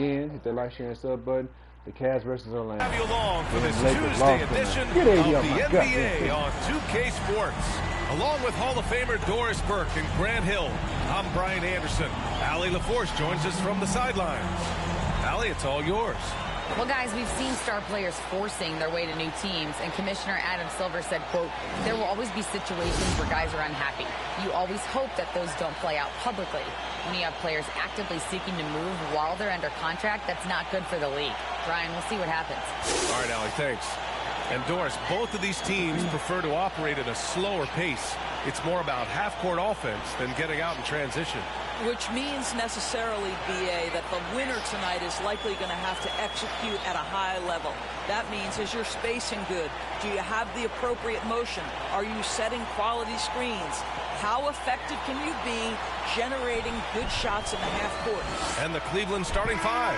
again. Hit that like, share, and sub button. The Cavs versus Orlando. Have you along for this Tuesday edition of the NBA on 2K Sports. Along with Hall of Famer Doris Burke and Grant Hill, I'm Brian Anderson. Allie LaForce joins us from the sidelines. Allie, it's all yours. Well, guys, we've seen star players forcing their way to new teams, and Commissioner Adam Silver said, quote, there will always be situations where guys are unhappy. You always hope that those don't play out publicly. When you have players actively seeking to move while they're under contract, that's not good for the league. Brian, we'll see what happens. All right, Allie, thanks. And Doris, both of these teams prefer to operate at a slower pace. It's more about half-court offense than getting out in transition. Which means necessarily, BA, that the winner tonight is likely going to have to execute at a high level. That means, is your spacing good? Do you have the appropriate motion? Are you setting quality screens? How effective can you be generating good shots in the half court? And the Cleveland starting five.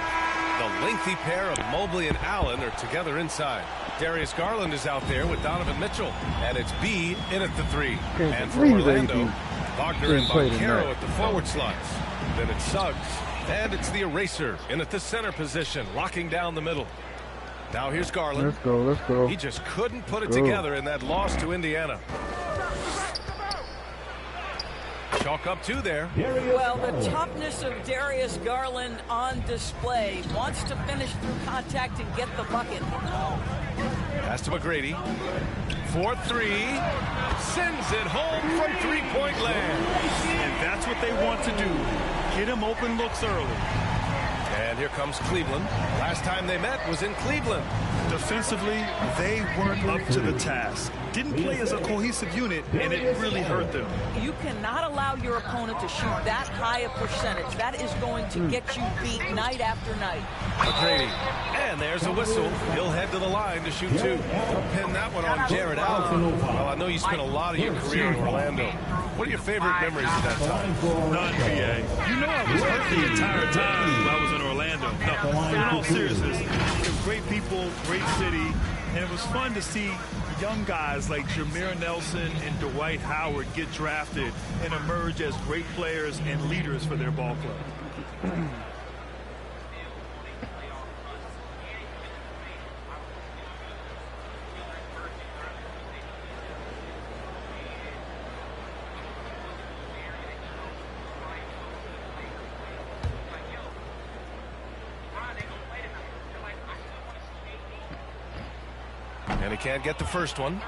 The lengthy pair of Mobley and Allen are together inside. Darius Garland is out there with Donovan Mitchell. And it's B in at the three. And for Orlando, Wagner and Banchero at the forward slots. Then it's Suggs. And it's the eraser in at the center position, locking down the middle. Now here's Garland. Let's go, let's go. He just couldn't put it together in that loss to Indiana. Chalk up two there. Well, the toughness of Darius Garland on display. Wants to finish through contact and get the bucket. Pass to McGrady. 4-3. Sends it home from three-point land. And that's what they want to do. Get him open looks early. And here comes Cleveland. Last time they met was in Cleveland. Defensively, they weren't up to the task. Didn't play as a cohesive unit, and it really hurt them. You cannot allow your opponent to shoot that high a percentage. That is going to get you beat night after night. McGrady. And there's a whistle. He'll head to the line to shoot two. Pin that one on Jared Allen. Well, I know you spent a lot of your career in Orlando. What are your favorite memories of that time? None, PA. You know I was hurt the entire time I was in Orlando. No, in all seriousness, it was great people, great city, and it was fun to see young guys like Jameer Nelson and Dwight Howard get drafted and emerge as great players and leaders for their ball club. And he can't get the first one.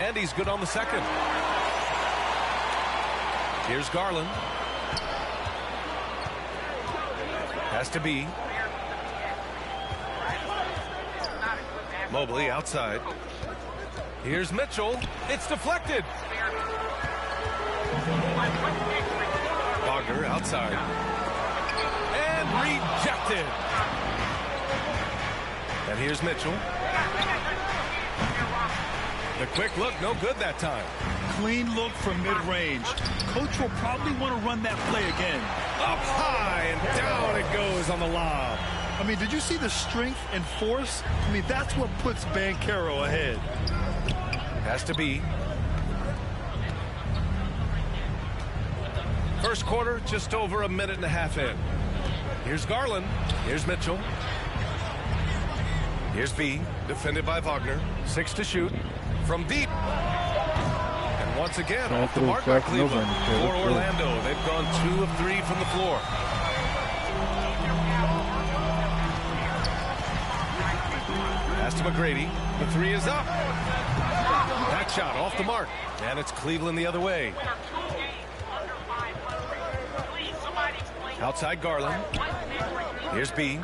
And he's good on the second. Here's Garland. Has to be. Mobley outside. Here's Mitchell. It's deflected. Wagner outside. And rejected. And here's Mitchell. The quick look, no good that time. Clean look from mid-range. Coach will probably want to run that play again. Up high and down it goes on the lob. I mean, did you see the strength and force? I mean, that's what puts Banchero ahead. Has to be. First quarter, just over a minute and a half in. Here's Garland. Here's Mitchell. Here's B, defended by Wagner. 6 to shoot from deep. And once again, off the mark by Cleveland. For Orlando, they've gone 2 of 3 from the floor. Pass to McGrady. The 3 is up. That shot off the mark. And it's Cleveland the other way. Outside Garland. Here's B.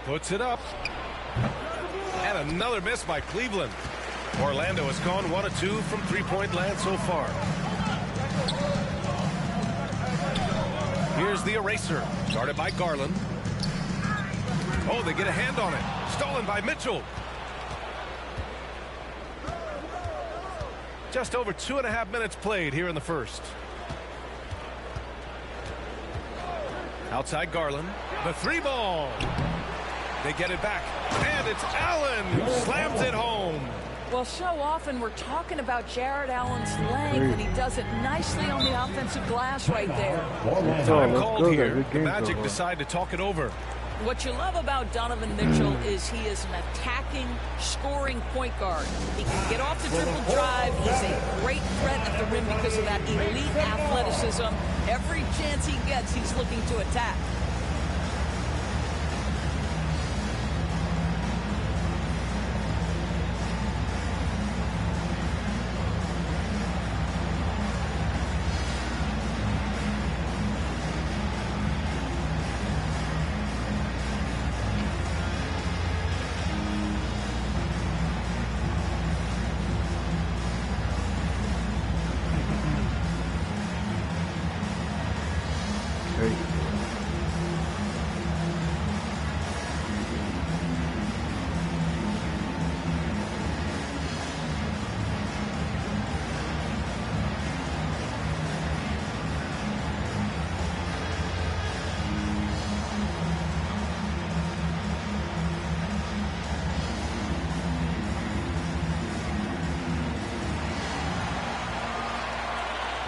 Puts it up. And another miss by Cleveland. Orlando has gone 1 of 2 from three-point land so far. Here's the eraser. Guarded by Garland. Oh, they get a hand on it. Stolen by Mitchell. Just over 2.5 minutes played here in the first. Outside Garland. The 3 ball. They get it back. And it's Allen who slams it home. Well, so often we're talking about Jared Allen's length, and he does it nicely on the offensive glass right there. Time called here. The Magic decide to talk it over. What you love about Donovan Mitchell is he is an attacking, scoring point guard. He can get off the dribble drive. He's a great threat at the rim because of that elite athleticism. Every chance he gets, he's looking to attack.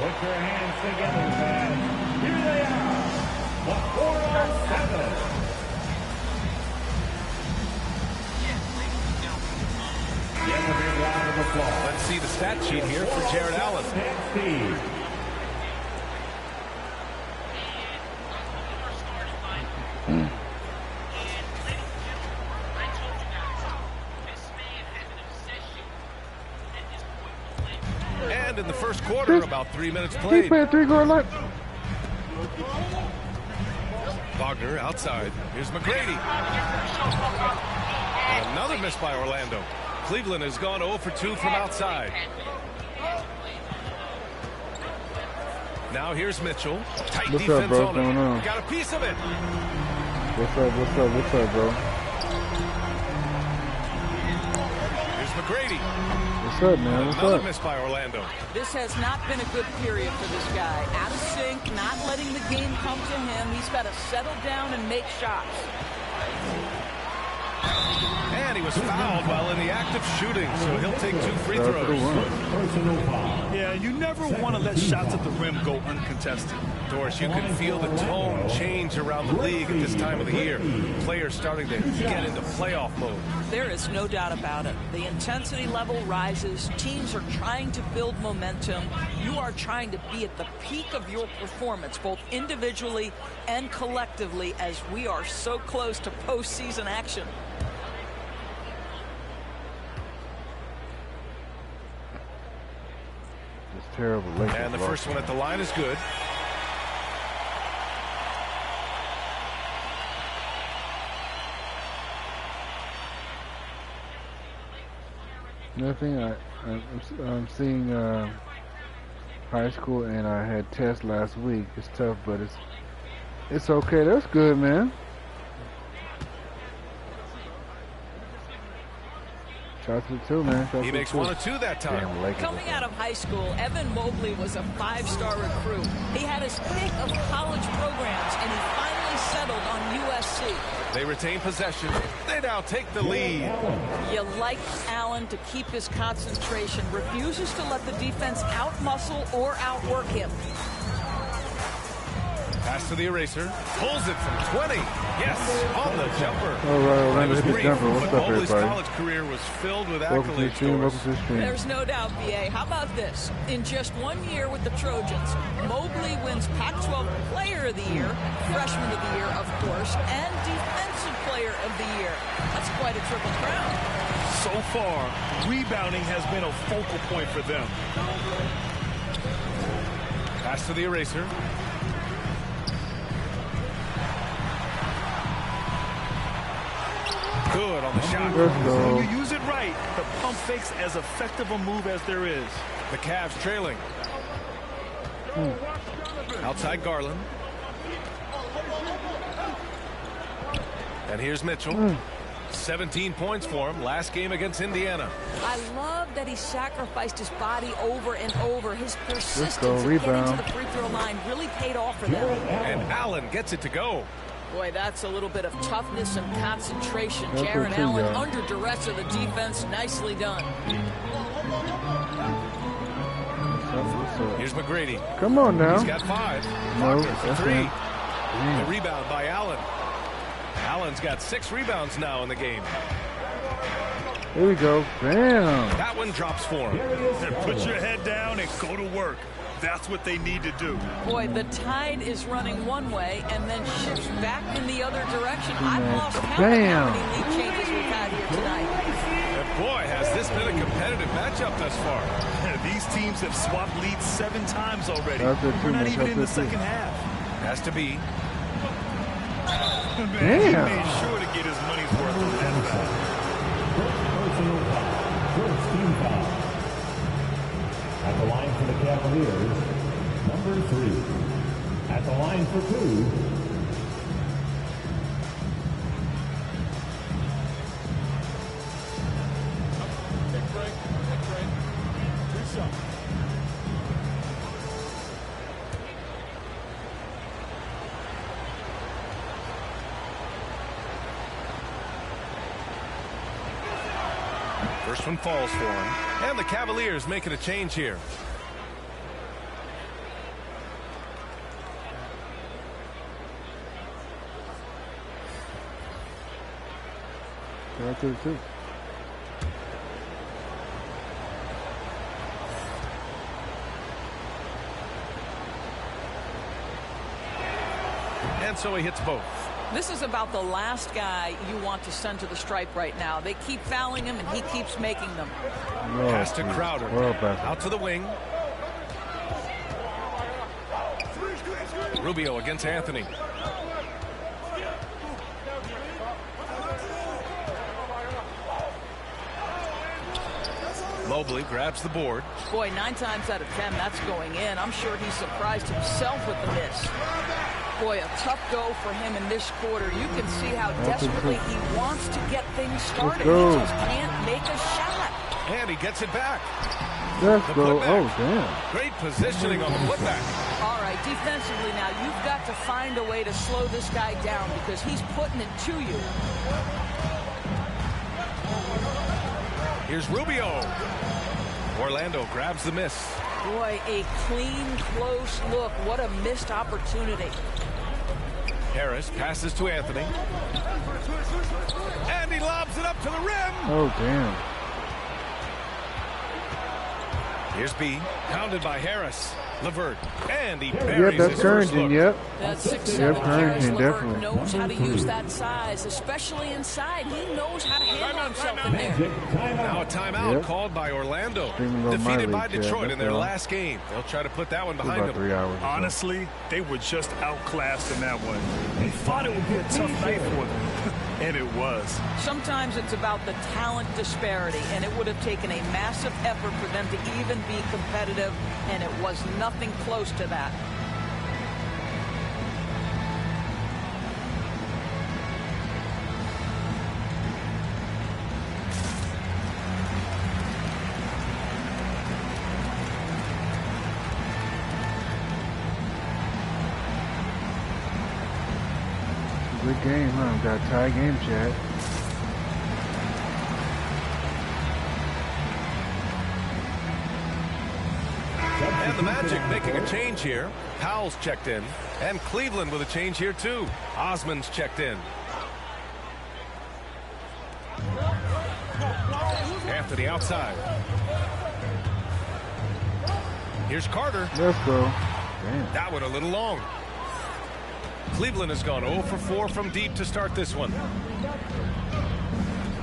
Put your hands together, fans. Here they are, the 407. Give a big round of applause. Let's see the stat sheet here for Jared Allen. And in the first quarter, about 3 minutes played. He played 3 guard line. Wagner outside. Here's McGrady. And another miss by Orlando. Cleveland has gone 0 for 2 from outside. Now here's Mitchell. Tight What's defense up, bro? on What's going him. on? Got a piece of it. What's up, what's up, what's up, bro? Here's McGrady. What's up, man? What's Another up? miss by Orlando. This has not been a good period for this guy. Out of sync, not letting the game come to him. He's got to settle down and make shots. And he was fouled while in the act of shooting, so he'll take 2 free throws. Yeah, you never want to let shots at the rim go uncontested. Doris, you can feel the tone change around the league at this time of the year. Players starting to get into playoff mode. There is no doubt about it. The intensity level rises. Teams are trying to build momentum. You are trying to be at the peak of your performance, both individually and collectively, as we are so close to postseason action. It's terrible. And the first one at the line is good. Nothing. I'm seeing high school, and I had tests last week. It's tough, but it's okay. That's good, man. Shots for 2, man. Shots He for makes 2. 1 or 2 that time. Damn, Lakers. Coming out of high school, Evan Mobley was a 5-star recruit. He had his pick of college programs, and he finally settled on USC. They retain possession. They now take the lead. You like Allen to keep his concentration, refuses to let the defense outmuscle or outwork him. Pass to the eraser. Pulls it from 20. Yes, on the jumper. All right, It Orlando was hit the brief, jumper. What's but up, Mobley's everybody? college career was filled with Welcome to the accolades. stream. Doris. Welcome to the stream. There's no doubt, BA. How about this? In just 1 year with the Trojans, Mobley wins Pac-12 Player of the Year, Freshman of the Year, of course, and Defensive Player of the Year. That's quite a triple crown. So far, rebounding has been a focal point for them. Pass to the eraser. Good on the shot. Let's go. When you use it right, the pump fake's as effective a move as there is. The Cavs trailing. Outside Garland. And here's Mitchell. 17 points for him last game against Indiana. I love that he sacrificed his body over and over. His persistence in rebound. getting to the free throw line really paid off for them. And Allen gets it to go. Boy, that's a little bit of toughness and concentration. That's Jaron what you Allen got. under duress of the defense. Nicely done. Here's McGrady. Come on now. He's got 5. No, Wagner for that's 3. not. The rebound by Allen. Allen's got 6 rebounds now in the game. Here we go. Bam. That one drops for him. And put your head down and go to work. That's what they need to do. Boy, the tide is running one way and then shifts back in the other direction. I've lost count of how many lead changes we've had here tonight. And boy, has this been a competitive matchup thus far. These teams have swapped leads 7 times already. That's it, We're not too, even in the that's it, too. second half. Has to be. Man, he Damn. made sure to get his money's worth on that foul. Personal foul. First team foul. At the line for the Cavaliers, number 3. At the line for 2. First one falls for him. And the Cavaliers making a change here. That's it, too. And so he hits both. This is about the last guy you want to send to the stripe right now. They keep fouling him, and he keeps making them. No, Pass to Crowder. well back. Out to the wing. Rubio against Anthony. Mobley grabs the board. Boy, 9 times out of 10, that's going in. I'm sure he's surprised himself with the miss. Boy, a tough go for him in this quarter. You can see how desperately he wants to get things started. He go. just can't make a shot. And he gets it back. Let's The go. putback. Oh, damn. Great positioning on the putback. All right, defensively now, you've got to find a way to slow this guy down because he's putting it to you. Here's Rubio. Orlando grabs the miss. Boy, a clean, close look. What a missed opportunity. Harris passes to Anthony. And he lobs it up to the rim. Oh, damn. Here's B, pounded by Harris. LeVert, and he Yep, buries that's his first Currington, look. yep. That 6'7" Yep, Harris Currington, LeVert definitely. knows how to use that size, especially inside. He knows how to handle himself in there. Now a timeout Yep. called by Orlando. Bring them to my Defeated by league, Chad, Detroit in that's their all. last game. They'll try to put that one It's behind about them. 3 hours. or so. Honestly, they were just outclassed in that one. They thought it would be a tough night for them. And it was. Sometimes it's about the talent disparity, and it would have taken a massive effort for them to even be competitive, and it was nothing close to that. Good game, huh? Got a tie game, Chad. And the Magic making a change here. Powell's checked in. And Cleveland with a change here too. Osman's checked in. Anthony outside. Here's Carter. Let's go. Damn. That one a little long. Cleveland has gone 0 for 4 from deep to start this one.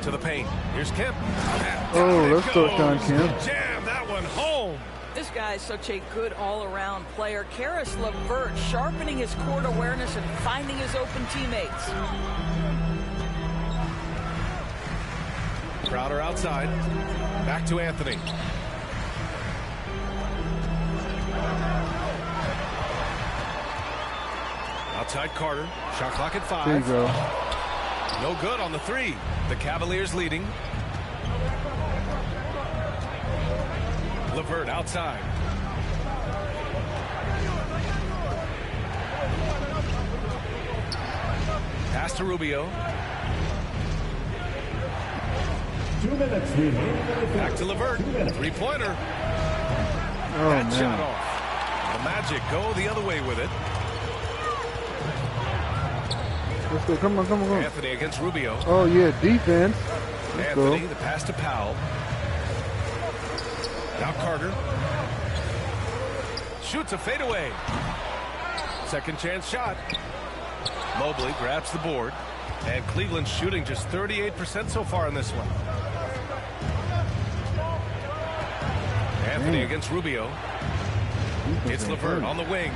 To the paint. Here's Kemp. And Oh, down it let's go, goes. Sean Kemp. Jam that one home. This guy is such a good all-around player. Karis LeVert sharpening his court awareness and finding his open teammates. Crowder outside. Back to Anthony. Outside Carter. Shot clock at 5. There you go. No good on the three. The Cavaliers leading. LeVert outside. Pass to Rubio. 2 minutes remaining. Back to LeVert. Three-pointer. Oh, That man. shot off. The Magic go the other way with it. Let's go. Come on, come on, come on. Anthony against Rubio. Oh, yeah, defense. Let's Anthony, go. the pass to Powell. Now Carter. Shoots a fadeaway. Second chance shot. Mobley grabs the board. And Cleveland's shooting just 38% so far in this one. Anthony against Rubio. It's LeVert on the wing.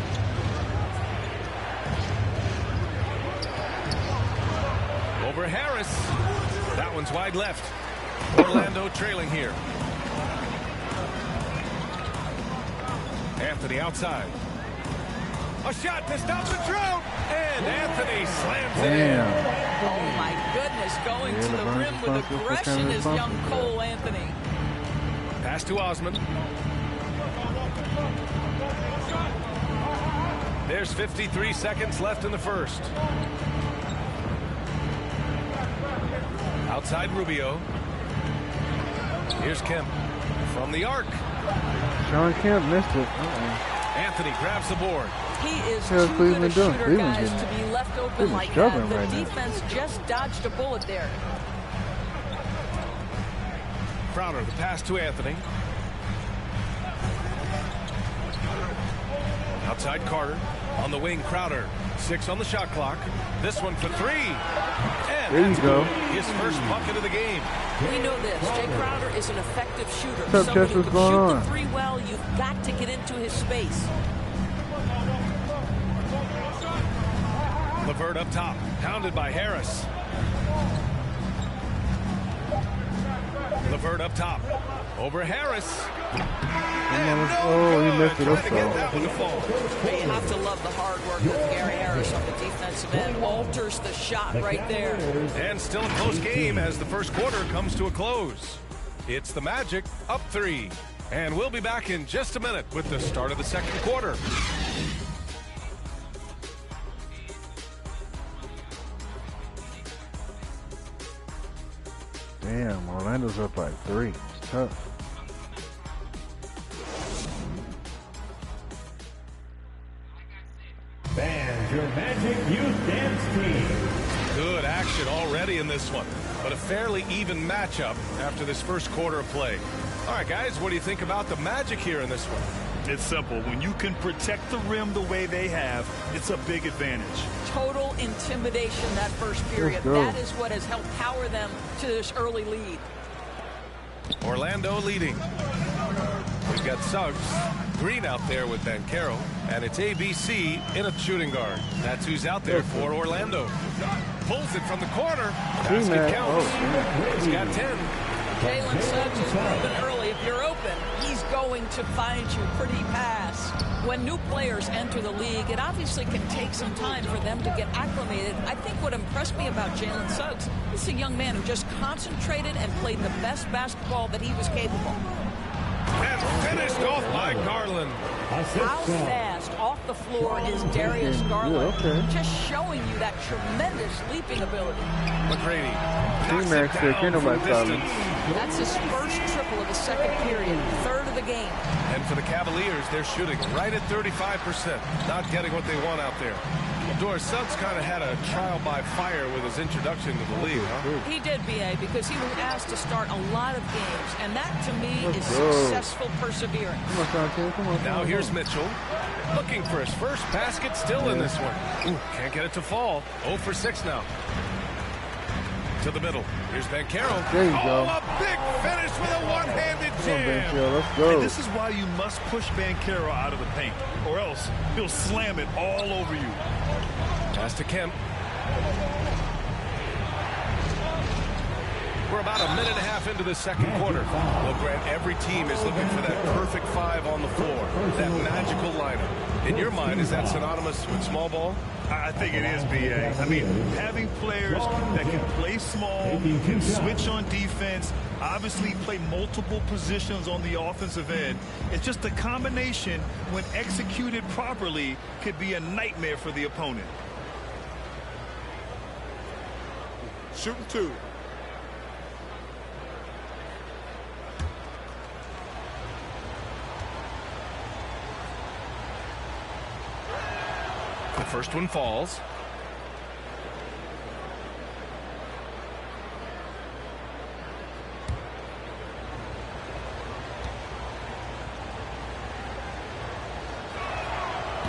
Over Harris. That one's wide left. Orlando trailing here. Anthony outside. A shot to stop the drought. And Anthony slams it in. Oh, my goodness. Going to the rim with aggression is young Cole Anthony. Pass to Osman. There's 53 seconds left in the first. Outside Rubio. Here's Kemp from the arc. Sean Kemp missed it. Anthony grabs the board. He is How's too Cleveland good a doing? shooter, Cleveland's guys, getting- to be left open Cleveland's like that. struggling The right now. defense just dodged a bullet there. Crowder, the pass to Anthony. Outside Carter. On the wing, Crowder. 6 on the shot clock. This one for 3. And There you that's go. his first bucket of the game. We know this. Jay Crowder is an effective shooter. What's up, Somebody Jess? who What's can going shoot on? the three well. You've got to get into his space. LeVert up top. Pounded by Harris. LeVert up top. Over Harris. And Oh, he good. missed it. Trying That's to get all. that one to fall. You have to love the hard work of Gary Harris on the defensive end. Alters the shot right there. And still a close game as the first quarter comes to a close. It's the Magic up 3. And we'll be back in just a minute with the start of the second quarter. Damn, Orlando's up by 3. It's tough. Fans, your Magic Youth Dance Team. Good action already in this one, but a fairly even matchup after this first quarter of play. All right, guys, what do you think about the Magic here in this one? It's simple. When you can protect the rim the way they have, it's a big advantage. Total intimidation that first period. Let's go. That is what has helped power them to this early lead. Orlando leading. We've got Suggs, Green out there with Banchero, and it's ABC in a shooting guard. That's who's out there for Orlando. Pulls it from the corner. Basket counts. He's got 10. Jalen Suggs has proven early. If you're open, he's going to find you. Pretty pass. When new players enter the league, it obviously can take some time for them to get acclimated. I think what impressed me about Jalen Suggs is a young man who just concentrated and played the best basketball that he was capable. And finished off by Garland. How fast off the floor is Darius Garland? Yeah, okay. Just showing you that tremendous leaping ability. McGrady knocks T-Max it there, down can't from nobody stop him. distance. That's his first triple of the second period, third of the game. And for the Cavaliers, they're shooting right at 35%. Not getting what they want out there. Doris, Suggs kind of had a trial by fire with his introduction to the league, huh? He did, B.A., because he was asked to start a lot of games, and that, to me, Let's is go. successful perseverance. Come on, Sean, come on. Now here's Mitchell. Looking for his first basket still in this one. Ooh, can't get it to fall. 0 for 6 now. To the middle. Here's Banchero. There you go. A big finish with a one-handed Come on, jam. Banchero, let's go. And this is why you must push Banchero out of the paint, or else he'll slam it all over you. Pass to Kemp. We're about a minute and a half into the second quarter. Well, Grant, every team is looking for that perfect five on the floor, that magical lineup. In your mind, is that synonymous with small ball? I think it is, B.A. I mean, having players that can play small, can switch on defense, obviously play multiple positions on the offensive end. It's just a combination, when executed properly, could be a nightmare for the opponent. Shooting two. The first one falls.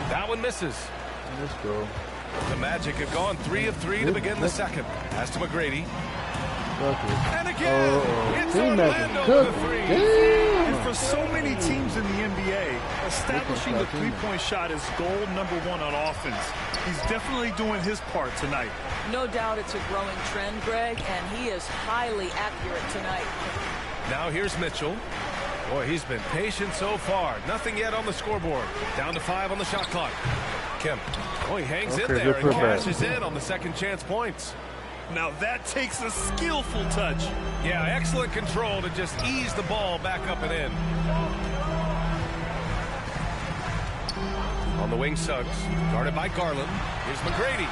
That one misses. Let's go. The Magic have gone 3 of 3 to begin the second. Pass to McGrady. And again, it's Orlando with a three. And for so many teams in the NBA, establishing the three-point shot is goal number one on offense. He's definitely doing his part tonight. No doubt it's a growing trend, Greg, and he is highly accurate tonight. Now here's Mitchell. Boy, he's been patient so far. Nothing yet on the scoreboard. Down to 5 on the shot clock. Kim. Oh, he hangs in there and cashes in on the second chance points. Now that takes a skillful touch. Yeah, excellent control to just ease the ball back up and in. On the wing, Suggs. Guarded by Garland. Here's McGrady.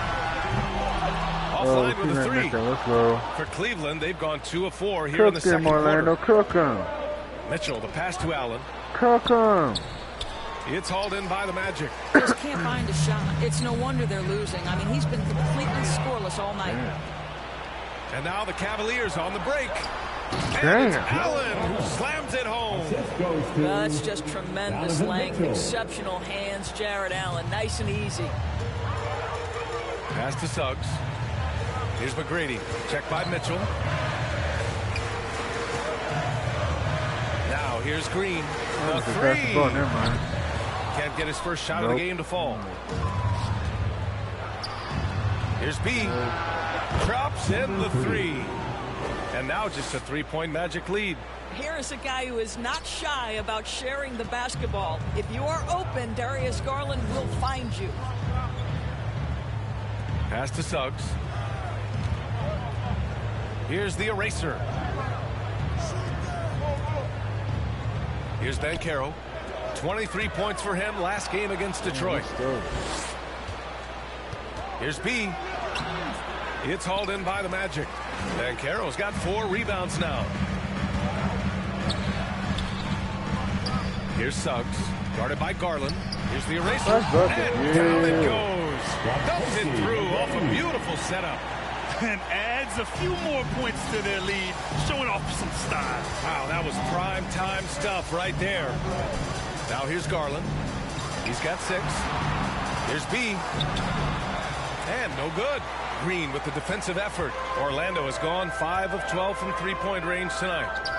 Offline with a three. Let's go. For Cleveland, they've gone 2 of 4 here in the second Orlando. quarter. Cook 'em. Mitchell, the pass to Allen. Cook 'em. It's hauled in by the Magic. Just can't find a shot. It's no wonder they're losing. I mean, he's been completely scoreless all night. And now the Cavaliers on the break. And it's Allen who slams it home. That's just tremendous length, exceptional hands, Jared Allen. Nice and easy. Pass to Suggs. Here's McGrady. Checked by Mitchell. Now here's Green. The three. Can't get his first shot of the game to fall. Here's B. Drops in the three. And now just a three-point Magic lead. Here is a guy who is not shy about sharing the basketball. If you are open, Darius Garland will find you. Pass to Suggs. Here's the eraser. Here's Banchero. 23 points for him last game against Detroit. Here's B. It's hauled in by the Magic. Banchero's got 4 rebounds now. Here's Suggs. Guarded by Garland. Here's the eraser. And down it goes. Dumps it through off a beautiful setup. And adds a few more points to their lead, showing off some style. Wow, that was prime time stuff right there. Now here's Garland. He's got 6. Here's B. And no good. Green with the defensive effort. Orlando has gone 5 of 12 from three-point range tonight.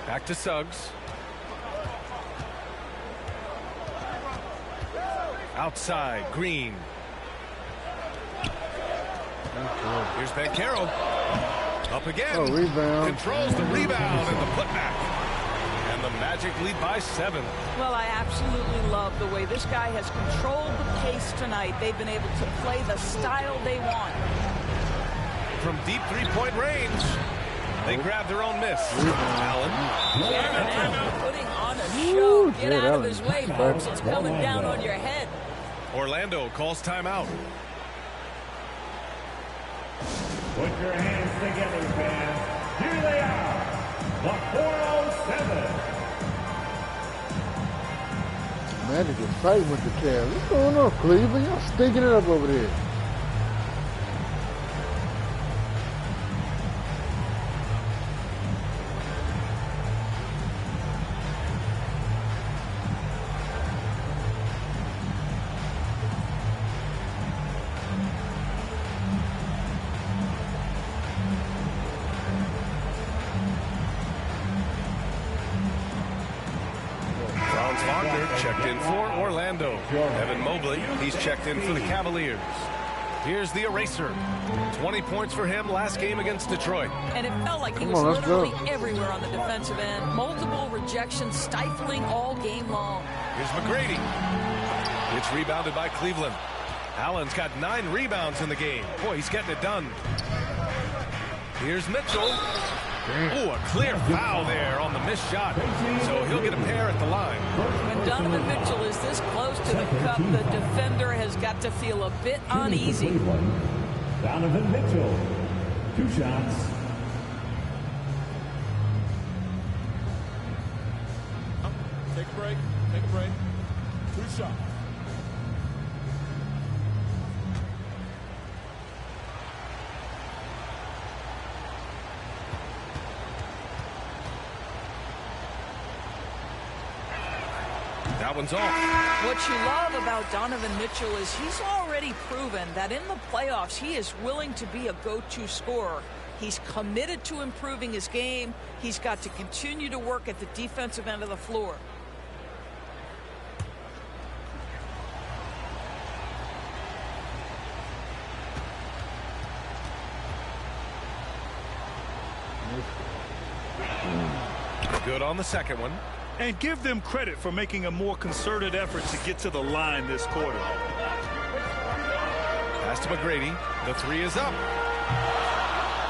Back to Suggs. Outside, Green. Here's Banchero. Up again. Oh, rebound. Controls the rebound and the putback. And the Magic lead by 7. Well, I absolutely love the way this guy has controlled the pace tonight. They've been able to play the style they want. From deep three-point range, they grab their own miss. Allen. Putting on a show. Get out of his way, folks. It's coming down on your head. Orlando calls timeout. Put your hands together, fans. Here they are, the 407. Magic is fighting with the Cavs. What's going on, Cleveland? Y'all stinking it up over there. Checked in for Orlando. Evan Mobley, he's checked in for the Cavaliers. Here's the eraser. 20 points for him last game against Detroit. And it felt like he was literally everywhere on the defensive end. Multiple rejections, stifling all game long. Here's McGrady. It's rebounded by Cleveland. Allen's got 9 rebounds in the game. Boy, he's getting it done. Here's Mitchell. Oh, a clear foul there on the missed shot. So he'll get a pair at the line. When Donovan Mitchell is this close to the cup, the defender has got to feel a bit uneasy. Donovan Mitchell, 2 shots. Take a break. Take a break. 2 shots. That one's off. What you love about Donovan Mitchell is he's already proven that in the playoffs he is willing to be a go-to scorer. He's committed to improving his game. He's got to continue to work at the defensive end of the floor. Good on the second one. And give them credit for making a more concerted effort to get to the line this quarter. Pass to McGrady. The 3 is up.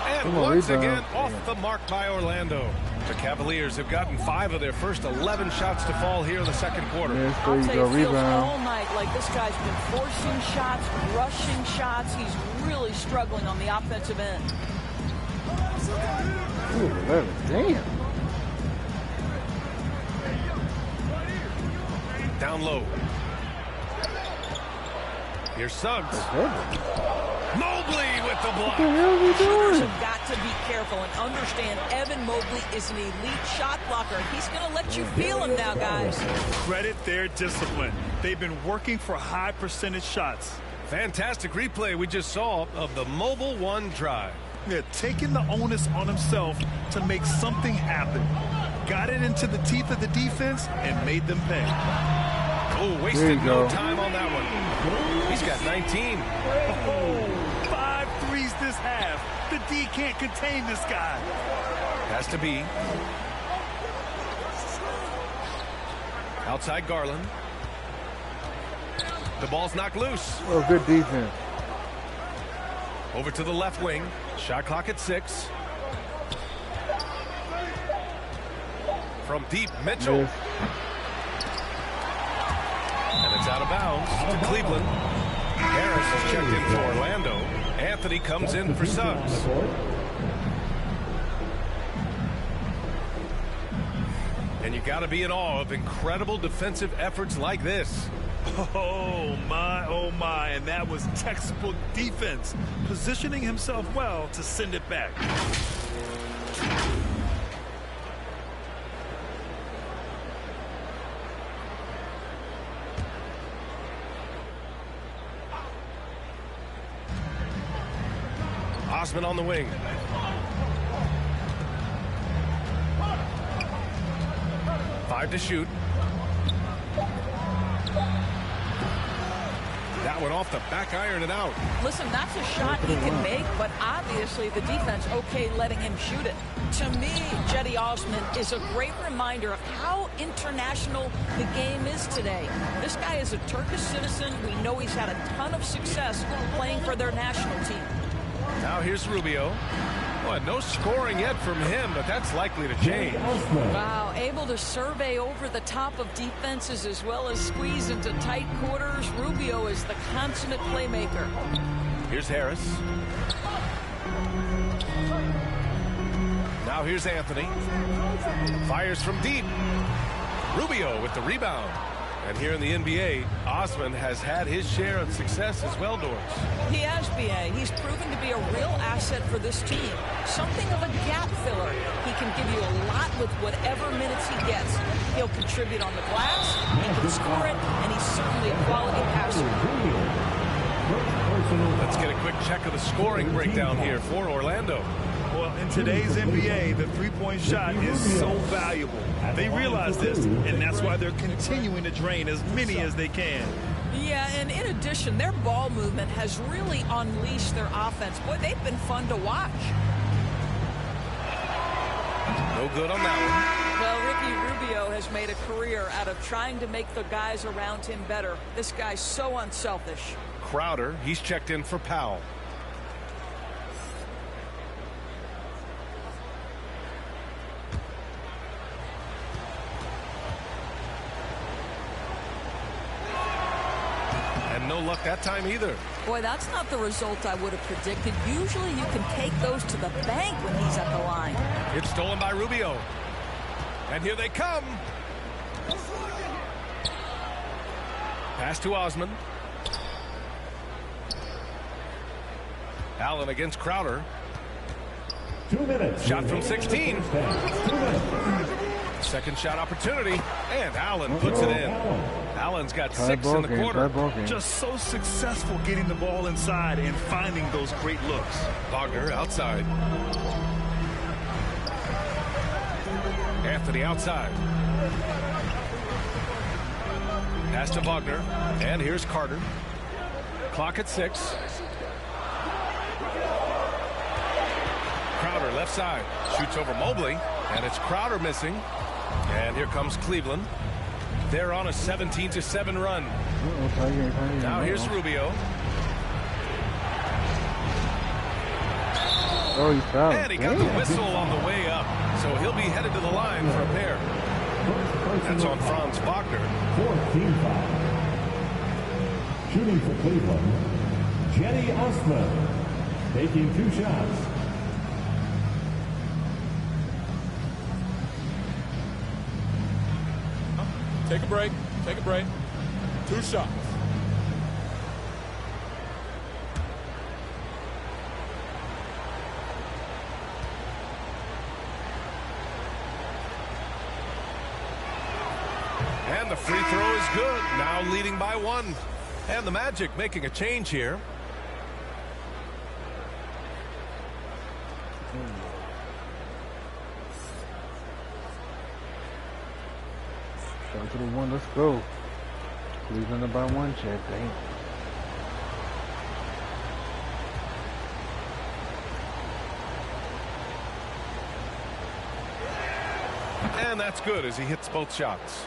And once again, off the mark by Orlando. The Cavaliers have gotten 5 of their first 11 shots to fall here in the second quarter. I'll tell you, it feels all night like this guy's been forcing shots, rushing shots. He's really struggling on the offensive end. Ooh, damn. Down low. Here's Suggs. Mobley with the block. What the hell are we doing? Shooters have got to be careful and understand Evan Mobley is an elite shot blocker. He's going to let you feel him now, guys. Credit their discipline. They've been working for high percentage shots. Fantastic replay we just saw of the Mobile One drive. They're taking the onus on himself to make something happen. Got it into the teeth of the defense and made them pay. Oh, wasted no time on that one. He's got 19. Oh, 5 threes this half. The D can't contain this guy. Has to be. Outside Garland. The ball's knocked loose. Oh, good defense. Over to the left wing. Shot clock at 6. From deep, Mitchell. Yes. And it's out of bounds to Cleveland. Harris is checked in for Orlando. Anthony comes in for Suggs. And you got to be in awe of incredible defensive efforts like this. Oh my, and that was textbook defense, positioning himself well to send it back. Osman on the wing. Five to shoot. That one off the back iron and out. Listen, that's a shot he can make, but obviously the defense okay letting him shoot it. To me, Cedi Osman is a great reminder of how international the game is today. This guy is a Turkish citizen. We know he's had a ton of success playing for their national team. Now here's Rubio. Well, no scoring yet from him, but that's likely to change. Wow, able to survey over the top of defenses as well as squeeze into tight quarters. Rubio is the consummate playmaker. Here's Harris. Now here's Anthony. Fires from deep. Rubio with the rebound. And here in the NBA, Osman has had his share of success as well, Doris. He has, B.A. He's proven to be a real asset for this team. Something of a gap filler. He can give you a lot with whatever minutes he gets. He'll contribute on the glass, he can score it, and he's certainly a quality passer. Let's get a quick check of the scoring breakdown here for Orlando. Well, in today's NBA, the three-point shot is so valuable. They realize this, and that's why they're continuing to drain as many as they can. Yeah, and in addition, their ball movement has really unleashed their offense. Boy, they've been fun to watch. No good on that one. Well, Ricky Rubio has made a career out of trying to make the guys around him better. This guy's so unselfish. Crowder, he's checked in for Powell. No luck that time either. Boy, that's not the result I would have predicted. Usually you can take those to the bank when he's at the line. It's stolen by Rubio. And here they come. Pass to Osman. Allen against Crowder. 2 minutes. Shot from 16. Second shot opportunity. And Allen puts it in. Allen's got 6 in the quarter. Just so successful getting the ball inside and finding those great looks. Wagner outside. Anthony outside. Pass to Wagner. And here's Carter. Clock at 6. Crowder left side. Shoots over Mobley. And it's Crowder missing. And here comes Cleveland. They're on a 17-7 run. Now here's Rubio. Oh, he's fouled. And he got the whistle on the way up. So he'll be headed to the line for a pair. That's on Franz Wagner. 14 foul. Shooting for Cleveland, Jenny Osman. Taking 2 shots. Take a break. Take a break. 2 shots. And the free throw is good. Now leading by 1. And the Magic making a change here. Down to the 1, let's go. Cleveland up by 1, check. Dang. And that's good as he hits both shots.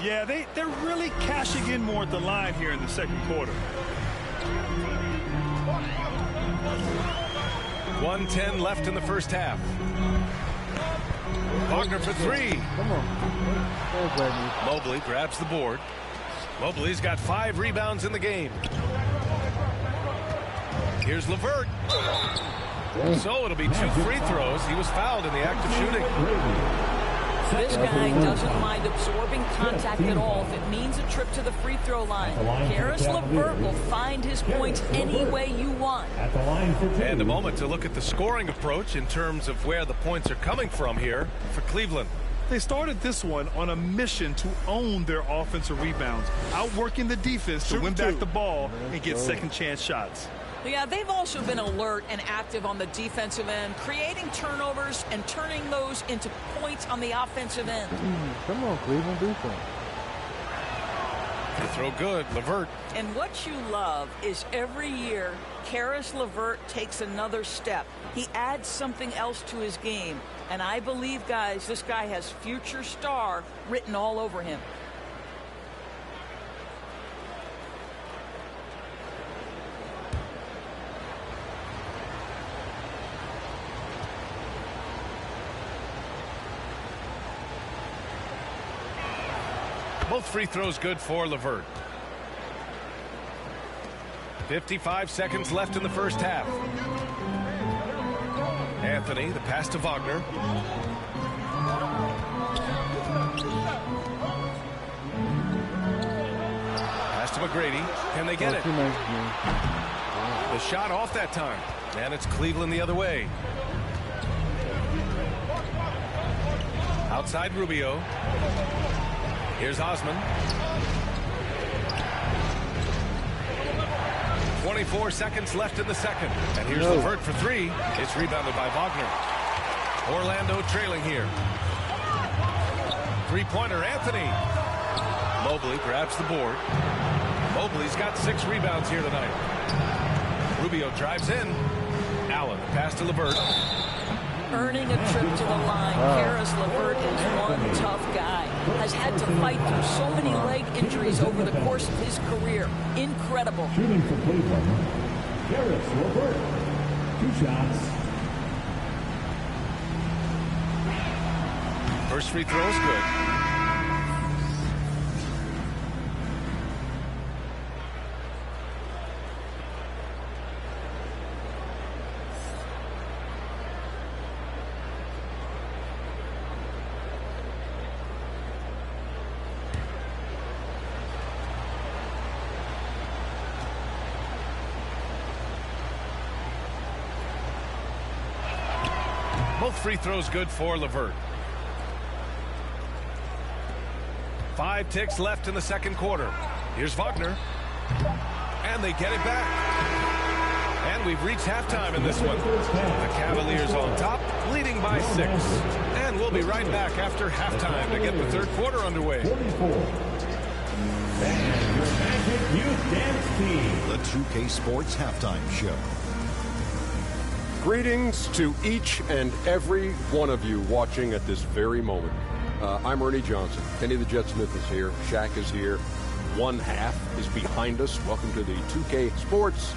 Yeah, they're really cashing in more at the line here in the second quarter. 1:10 left in the first half. Wagner for 3. Come on. Mobley grabs the board. Mobley's got 5 rebounds in the game. Here's LeVert. So it'll be 2 free throws. He was fouled in the act of shooting. This guy doesn't mind absorbing contact at all if it means a trip to the free throw line. Karis LeVert will find his points any way you want. At the line for 2. And a moment to look at the scoring approach in terms of where the points are coming from here for Cleveland. They started this one on a mission to own their offensive rebounds, outworking the defense to win back the ball and get second chance shots. Yeah, they've also been alert and active on the defensive end, creating turnovers and turning those into points on the offensive end. Come on, Cleveland, do something. The throw good, LeVert. And what you love is every year, Karis LeVert takes another step. He adds something else to his game. And I believe, guys, this guy has future star written all over him. Both free throws good for LeVert. 55 seconds left in the first half. Anthony, the pass to Wagner. Pass to McGrady. Can they get it? The shot off that time. And it's Cleveland the other way. Outside Rubio. Here's Osman. 24 seconds left in the second. And here's LeVert for 3. It's rebounded by Wagner. Orlando trailing here. Three-pointer, Anthony. Mobley grabs the board. Mobley's got 6 rebounds here tonight. Rubio drives in. Allen, pass to LeVert. Earning a trip to the line, Karis LeVert is one tough guy. Has had to fight through so many leg injuries over the course of his career. Incredible. Shooting for Cleveland, Karis LeVert. 2 shots. First free throw is good. Both free throws good for LeVert. 5 ticks left in the second quarter. Here's Wagner. And they get it back. And we've reached halftime in this one. The Cavaliers on top, leading by 6. And we'll be right back after halftime to get the third quarter underway. And your Magic Youth Dance Team. The 2K Sports Halftime Show. Greetings to each and every one of you watching at this very moment. I'm Ernie Johnson. Kenny the Jet Smith is here. Shaq is here. One half is behind us. Welcome to the 2K Sports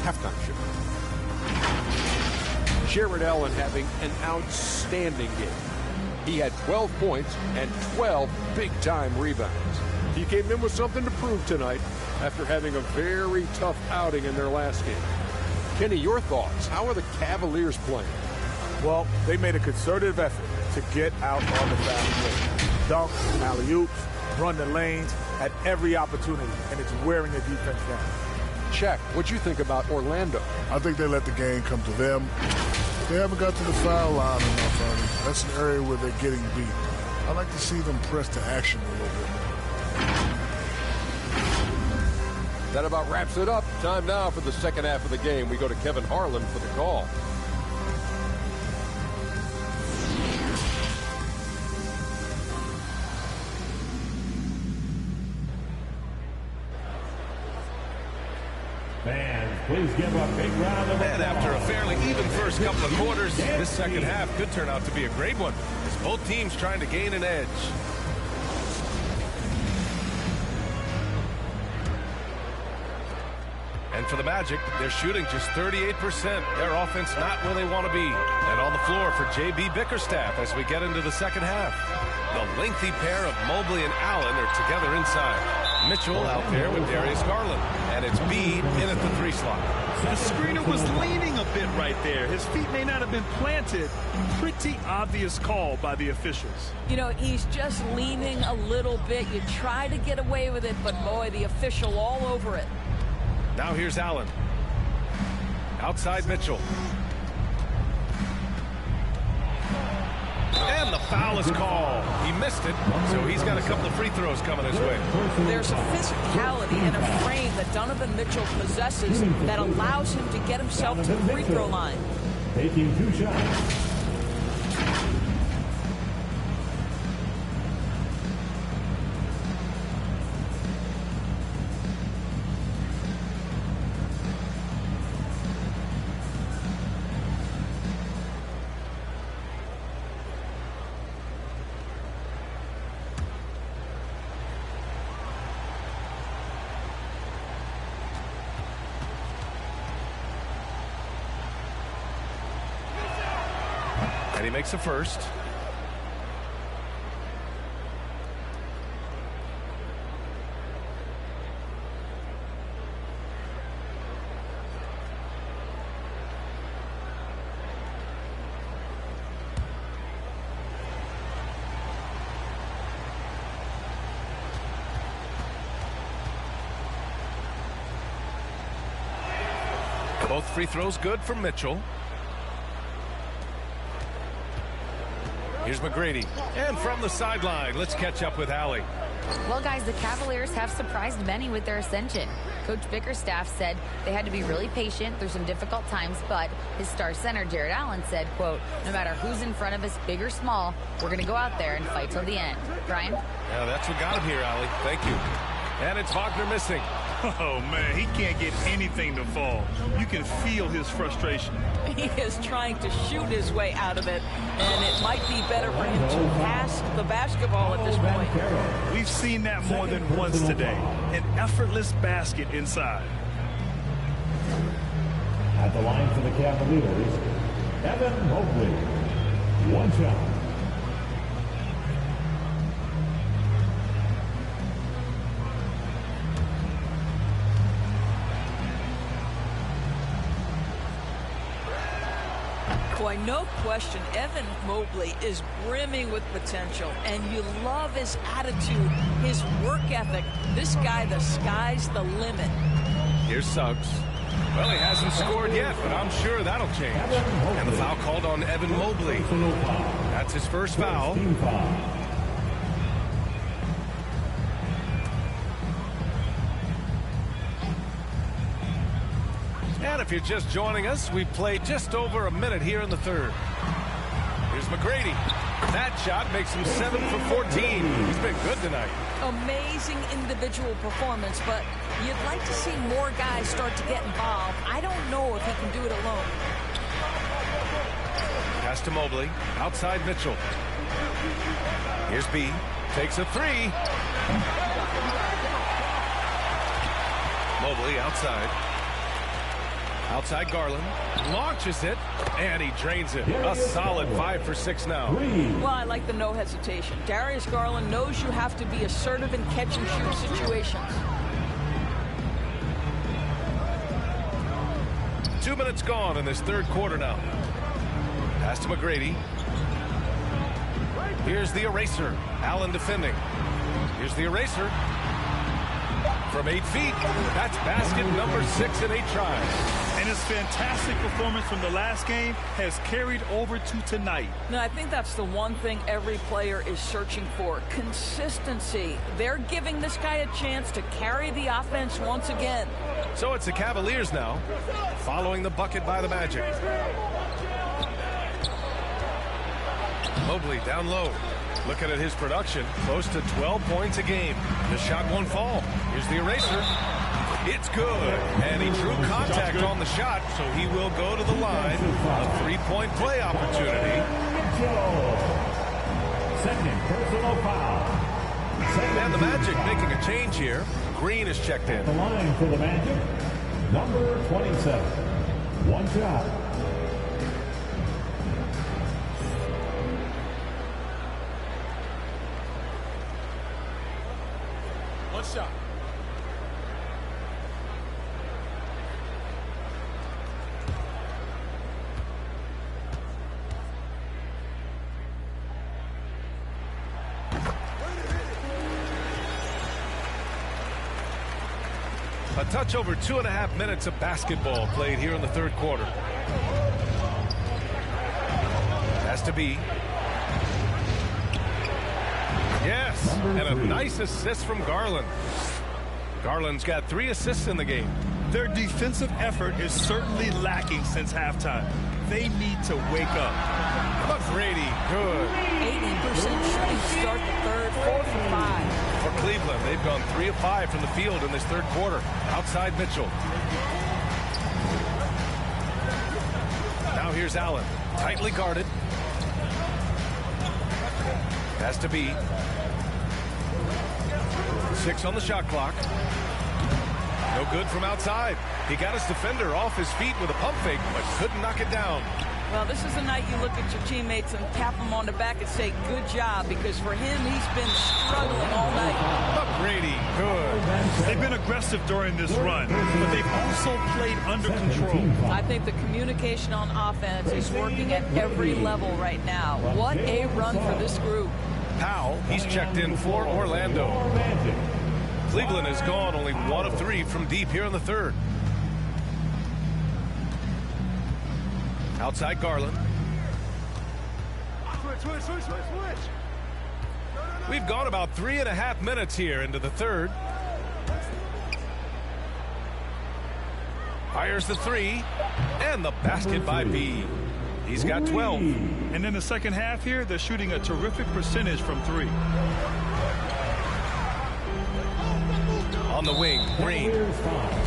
Halftime Show. Jared Allen having an outstanding game. He had 12 points and 12 big-time rebounds. He came in with something to prove tonight after having a very tough outing in their last game. Kenny, your thoughts? How are the Cavaliers playing? Well, they made a concerted effort to get out on the fast break. Dunk, alley-oops, run the lanes at every opportunity, and it's wearing the defense down. Shaq, what'd you think about Orlando? I think they let the game come to them. They haven't got to the foul line enough, Ernie. That's an area where they're getting beat. I like to see them press to action a little bit more. That about wraps it up. Time now for the second half of the game. We go to Kevin Harlan for the call. Fans, please give a big round of applause. And after a fairly even first couple of quarters, this second half could turn out to be a great one, as both teams trying to gain an edge. And for the Magic, they're shooting just 38%. Their offense not where they want to be. And on the floor for J.B. Bickerstaff as we get into the second half. The lengthy pair of Mobley and Allen are together inside. Mitchell out there with Darius Garland. And it's Bede in at the 3 slot. The screener was leaning a bit right there. His feet may not have been planted. Pretty obvious call by the officials. You know, he's just leaning a little bit. You try to get away with it, but boy, the official all over it. Now here's Allen. Outside Mitchell. And the foul is called. He missed it, so he's got a couple of free throws coming his way. There's a physicality and a frame that Donovan Mitchell possesses that allows him to get himself to the free throw line. Taking 2 shots. And he makes a first. Both free throws good for Mitchell. Here's McGrady. And from the sideline, let's catch up with Allie. Well, guys, the Cavaliers have surprised many with their ascension. Coach Bickerstaff said they had to be really patient through some difficult times, but his star center, Jared Allen, said, quote, no matter who's in front of us, big or small, we're going to go out there and fight till the end. Brian? Yeah, that's what got him here, Allie. Thank you. And it's Wagner missing. Oh, man, he can't get anything to fall. You can feel his frustration. He is trying to shoot his way out of it, and it might be better for him to pass the basketball at this point. We've seen that more than once today. An effortless basket inside. At the line for the Cavaliers, Evan Mobley. One shot. Boy, no question, Evan Mobley is brimming with potential, and you love his attitude, his work ethic. This guy, the sky's the limit. Here's Suggs. Well, he hasn't scored yet, but I'm sure that'll change. And the foul called on Evan Mobley. That's his first foul. And if you're just joining us, we played just over a minute here in the third. Here's McGrady. That shot makes him 7 for 14. He's been good tonight. Amazing individual performance, but you'd like to see more guys start to get involved. I don't know if he can do it alone. Pass to Mobley. Outside Mitchell. Here's B. Takes a three. Mobley outside. Outside Garland. Launches it. And he drains it. A solid 5 for 6 now. Well, I like the no hesitation. Darius Garland knows you have to be assertive in catch and shoot situations. 2 minutes gone in this third quarter now. Pass to McGrady. Here's the eraser. Allen defending. Here's the eraser. From 8 feet. That's basket number 6 in 8 tries. And his fantastic performance from the last game has carried over to tonight. No, I think that's the one thing every player is searching for. Consistency. They're giving this guy a chance to carry the offense once again. So it's the Cavaliers now, following the bucket by the Magic. Mobley down low. Looking at his production, close to 12 points a game. The shot won't fall. Here's the eraser. It's good. And he drew contact on the shot, so he will go to the line. A three-point play opportunity. Second personal foul. And the Magic making a change here. Green is checked in. The line for the Magic, number 27. One shot. One shot. A touch over 2.5 minutes of basketball played here in the third quarter. Has to be. Yes, and a nice assist from Garland. Garland's got 3 assists in the game. Their defensive effort is certainly lacking since halftime. They need to wake up. McGrady, good. 80% shooting to start the third, 4 for 5. For Cleveland, they've gone 3 of 5 from the field in this third quarter. Outside Mitchell. Now here's Allen, tightly guarded. Has to be. 6 on the shot clock. No good from outside. He got his defender off his feet with a pump fake, but couldn't knock it down. Well, this is the night you look at your teammates and tap them on the back and say, good job, because for him, he's been struggling all night. McGrady, good. They've been aggressive during this run, but they've also played under control. I think the communication on offense is working at every level right now. What a run for this group. Powell, he's checked in for Orlando. Cleveland has gone only 1 of 3 from deep here in the third. Outside Garland. Switch. We've gone about 3.5 minutes here into the third. Fires the 3. And the basket by B. He's got 12. And in the second half here, they're shooting a terrific percentage from 3. On the wing, Green.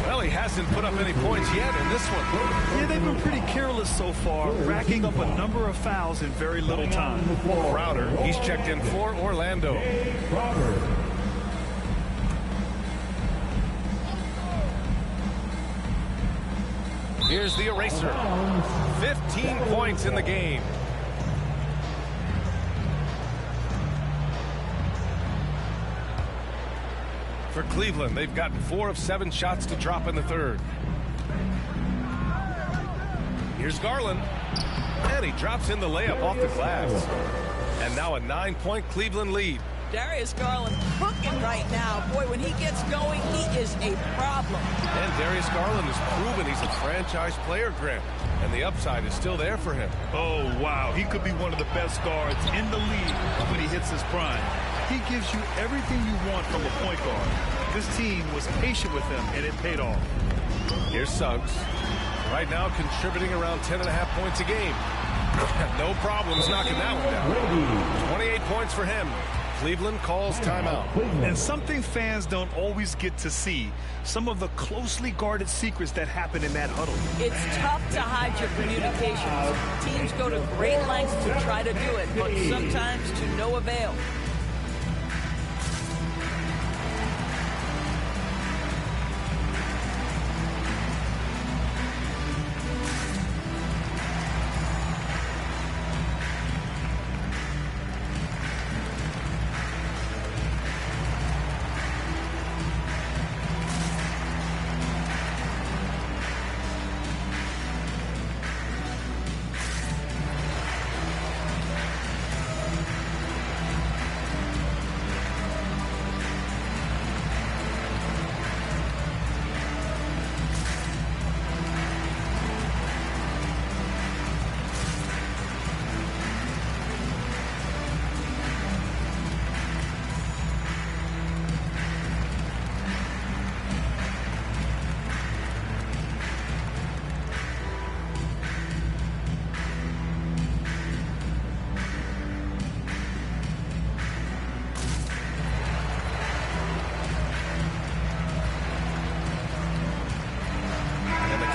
Well, he hasn't put up any points yet in this one. Yeah, they've been pretty careless so far, racking up a number of fouls in very little time. Crowder, he's checked in for Orlando. Here's the eraser. 15 points in the game. For Cleveland, they've gotten 4 of 7 shots to drop in the third. Here's Garland. And he drops in the layup off the glass. And now a 9-point Cleveland lead. Darius Garland cooking right now. Boy, when he gets going, he is a problem. And Darius Garland has proven he's a franchise player, Grant. And the upside is still there for him. Oh, wow. He could be one of the best guards in the league when he hits his prime. He gives you everything you want from a point guard. This team was patient with him, and it paid off. Here's Suggs. Right now contributing around 10.5 points a game. No problems knocking that one down. 28 points for him. Cleveland calls timeout. And something fans don't always get to see, some of the closely guarded secrets that happen in that huddle. It's tough to hide your communications. Teams go to great lengths to try to do it, but sometimes to no avail.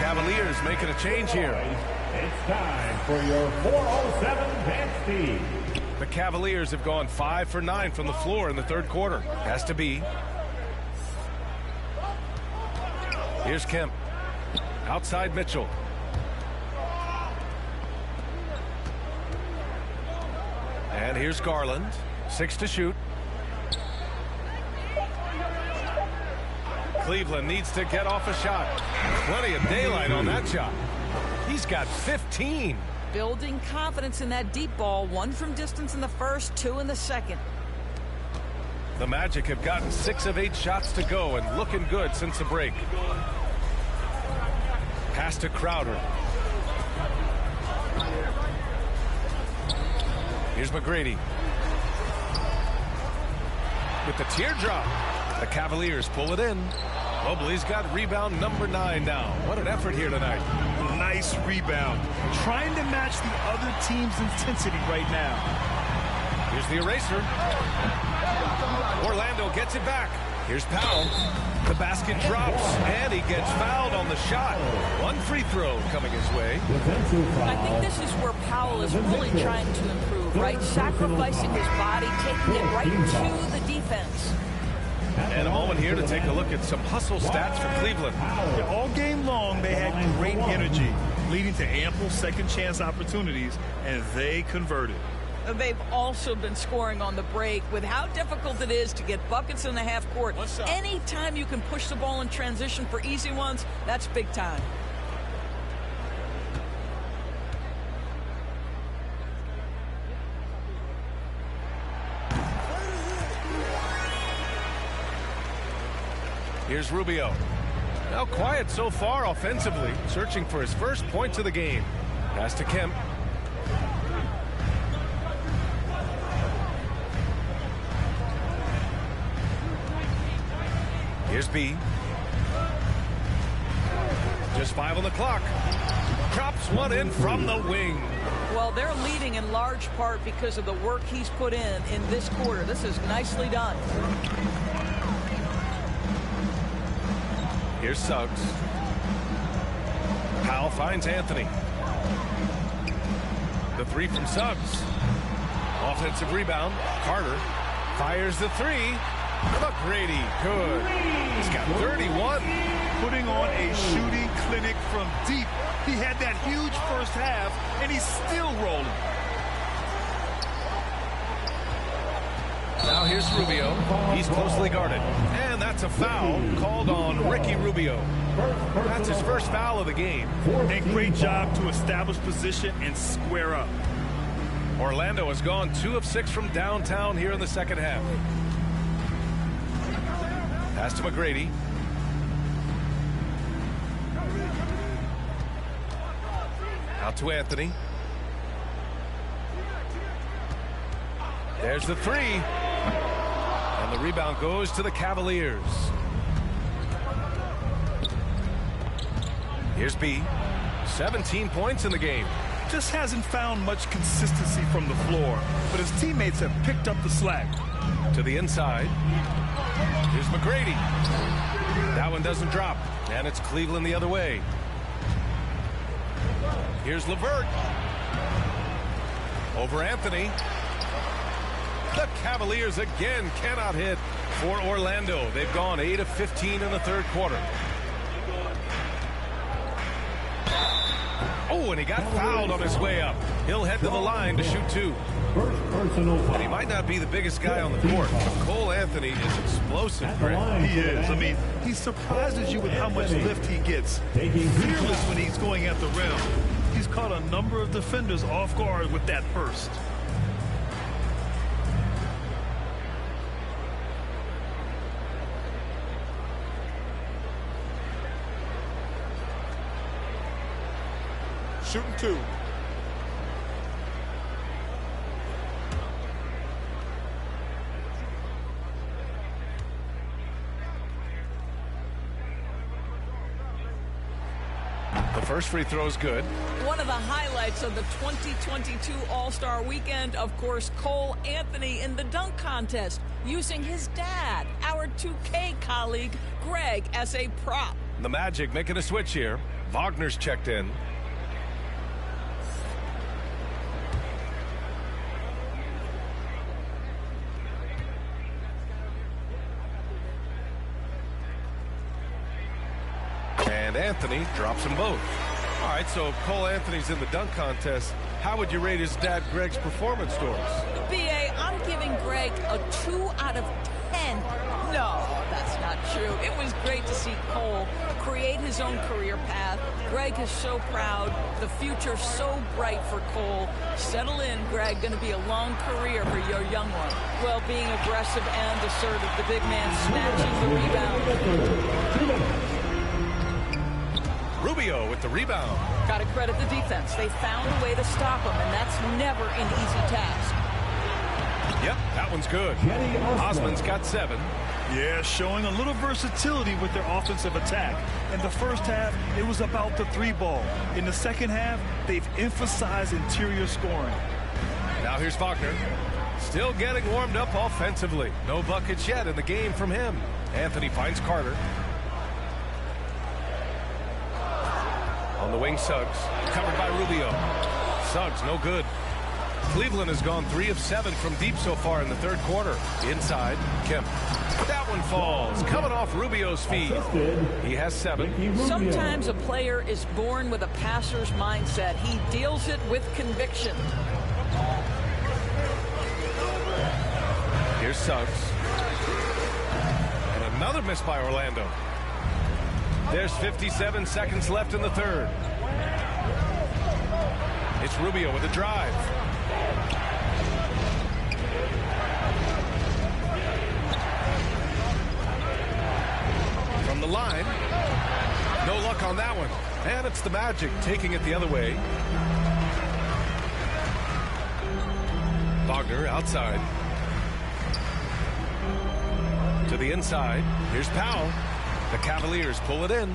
Cavaliers making a change here. It's time for your 407 dance team. The Cavaliers have gone 5 for 9 from the floor in the third quarter. Has to be. Here's Kemp. Outside Mitchell. And here's Garland. 6 to shoot. Cleveland needs to get off a shot. Plenty of daylight on that shot. He's got 15. Building confidence in that deep ball. 1 from distance in the first, 2 in the second. The Magic have gotten 6 of 8 shots to go and looking good since the break. Pass to Crowder. Here's McGrady. With the teardrop. The Cavaliers pull it in. Mobley's got rebound number 9 now. What an effort here tonight. Nice rebound. Trying to match the other team's intensity right now. Here's the eraser. Orlando gets it back. Here's Powell. The basket drops, and he gets fouled on the shot. 1 free throw coming his way. I think this is where Powell is really trying to improve, right? Sacrificing his body, taking it right to the defense. And a moment here to take a look at some hustle stats for Cleveland. All game long, they had great energy, leading to ample second chance opportunities, and they converted. They've also been scoring on the break. With how difficult it is to get buckets in the half court, anytime you can push the ball in transition for easy ones, that's big time. Here's Rubio. Now quiet so far offensively, searching for his first points of the game. Pass to Kemp. Here's B. Just 5 on the clock. Drops one in from the wing. Well, they're leading in large part because of the work he's put in this quarter. This is nicely done. Here's Suggs. Powell finds Anthony. The three from Suggs. Offensive rebound. Carter fires the three. McGrady, good. He's got 31. Putting on a shooting clinic from deep. He had that huge first half, and he's still rolling. Now here's Rubio. He's closely guarded. And that's a foul called on Ricky Rubio. That's his first foul of the game. And great job to establish position and square up. Orlando has gone 2 of 6 from downtown here in the second half. Pass to McGrady. Out to Anthony. There's the three. And the rebound goes to the Cavaliers. Here's B. 17 points in the game. Just hasn't found much consistency from the floor, but his teammates have picked up the slack. To the inside. Here's McGrady. That one doesn't drop, and it's Cleveland the other way. Here's LeVert. Over Anthony. The Cavaliers again cannot hit for Orlando. They've gone 8 of 15 in the third quarter. Oh, and he got fouled on his way up. He'll head to the line to shoot 2. And he might not be the biggest guy on the court, but Cole Anthony is explosive, Greg. He is. I mean, he surprises you with how much lift he gets. Fearless when he's going at the rim. He's caught a number of defenders off guard with that burst. Shooting 2. The first free throw is good. One of the highlights of the 2022 All-Star Weekend, of course, Cole Anthony in the dunk contest, using his dad, our 2K colleague, Greg, as a prop. The Magic making a switch here. Wagner's checked in. And Anthony drops them both. All right, so Cole Anthony's in the dunk contest. How would you rate his dad Greg's performance scores? B.A., I'm giving Greg a 2 out of 10. No, that's not true. It was great to see Cole create his own career path. Greg is so proud. The future's so bright for Cole. Settle in, Greg. Going to be a long career for your young one. Well, being aggressive and assertive, the big man snatching the rebound. Rubio with the rebound. Got to credit the defense. They found a way to stop him, and that's never an easy task. Yep, that one's good. Osman's got 7. Yeah, showing a little versatility with their offensive attack. In the first half, it was about the 3-ball. In the second half, they've emphasized interior scoring. Now here's Wagner. Still getting warmed up offensively. No buckets yet in the game from him. Anthony finds Carter. On the wing, Suggs. Covered by Rubio. Suggs, no good. Cleveland has gone 3 of 7 from deep so far in the third quarter. Inside, Kemp. That one falls. Coming off Rubio's feet. He has 7. Sometimes a player is born with a passer's mindset. He deals it with conviction. Here's Suggs. And another miss by Orlando. There's 57 seconds left in the third. It's Rubio with a drive. From the line. No luck on that one. And it's the Magic taking it the other way. Wagner outside. To the inside. Here's Powell. The Cavaliers pull it in.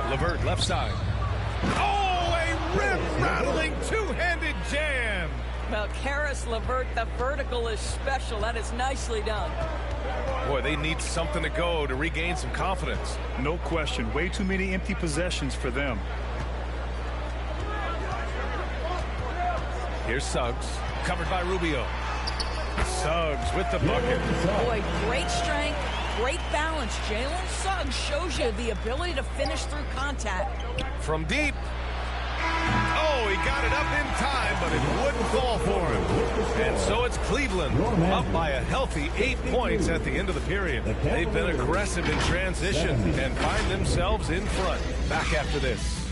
LeVert left side. Oh, a rip-rattling two-handed jam. Well, Karis LeVert, the vertical is special. That is nicely done. Boy, they need something to go to regain some confidence. No question. Way too many empty possessions for them. Here's Suggs, covered by Rubio. Suggs with the bucket. Boy, great strength, great balance. Jalen Suggs shows you the ability to finish through contact. From deep. Oh, he got it up in time, but it wouldn't fall for him. And so it's Cleveland up by a healthy 8 points at the end of the period. They've been aggressive in transition and find themselves in front. Back after this.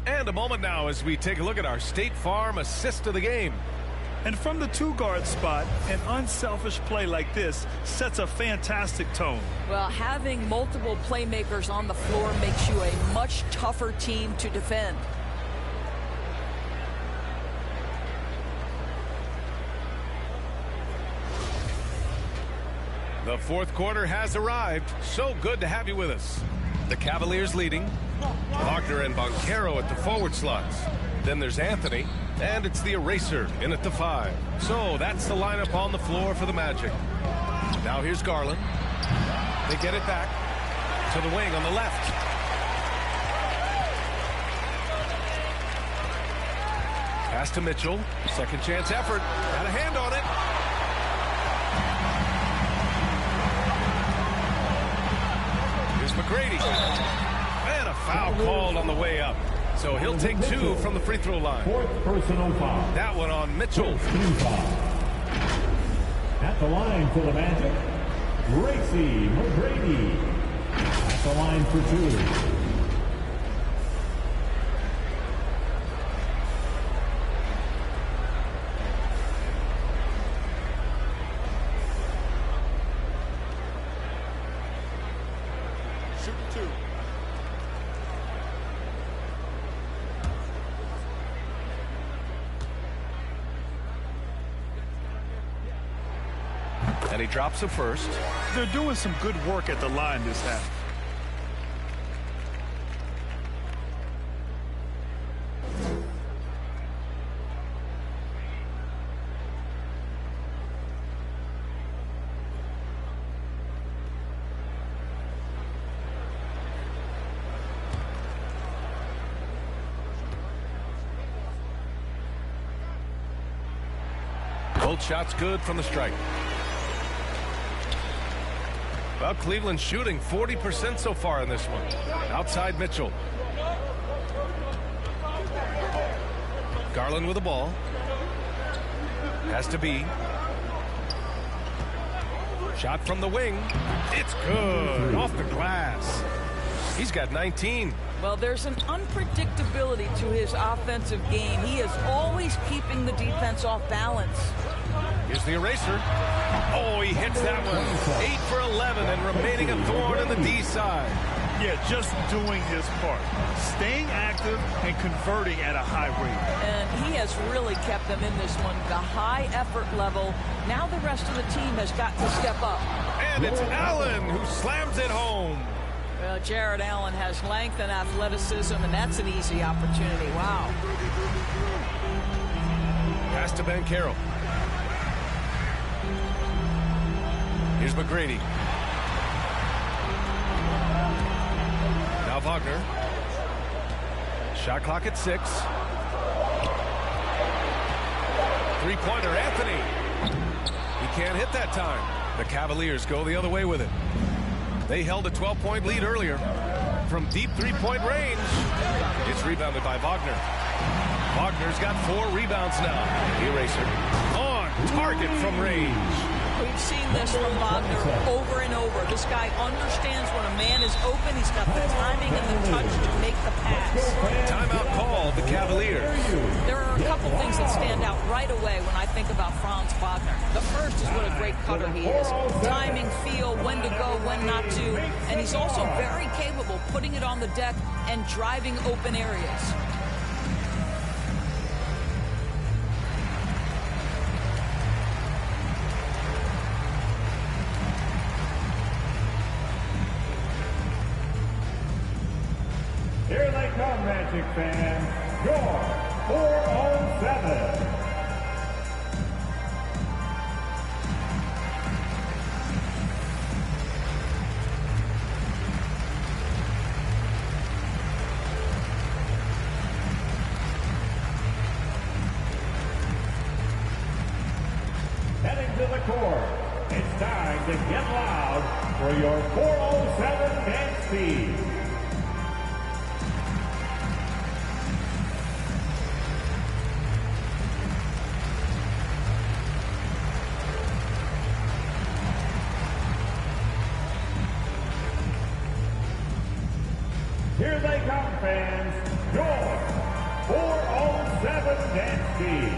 And a moment now as we take a look at our State Farm assist of the game. And from the two-guard spot, an unselfish play like this sets a fantastic tone. Well, having multiple playmakers on the floor makes you a much tougher team to defend. The fourth quarter has arrived. So good to have you with us. The Cavaliers leading. Wagner and Banchero at the forward slots. Then there's Anthony, and it's the eraser in at the 5. So that's the lineup on the floor for the Magic. Now here's Garland. They get it back to the wing on the left. Pass to Mitchell. Second chance effort. Got a hand on it. Here's McGrady. And a foul called on the way up. So he'll take 2 from the free throw line. Fourth personal foul. That one on Mitchell. At the line for the Magic, Gracie McGrady. At the line for 2. And he drops the first. They're doing some good work at the line this half. Both shots good from the strike. Well, Cleveland shooting 40% so far in this one. Outside Mitchell. Garland with the ball. Has to be. Shot from the wing. It's good. Off the glass. He's got 19. Well, there's an unpredictability to his offensive game. He is always keeping the defense off balance. Here's the eraser. Oh, he hits that one. 8 for 11 and remaining a thorn in the D side. Yeah, just doing his part. Staying active and converting at a high rate. And he has really kept them in this one. The high effort level. Now the rest of the team has got to step up. And it's Allen who slams it home. Well, Jared Allen has length and athleticism, and that's an easy opportunity. Wow. Pass to Banchero. Here's McGrady. Now Wagner. Shot clock at 6. Three-pointer, Anthony. He can't hit that time. The Cavaliers go the other way with it. They held a 12-point lead earlier. From deep three-point range, it's rebounded by Wagner. Wagner's got 4 rebounds now. The eraser on target from range. We've seen this from Wagner over and over. This guy understands when a man is open. He's got the timing and the touch to make the pass. Timeout called the Cavaliers. There are a couple things that stand out right away when I think about Franz Wagner. The first is what a great cutter he is. Timing, feel, when to go, when not to. And he's also very capable putting it on the deck and driving open areas. fans, your 407. Heading to the court, it's time to get loud for your 407 dance speed. Here they come, fans. Your 407 dance speed.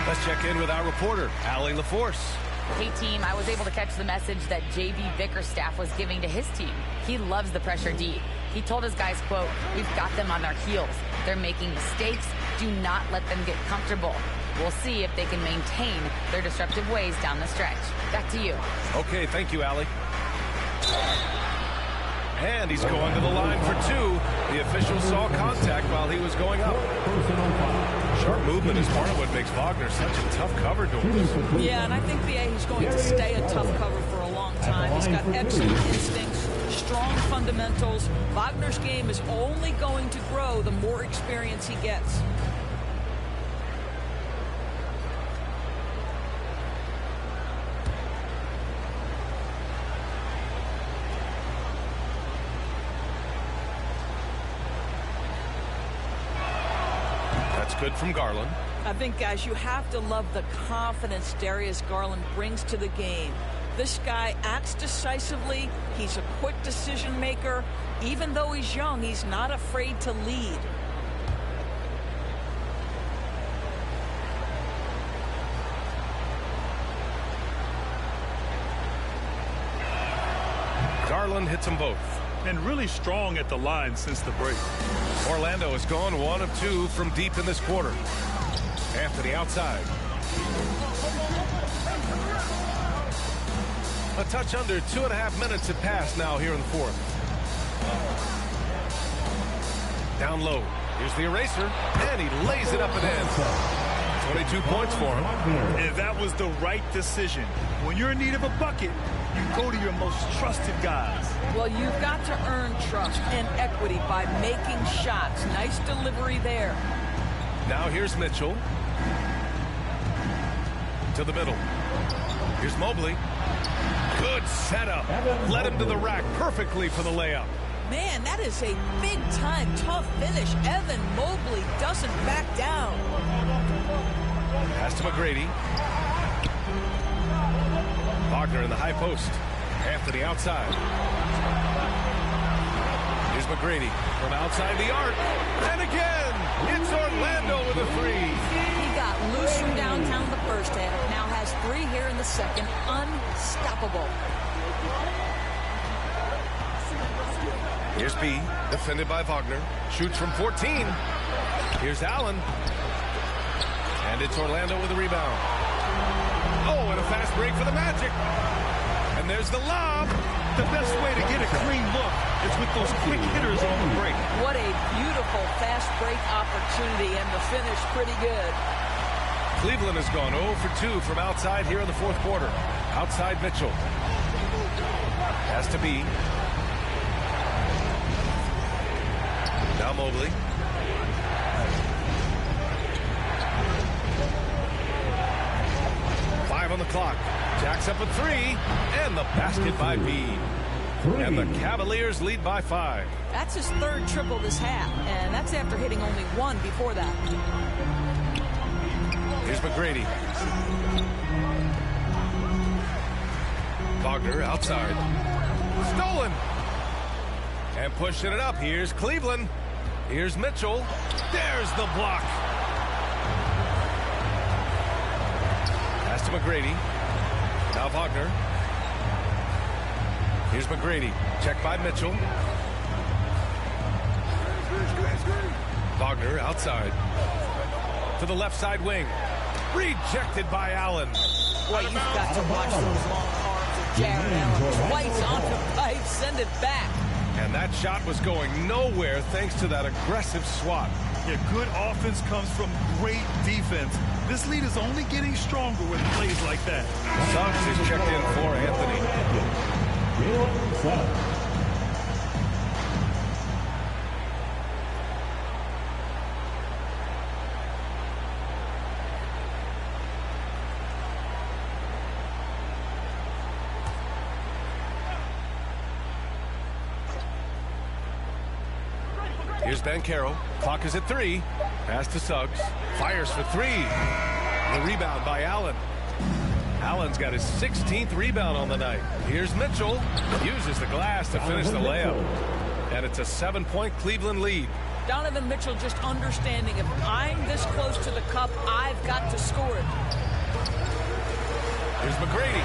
Let's check in with our reporter, Allie LaForce. Hey, team, I was able to catch the message that J.B. Bickerstaff was giving to his team. He loves the pressure D. He told his guys, quote, "We've got them on their heels. They're making mistakes. Do not let them get comfortable. We'll see if they can maintain their disruptive ways down the stretch." Back to you. Okay, thank you, Allie. And he's going to the line for two. The official saw contact while he was going up. Sharp movement is part of what makes Wagner such a tough cover doors. Yeah, and I think BA he's going to stay a tough cover for a long time. He's got excellent instincts, strong fundamentals. Wagner's game is only going to grow the more experience he gets. Good from Garland. I think, guys, you have to love the confidence Darius Garland brings to the game. This guy acts decisively. He's a quick decision maker. Even though he's young, he's not afraid to lead. Garland hits them both. And really strong at the line since the break. Orlando has gone 1 of 2 from deep in this quarter. Anthony outside. A touch under 2.5 minutes have passed now here in the fourth. Down low. Here's the eraser. And he lays it up and in. 22 points for him. And that was the right decision. When you're in need of a bucket, you go to your most trusted guys. Well, you've got to earn trust and equity by making shots. Nice delivery there. Now here's Mitchell. To the middle. Here's Mobley. Good setup. Led him to the rack perfectly for the layup. Man, that is a big-time tough finish. Evan Mobley doesn't back down. Pass to McGrady. Wagner in the high post. Anthony outside. Here's McGrady from outside the arc. And again, it's Orlando with a three. He got loose from downtown the first half. Now has 3 here in the second. Unstoppable. Here's B, defended by Wagner. Shoots from 14. Here's Allen. And it's Orlando with a rebound. Oh, and a fast break for the Magic. And there's the lob. The best way to get a clean look is with those quick hitters on the break. What a beautiful fast break opportunity, and the finish pretty good. Cleveland has gone 0 for 2 from outside here in the fourth quarter. Outside Mitchell. Has to be. Now Mobley. On the clock. Jacks up a 3, and the basket by B. And the Cavaliers lead by 5. That's his 3rd triple this half, and that's after hitting only 1 before that. Here's McGrady. Wagner outside. Stolen. And pushing it up. Here's Cleveland. Here's Mitchell. There's the block. To McGrady. Now Wagner. Here's McGrady. Check by Mitchell. Wagner outside. To the left side wing. Rejected by Allen. Boy, you've got to watch those long arms of Jared Allen. Twice on the pipe. Send it back. And that shot was going nowhere thanks to that aggressive swat. Yeah, good offense comes from great defense. This lead is only getting stronger with plays like that. Suggs is checked in for Anthony. Here's Banchero. Clock is at 3. Pass to Suggs. Fires for 3. The rebound by Allen. Allen's got his 16th rebound on the night. Here's Mitchell. Uses the glass to finish the layup. And it's a 7-point Cleveland lead. Donovan Mitchell just understanding if I'm this close to the cup, I've got to score it. Here's McGrady.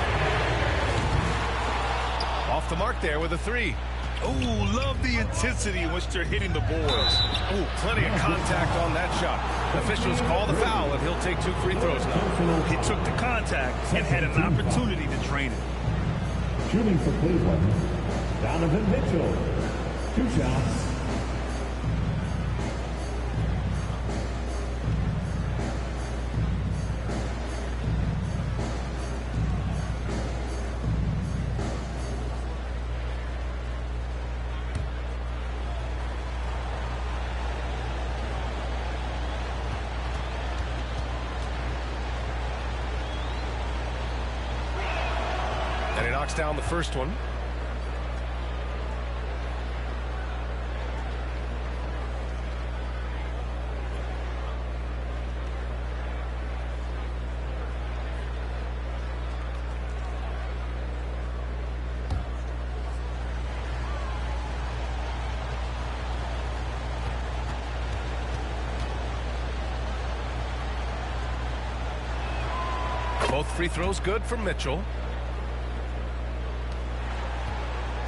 Off the mark there with a 3. Oh, love the intensity in which they're hitting the boards. Oh, plenty of contact on that shot. Officials call the foul, and he'll take 2 free throws now. He took the contact and had an opportunity to drain it. Shooting for Cleveland, Donovan Mitchell. 2 shots. And he knocks down the first one. Both free throws good for Mitchell.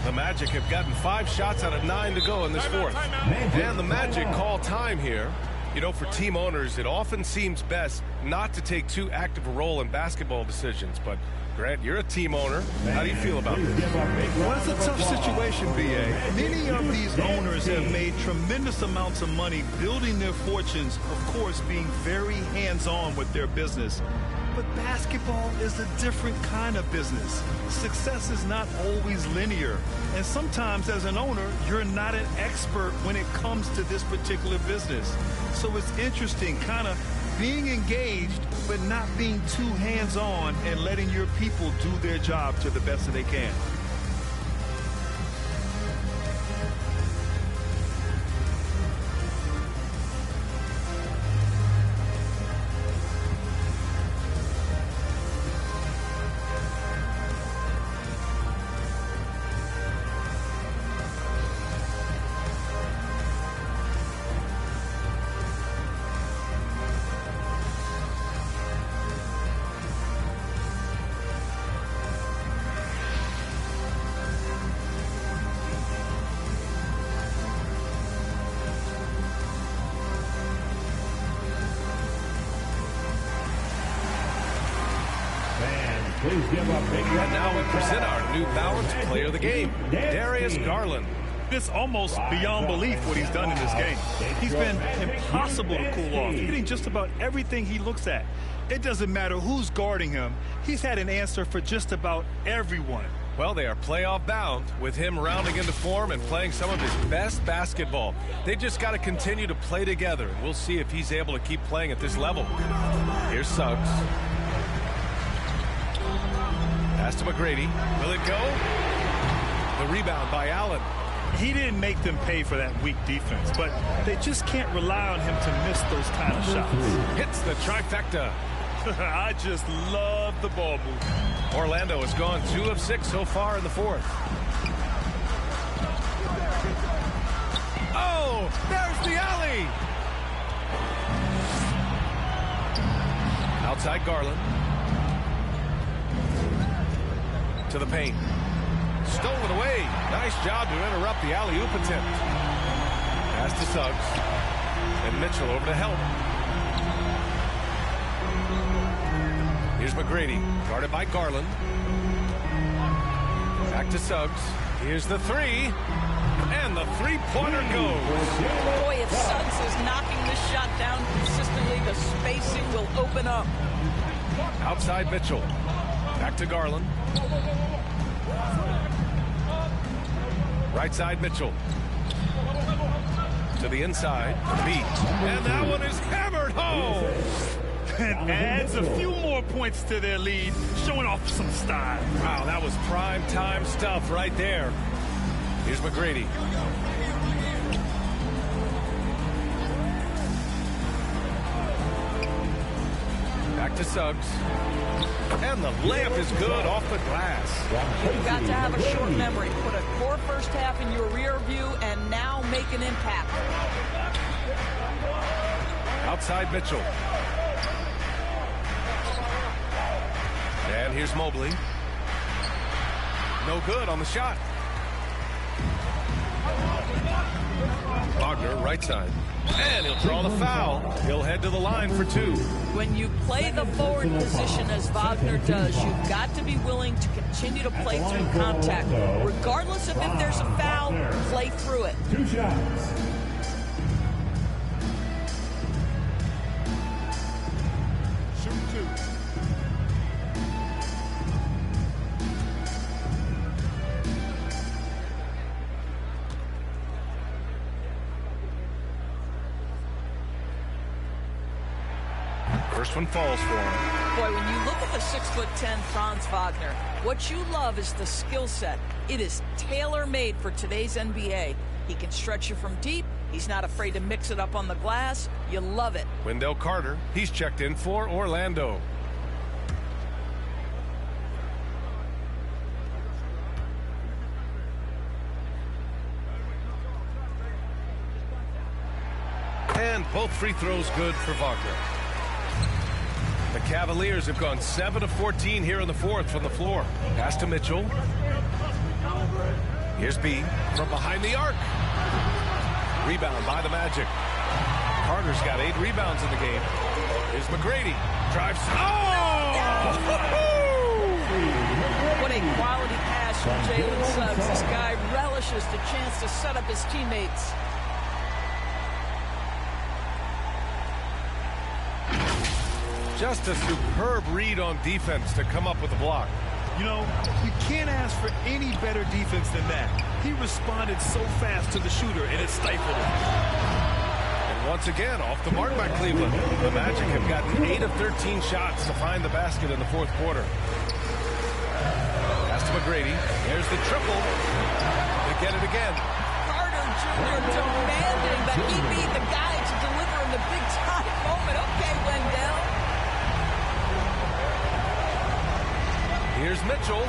The Magic have gotten 5 shots out of 9 to go in this fourth. And the Magic call time here. You know, for team owners, it often seems best not to take too active a role in basketball decisions. But, Grant, you're a team owner. How do you feel about this? Well, it's a tough situation, B.A. Many of these owners have made tremendous amounts of money building their fortunes, of course, being very hands-on with their business. But basketball is a different kind of business. Success is not always linear. And sometimes as an owner, you're not an expert when it comes to this particular business. So it's interesting kind of being engaged, but not being too hands-on and letting your people do their job to the best that they can. And now we present our New Balance Player of the Game, Darius Garland. It's almost beyond belief what he's done in this game. He's been impossible to cool off, hitting just about everything he looks at. It doesn't matter who's guarding him. He's had an answer for just about everyone. Well, they are playoff bound with him rounding into form and playing some of his best basketball. They just got to continue to play together, and we'll see if he's able to keep playing at this level. Here's Suggs. Pass to McGrady. Will it go? The rebound by Allen. He didn't make them pay for that weak defense, but they just can't rely on him to miss those kind of shots. Hits the trifecta. I just love the ball movement. Orlando has gone 2 of 6 so far in the fourth. Oh, there's the alley. Outside Garland. To the paint. Stolen away. Nice job to interrupt the alley-oop attempt. Pass to Suggs. And Mitchell over to help. Here's McGrady. Guarded by Garland. Back to Suggs. Here's the 3. And the three-pointer goes. Boy, if Suggs is knocking this shot down consistently, the spacing will open up. Outside Mitchell. Back to Garland. Right side Mitchell. To the inside. Beat. And that one is hammered home. And adds a few more points to their lead, showing off some style. Wow, that was prime time stuff right there. Here's McGrady. Back to Suggs. And the layup is good off the glass. You've got to have a short memory. Put a core first half in your rear view and now make an impact. Outside Mitchell. And here's Mobley. No good on the shot. Wagner, right side. And he'll draw the foul. He'll head to the line for two. When you play the forward position as Wagner does, you've got to be willing to continue to play through contact. Regardless of if there's a foul, play through it. 2 shots. First one falls for him. Boy, when you look at the 6'10" Franz Wagner, what you love is the skill set. It is tailor-made for today's NBA. He can stretch you from deep. He's not afraid to mix it up on the glass. You love it. Wendell Carter, he's checked in for Orlando. And both free throws good for Wagner. The Cavaliers have gone 7 of 14 here in the fourth from the floor. Pass to Mitchell. Here's B from behind the arc. Rebound by the Magic. Carter's got 8 rebounds in the game. Here's McGrady. Drives. Oh! What a quality pass from Jalen Suggs. This guy relishes the chance to set up his teammates. Just a superb read on defense to come up with a block. You know, you can't ask for any better defense than that. He responded so fast to the shooter, and it stifled him. And once again, off the mark by Cleveland. The Magic have gotten 8 of 13 shots to find the basket in the fourth quarter. Pass to McGrady. There's the triple. They get it again. Carter Jr. demanding that he be the guy to deliver in the big-time moment. Okay, Wendell. Here's Mitchell.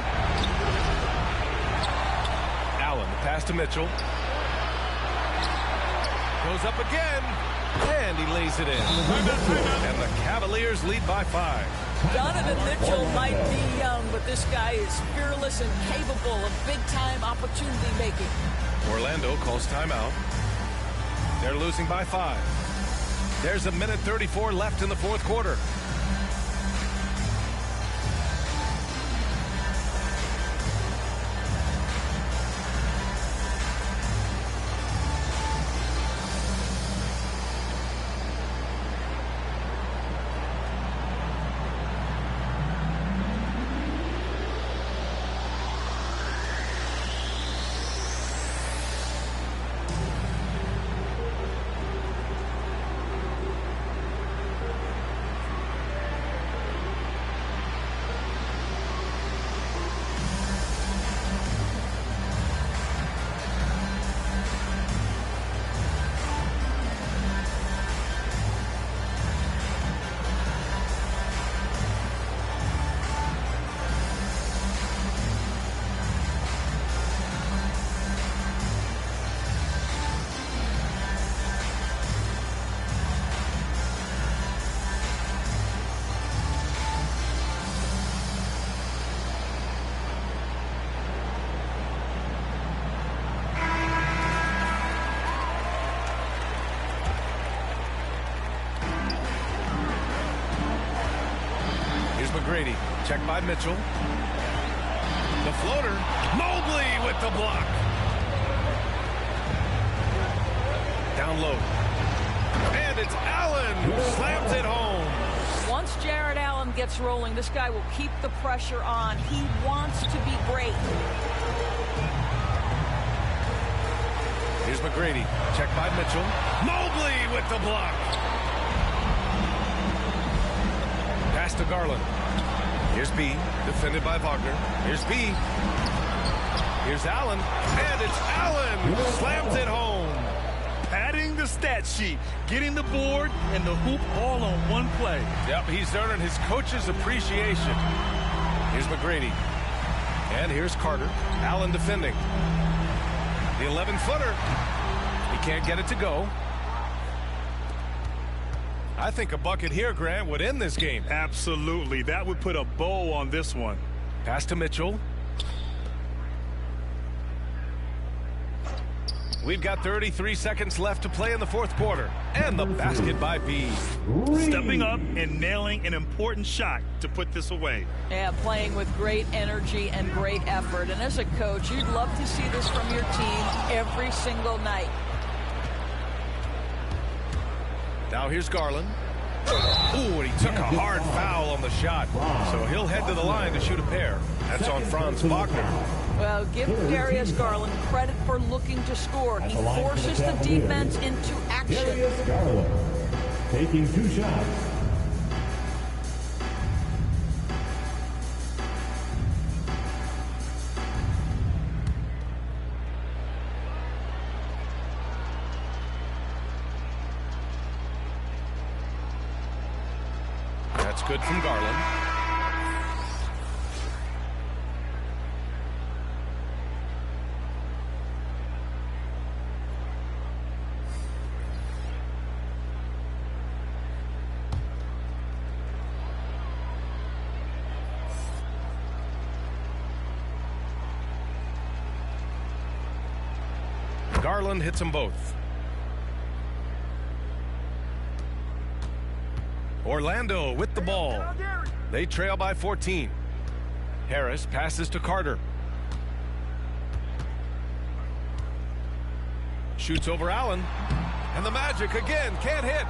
Allen, the pass to Mitchell. Goes up again. And he lays it in. And the Cavaliers lead by 5. Donovan Mitchell might be young, but this guy is fearless and capable of big-time opportunity making. Orlando calls timeout. They're losing by 5. There's a minute 34 left in the fourth quarter. McGrady, checked by Mitchell. The floater, Mobley with the block. Down low. And it's Allen who slams it home. Once Jared Allen gets rolling, this guy will keep the pressure on. He wants to be great. Here's McGrady. Check by Mitchell. Mobley with the block. Pass to Garland. Here's B. Defended by Wagner. Here's B. Here's Allen. And it's Allen who slams it home. Adding the stat sheet, getting the board and the hoop all on one play. Yep, he's earning his coach's appreciation. Here's McGrady. And here's Carter. Allen defending. The 11-footer. He can't get it to go. I think a bucket here, Grant, would end this game. Absolutely. That would put a bow on this one. Pass to Mitchell. We've got 33 seconds left to play in the fourth quarter. And the basket by B. Stepping up and nailing an important shot to put this away. Yeah, playing with great energy and great effort. And as a coach, you'd love to see this from your team every single night. Now here's Garland. Ooh, and he took a hard foul on the shot. So he'll head to the line to shoot a pair. That's on Franz Wagner. Well, give Darius Garland credit for looking to score. He forces the defense into action. Darius Garland taking 2 shots. That's good from Garland. Garland hits them both. Orlando with the ball. They trail by 14. Harris passes to Carter. Shoots over Allen. And the Magic again can't hit.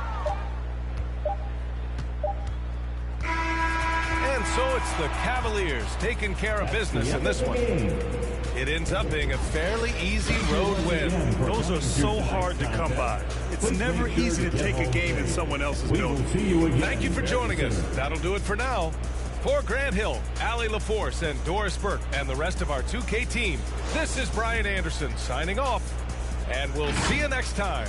And so it's the Cavaliers taking care of business in this one. It ends up being a fairly easy road win. Those are so hard to come by. It's never easy to take a game in someone else's building. Thank you for joining us. That'll do it for now. For Grant Hill, Allie LaForce, and Doris Burke, and the rest of our 2K team, this is Brian Anderson signing off. And we'll see you next time.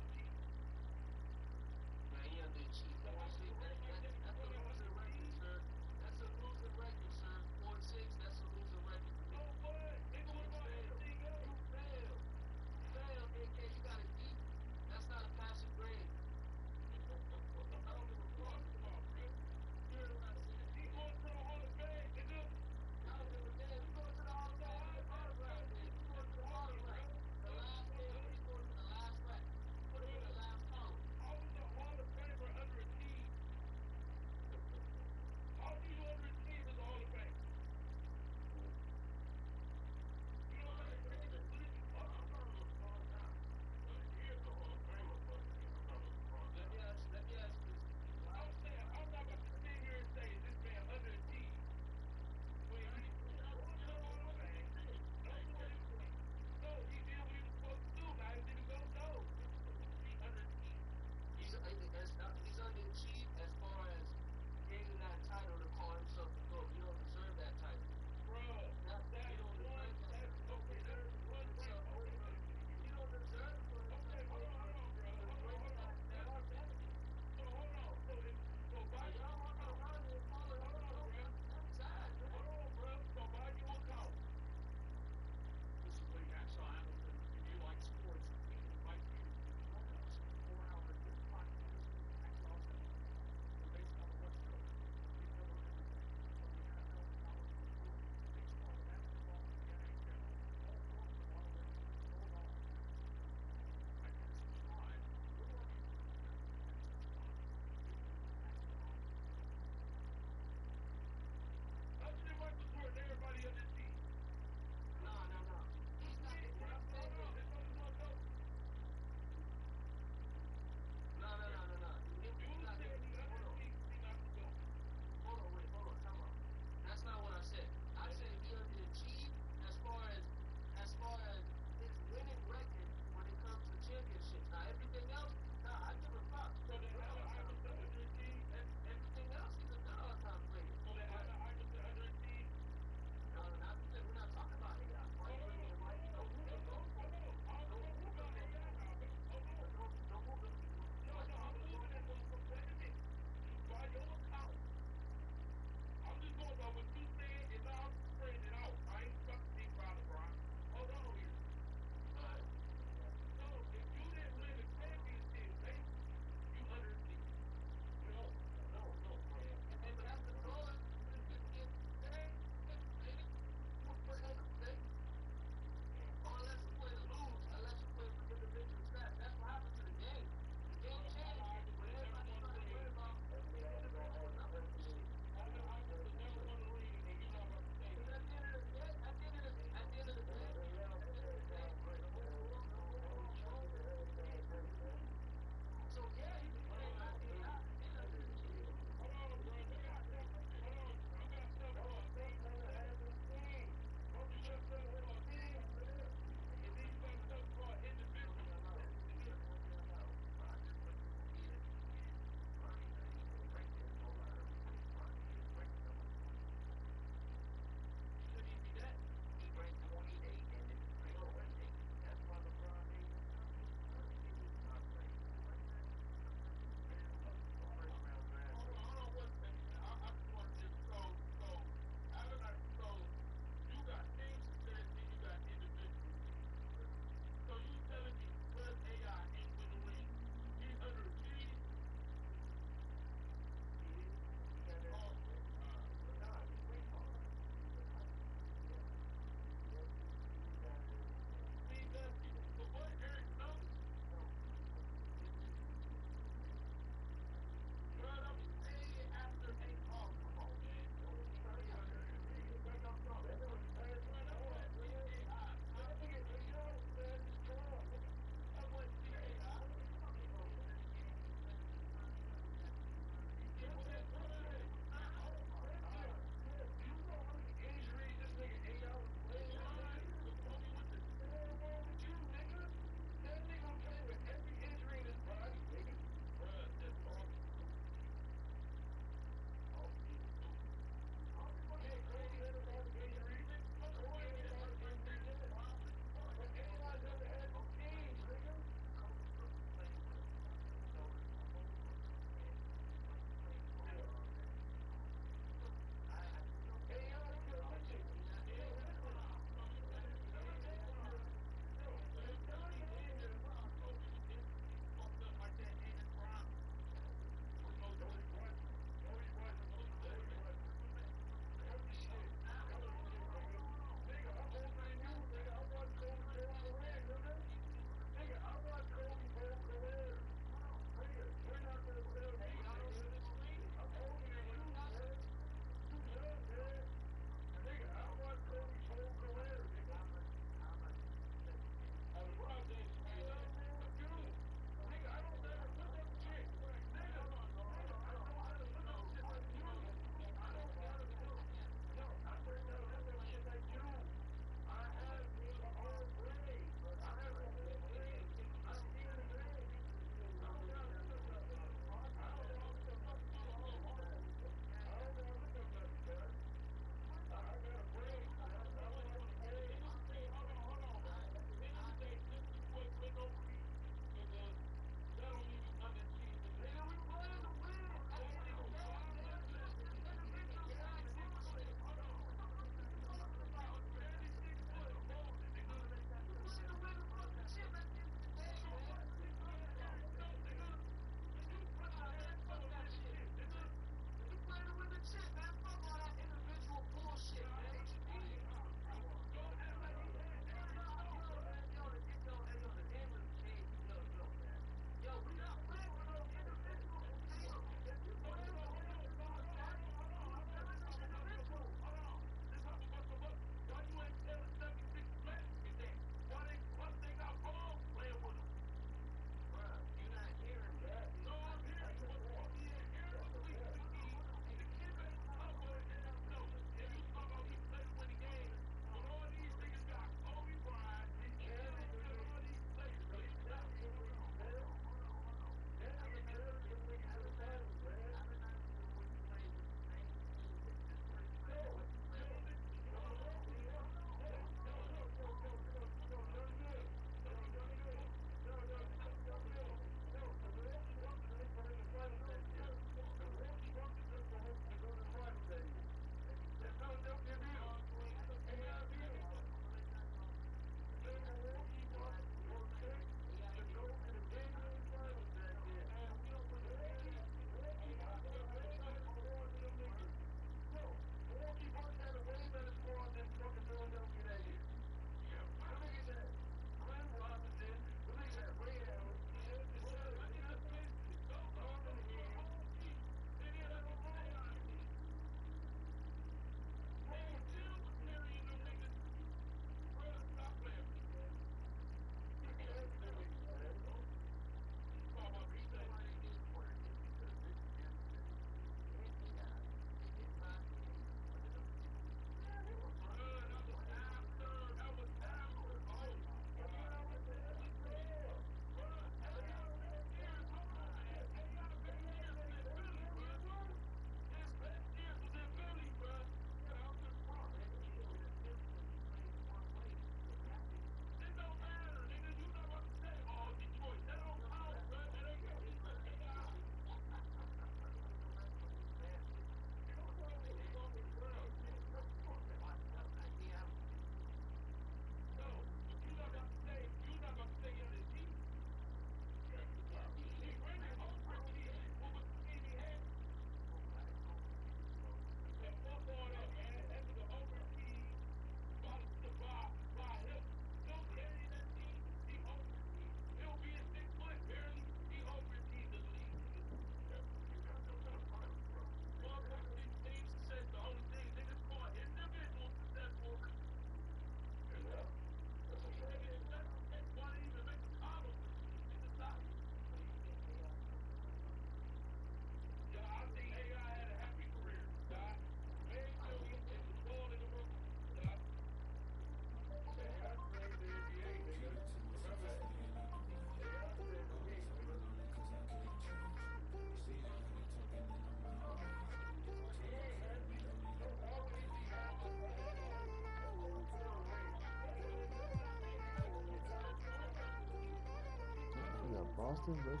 Boston versus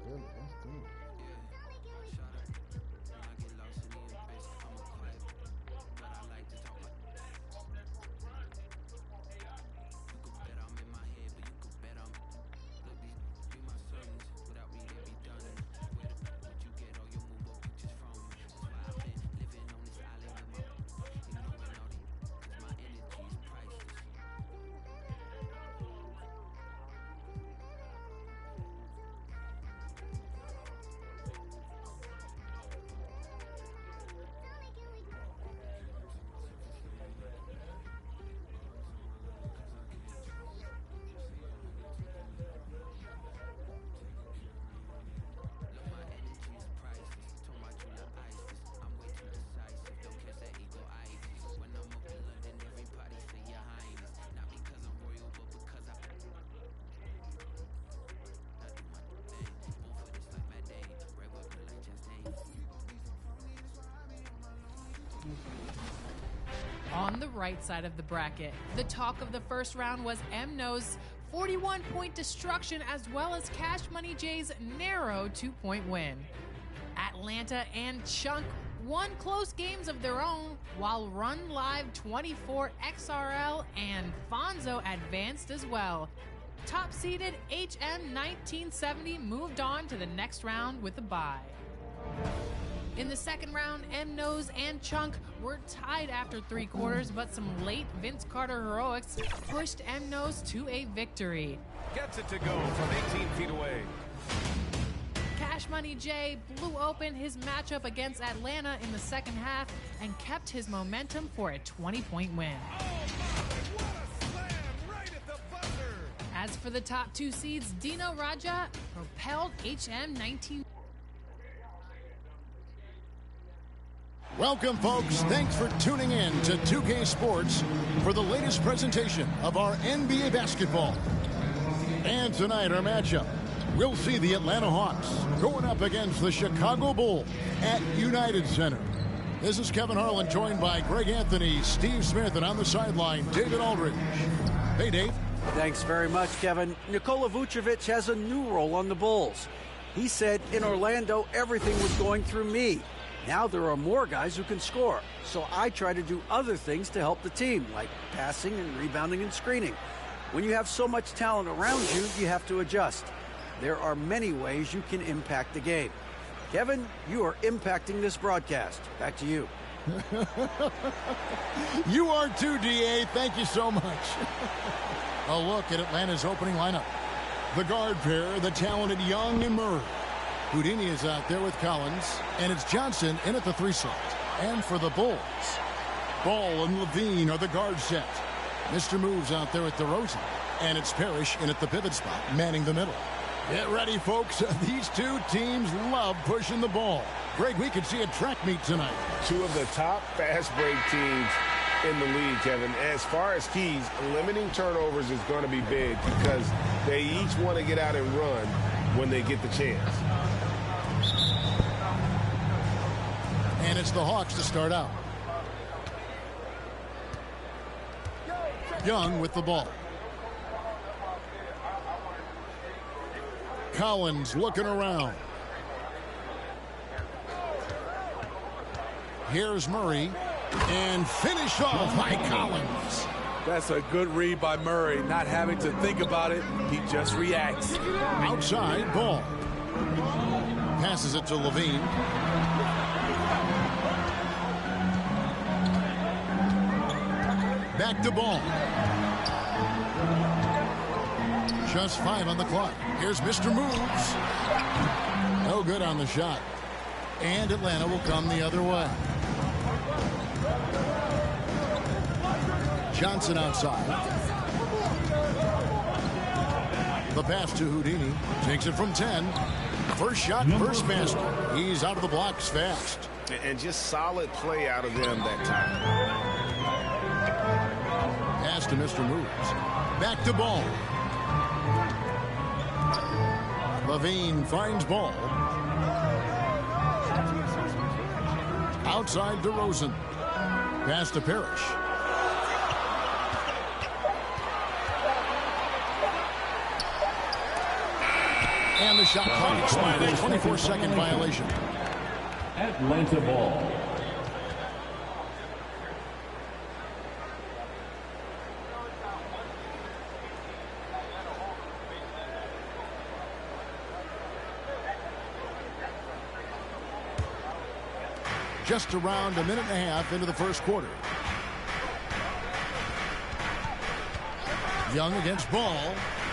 Philly. That's tough. On the right side of the bracket, the talk of the first round was MNO's 41-point destruction as well as Cash Money J's narrow 2-point win. Atlanta and Chunk won close games of their own, while Run Live 24 XRL and Fonzo advanced as well. Top-seeded HM 1970 moved on to the next round with a bye. In the second round, MNO's and Chunk were tied after 3 quarters, but some late Vince Carter heroics pushed MNO's to a victory. Gets it to go from 18 feet away. Cash Money J blew open his matchup against Atlanta in the second half and kept his momentum for a 20-point win. Oh my, what a slam right at the buzzer! As for the top 2 seeds, Dino Raja propelled HM 19. Welcome, folks. Thanks for tuning in to 2K Sports for the latest presentation of our NBA basketball. And tonight, our matchup, we'll see the Atlanta Hawks going up against the Chicago Bulls at United Center. This is Kevin Harlan, joined by Greg Anthony, Steve Smith, and on the sideline, David Aldridge. Hey, Dave. Thanks very much, Kevin. Nikola Vucevic has a new role on the Bulls. He said, in Orlando, everything was going through me. Now there are more guys who can score, so I try to do other things to help the team, like passing and rebounding and screening. When you have so much talent around you, you have to adjust. There are many ways you can impact the game. Kevin, you are impacting this broadcast. Back to you. You are too, DA. Thank you so much. A look at Atlanta's opening lineup. The guard pair, the talented Young and Murray. Houdini is out there with Collins, and it's Johnson in at the 3 slot. And for the Bulls, Ball and Levine are the guard set. Mr. Moves out there at DeRozan, and it's Parrish in at the pivot spot, manning the middle. Get ready, folks. These two teams love pushing the ball. Greg, we could see a track meet tonight. 2 of the top fast break teams in the league, Kevin. As far as keys, limiting turnovers is going to be big because they each want to get out and run when they get the chance. And it's the Hawks to start out. Young with the ball. Collins looking around. Here's Murray. And finish off by Collins. That's a good read by Murray. Not having to think about it, he just reacts. Outside, Ball. Passes it to Levine. Back to Ball. Just 5 on the clock. Here's Mr. Moves. No good on the shot. And Atlanta will come the other way. Johnson outside. The pass to Houdini. Takes it from 10. First shot, first basket. He's out of the blocks fast. And just solid play out of them that time. Pass to Mr. Moves. Back to Ball. Levine finds Ball. Outside DeRozan. Pass to Parrish. And the shot clock expired. A 24-second violation. Atlanta ball. Just around a minute and a half into the first quarter. Young against Ball.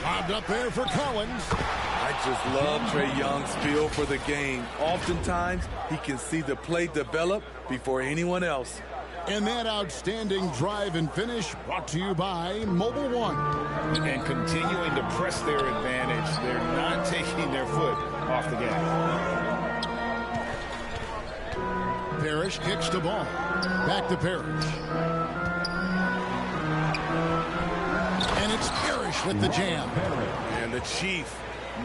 Lobbed up there for Collins. I just love Trae Young's feel for the game. Oftentimes, he can see the play develop before anyone else. And that outstanding drive and finish brought to you by Mobile One. And continuing to press their advantage. They're not taking their foot off the gas. Parrish kicks the ball. Back to Parrish. And it's Parrish with the jam. And the Chief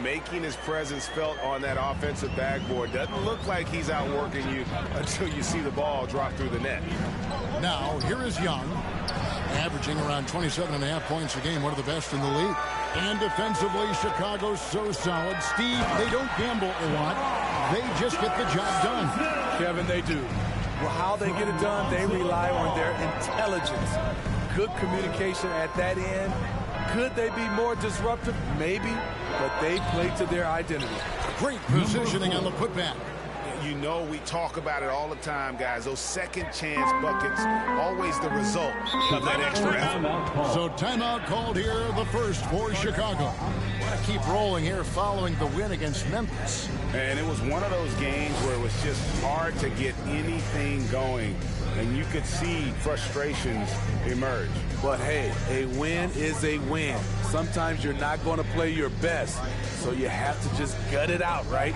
making his presence felt on that offensive backboard. Doesn't look like he's outworking you until you see the ball drop through the net. Now, here is Young, averaging around 27.5 points a game, one of the best in the league. And defensively, Chicago's so solid. Steve, they don't gamble a lot. They just get the job done. Kevin, they do. Well, how they get it done, they rely on their intelligence. Good communication at that end. Could they be more disruptive? Maybe, but they play to their identity. Great positioning on the putback. You know, we talk about it all the time, guys. Those second chance buckets, always the result of that extra effort. So timeout called here, the first for Chicago. Want to keep rolling here following the win against Memphis. And it was one of those games where it was just hard to get anything going. And you could see frustrations emerge. But hey, a win is a win. Sometimes you're not going to play your best, so you have to just gut it out, right?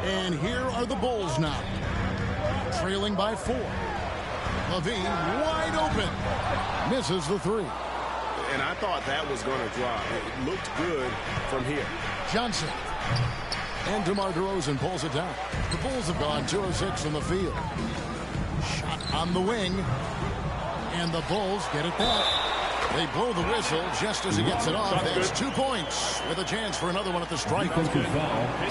And here are the Bulls now, trailing by 4. LaVine wide open, misses the three. And I thought that was going to drop. It looked good from here. Johnson. And DeMar DeRozan pulls it down. The Bulls have gone 2 of 6 from the field. Shot on the wing. And the Bulls get it back. They blow the whistle just as he gets it off. That's 2 points with a chance for another one at the stripe.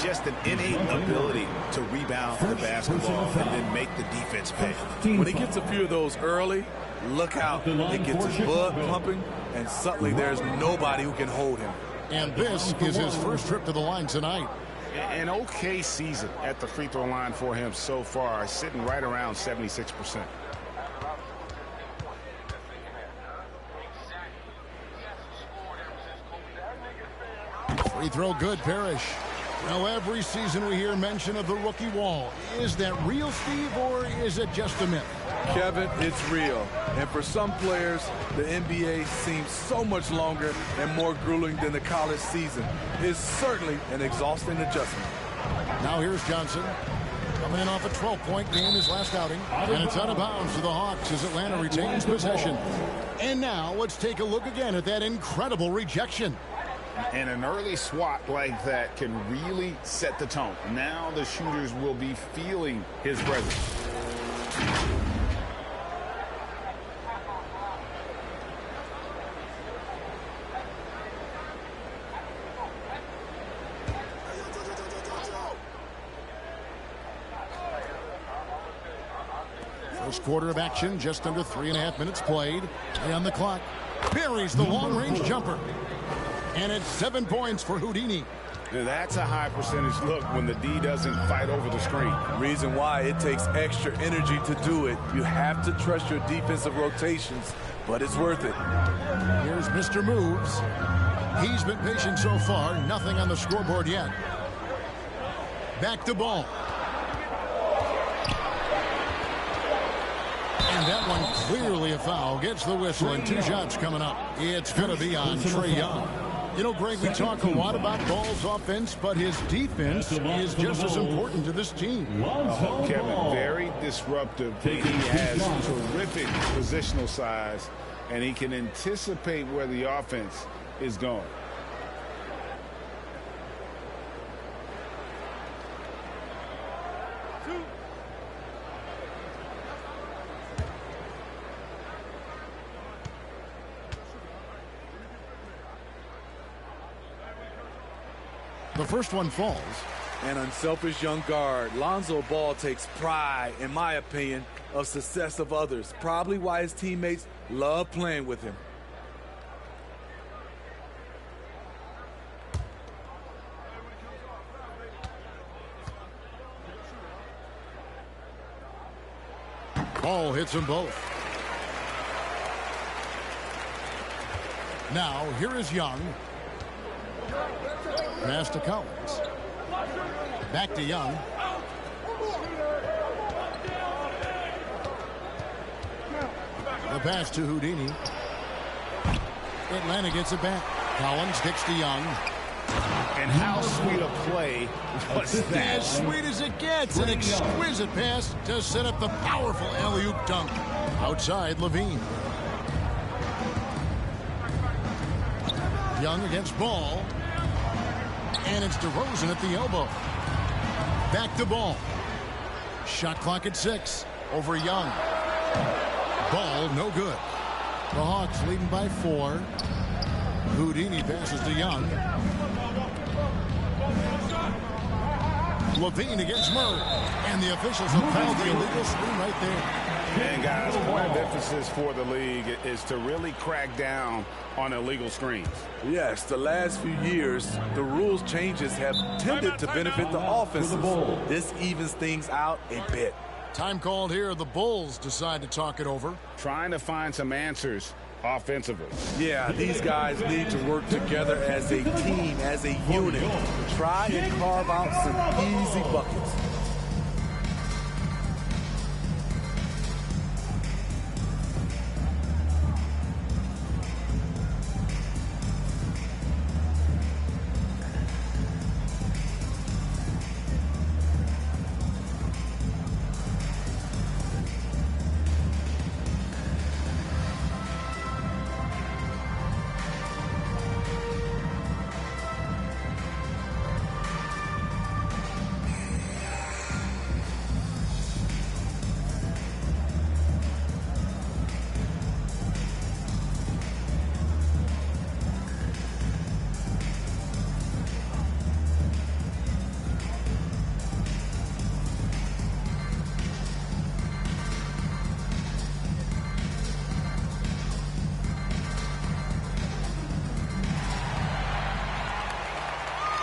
Just an innate ability to rebound the basketball and then make the defense pay. When he gets a few of those early, look out. It gets his blood pumping, and suddenly there's nobody who can hold him. And this is his first trip to the line tonight. An okay season at the free throw line for him so far, sitting right around 76%. Free throw good, Parrish. Now every season we hear mention of the rookie wall. Is that real, Steve, or is it just a myth? Kevin, it's real. And for some players, the NBA seems so much longer and more grueling than the college season. It's certainly an exhausting adjustment. Now here's Johnson. Coming in off a 12-point game his last outing. And it's out of bounds to the Hawks as Atlanta retains possession. And now let's take a look again at that incredible rejection. And an early swat like that can really set the tone. Now the shooters will be feeling his presence. First quarter of action, just under 3.5 minutes played. Play on the clock. Buries the long-range jumper. And it's 7 points for Houdini. Now that's a high percentage look when the D doesn't fight over the screen. Reason why it takes extra energy to do it. You have to trust your defensive rotations, but it's worth it. Here's Mr. Moves. He's been patient so far. Nothing on the scoreboard yet. Back to ball. And that one clearly a foul. Gets the whistle and 2 shots coming up. It's going to be on Trae Young. You know, Greg, we talk a lot about Ball's offense, but his defense is just as important to this team. Kevin, very disruptive. He has terrific positional size, and he can anticipate where the offense is going. The first one falls. An unselfish young guard. Lonzo Ball takes pride, in my opinion, of success of others. Probably why his teammates love playing with him. Ball hits them both. Now, here is Young. Pass to Collins. Back to Young. The pass to Houdini. Atlanta gets it back. Collins kicks to Young. And how sweet a play was that? As sweet as it gets. An exquisite pass to set up the powerful alley-oop dunk. Outside, Levine. Young against Ball. And it's DeRozan at the elbow. Back to Ball. Shot clock at 6. Over Young. Ball no good. The Hawks leading by 4. Houdini passes to Young. Levine against Murray. And the officials have fouled the illegal screen right there. And guys, point of emphasis for the league is to really crack down on illegal screens. Yes, the last few years, the rules changes have tended to benefit the offensive. This evens things out a bit. Time called here. The Bulls decide to talk it over. Trying to find some answers offensively. Yeah, these guys need to work together as a team, as a unit. Try and carve out some easy buckets.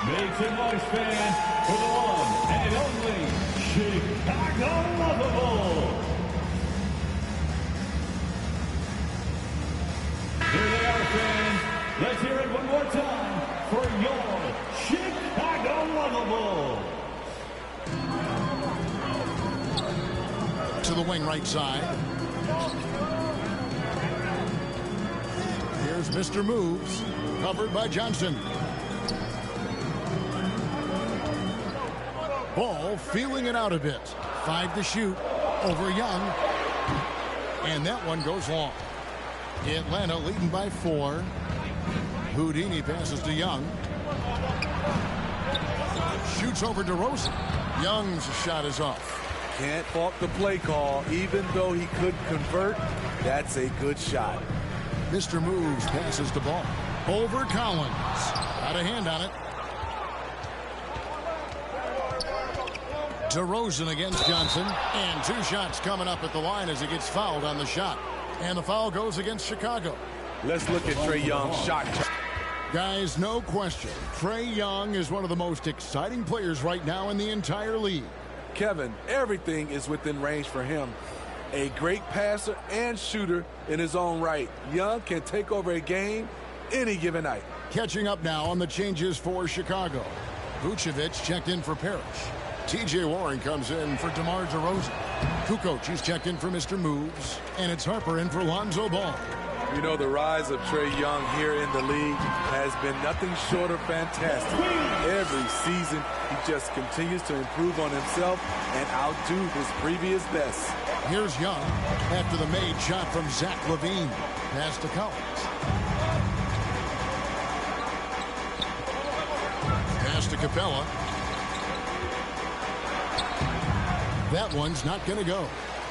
Make some noise, fans, for the one and only Chicago Bulls. Here they are, fans. Let's hear it one more time for your Chicago Bulls. To the wing right side. Here's Mr. Moves, covered by Johnson. Ball feeling it out a bit. 5 to shoot over Young. And that one goes long. Atlanta leading by 4. Houdini passes to Young. Shoots over DeRozan. Young's shot is off. Can't fault the play call. Even though he couldn't convert, that's a good shot. Mr. Moves passes the ball. Over Collins. Got a hand on it. DeRozan against Johnson. And 2 shots coming up at the line as he gets fouled on the shot. And the foul goes against Chicago. Let's look at Trae Young's shot. Guys, no question. Trae Young is one of the most exciting players right now in the entire league. Kevin, everything is within range for him. A great passer and shooter in his own right. Young can take over a game any given night. Catching up now on the changes for Chicago. Vucevic checked in for Parrish. T.J. Warren comes in for DeMar DeRozan. Kukoc is checked in for Mr. Moves. And it's Harper in for Lonzo Ball. You know, the rise of Trae Young here in the league has been nothing short of fantastic. Every season, he just continues to improve on himself and outdo his previous best. Here's Young after the made shot from Zach LaVine. Pass to Collins. Pass to Capella. That one's not going to go.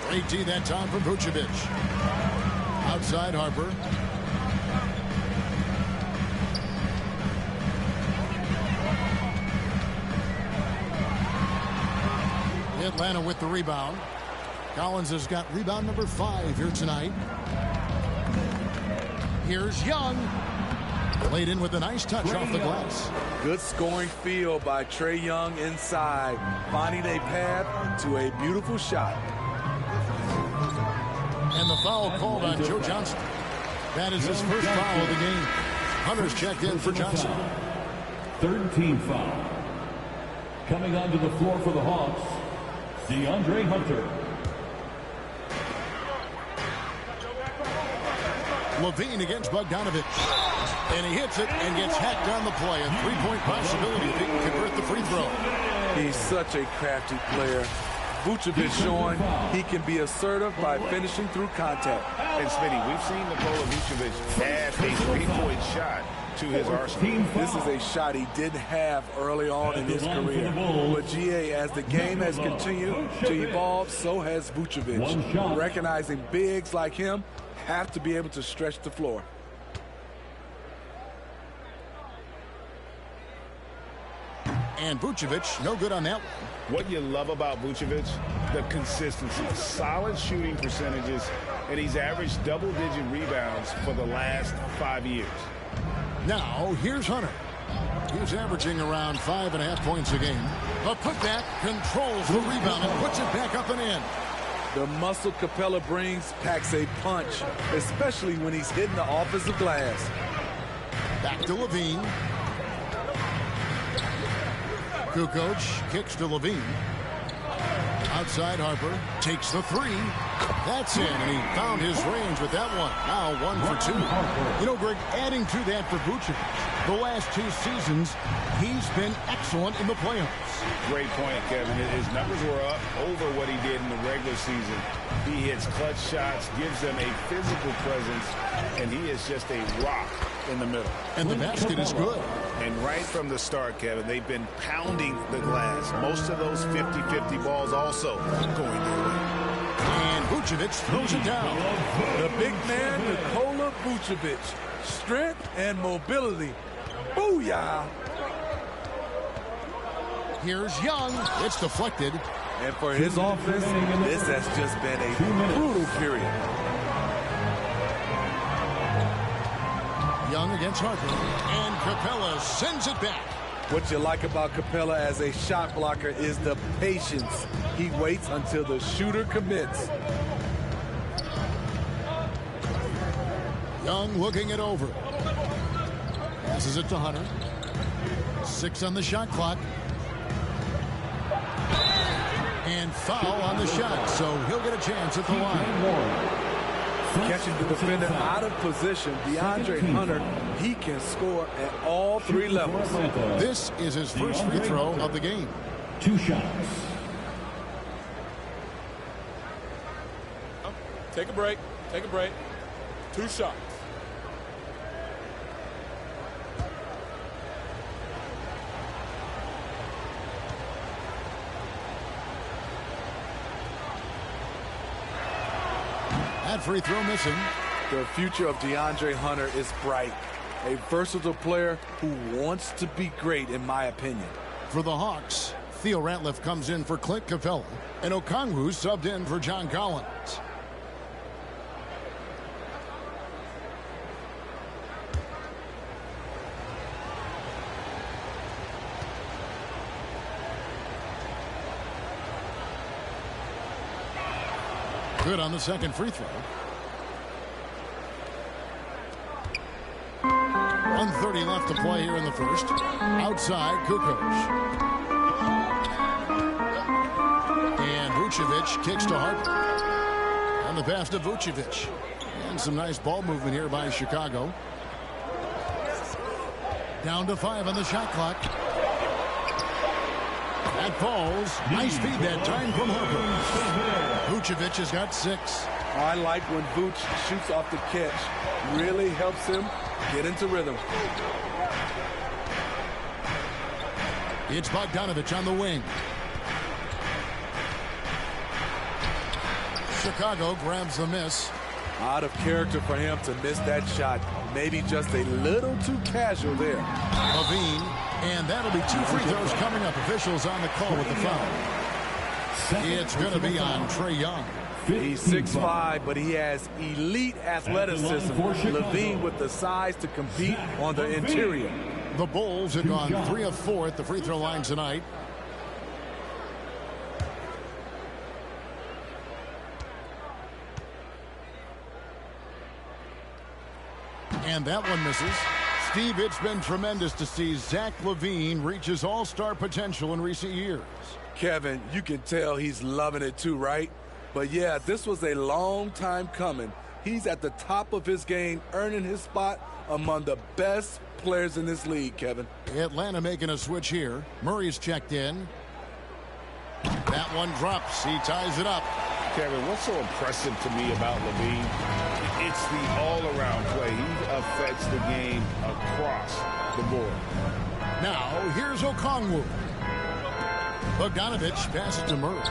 18 that time from Vucevic. Outside Harper. Atlanta with the rebound. Collins has got rebound number 5 here tonight. Here's Young. Laid in with a nice touch off the glass. Good scoring field by Trae Young inside, finding a path to a beautiful shot. And the foul called on Joe Johnson. That is his first foul of the game. Hunter's checked in for Johnson. Third team foul. Coming onto the floor for the Hawks, DeAndre Hunter. LaVine against Bogdanovich. And he hits it and gets hacked on the play. A 3-point possibility if he can convert the free throw. He's such a crafty player. Vucevic showing he can be assertive by finishing through contact. And Smitty, we've seen Nikola Vucevic add a 3-point shot to his arsenal. This is a shot he didn't have early on in his career. But GA, as the game has continued to evolve, so has Vucevic. Recognizing bigs like him have to be able to stretch the floor. And Vucevic, no good on that one. What you love about Vucevic, the consistency, solid shooting percentages, and he's averaged double-digit rebounds for the last 5 years. Now, here's Hunter. He's averaging around 5.5 points a game. A putback controls the rebound and puts it back up and in. The muscle Capella brings packs a punch, especially when he's hitting the offensive glass. Back to LaVine. Kukoc kicks to LaVine. Outside Harper takes the 3. That's in, and he found his range with that one. Now 1 for 2. You know, Greg, adding to that for Vucevic, the last 2 seasons, he's been excellent in the playoffs. Great point, Kevin. His numbers were up over what he did in the regular season. He hits clutch shots, gives them a physical presence, and he is just a rock in the middle. And the basket is good. And right from the start, Kevin, they've been pounding the glass. Most of those 50-50 balls also going their way. And Vucevic throws it down. The big man, Nikola Vucevic. Strength and mobility. Booyah! Here's Young. It's deflected. And for his offense, this has just been a brutal period. Young against Harper. And Capella sends it back. What you like about Capella as a shot blocker is the patience. He waits until the shooter commits. Young looking it over. Passes it to Hunter. 6 on the shot clock. And foul on the shot, so he'll get a chance at the line. Catching the defender out of position, DeAndre Hunter, he can score at all 3 levels. This is his first free throw of the game. 2 shots. Take a break. Take a break. 2 shots. That free throw missing. The future of DeAndre Hunter is bright. A versatile player who wants to be great, in my opinion. For the Hawks, Theo Ratliff comes in for Clint Capella, and Okongwu subbed in for John Collins. Good on the second free throw. 1:30 left to play here in the first. Outside, Kukoc. And Vucevic kicks to Harper. On the pass to Vucevic. And some nice ball movement here by Chicago. Down to 5 on the shot clock. That falls. Nice feed that time from Harper. Vucevic has got 6. I like when Vuce shoots off the catch. Really helps him get into rhythm. It's Bogdanovich on the wing. Chicago grabs the miss. Out of character for him to miss that shot. Maybe just a little too casual there. Levine, and that'll be 2 free throws coming up. Officials on the call with the foul. It's going to be on Trae Young. He's 6'5", but he has elite athleticism. Levine with the size to compete on the interior. The Bulls have gone 3 of 4 at the free throw line tonight. And that one misses. Steve, it's been tremendous to see Zach LaVine reach his all-star potential in recent years. Kevin, you can tell he's loving it too, right? But yeah, this was a long time coming. He's at the top of his game, earning his spot among the best players in this league, Kevin. Atlanta making a switch here. Murray's checked in. That one drops. He ties it up. Kevin, what's so impressive to me about LaVine? It's the all-around play. He affects the game across the board. Now, here's Okongwu. Bogdanovich passes to Murray.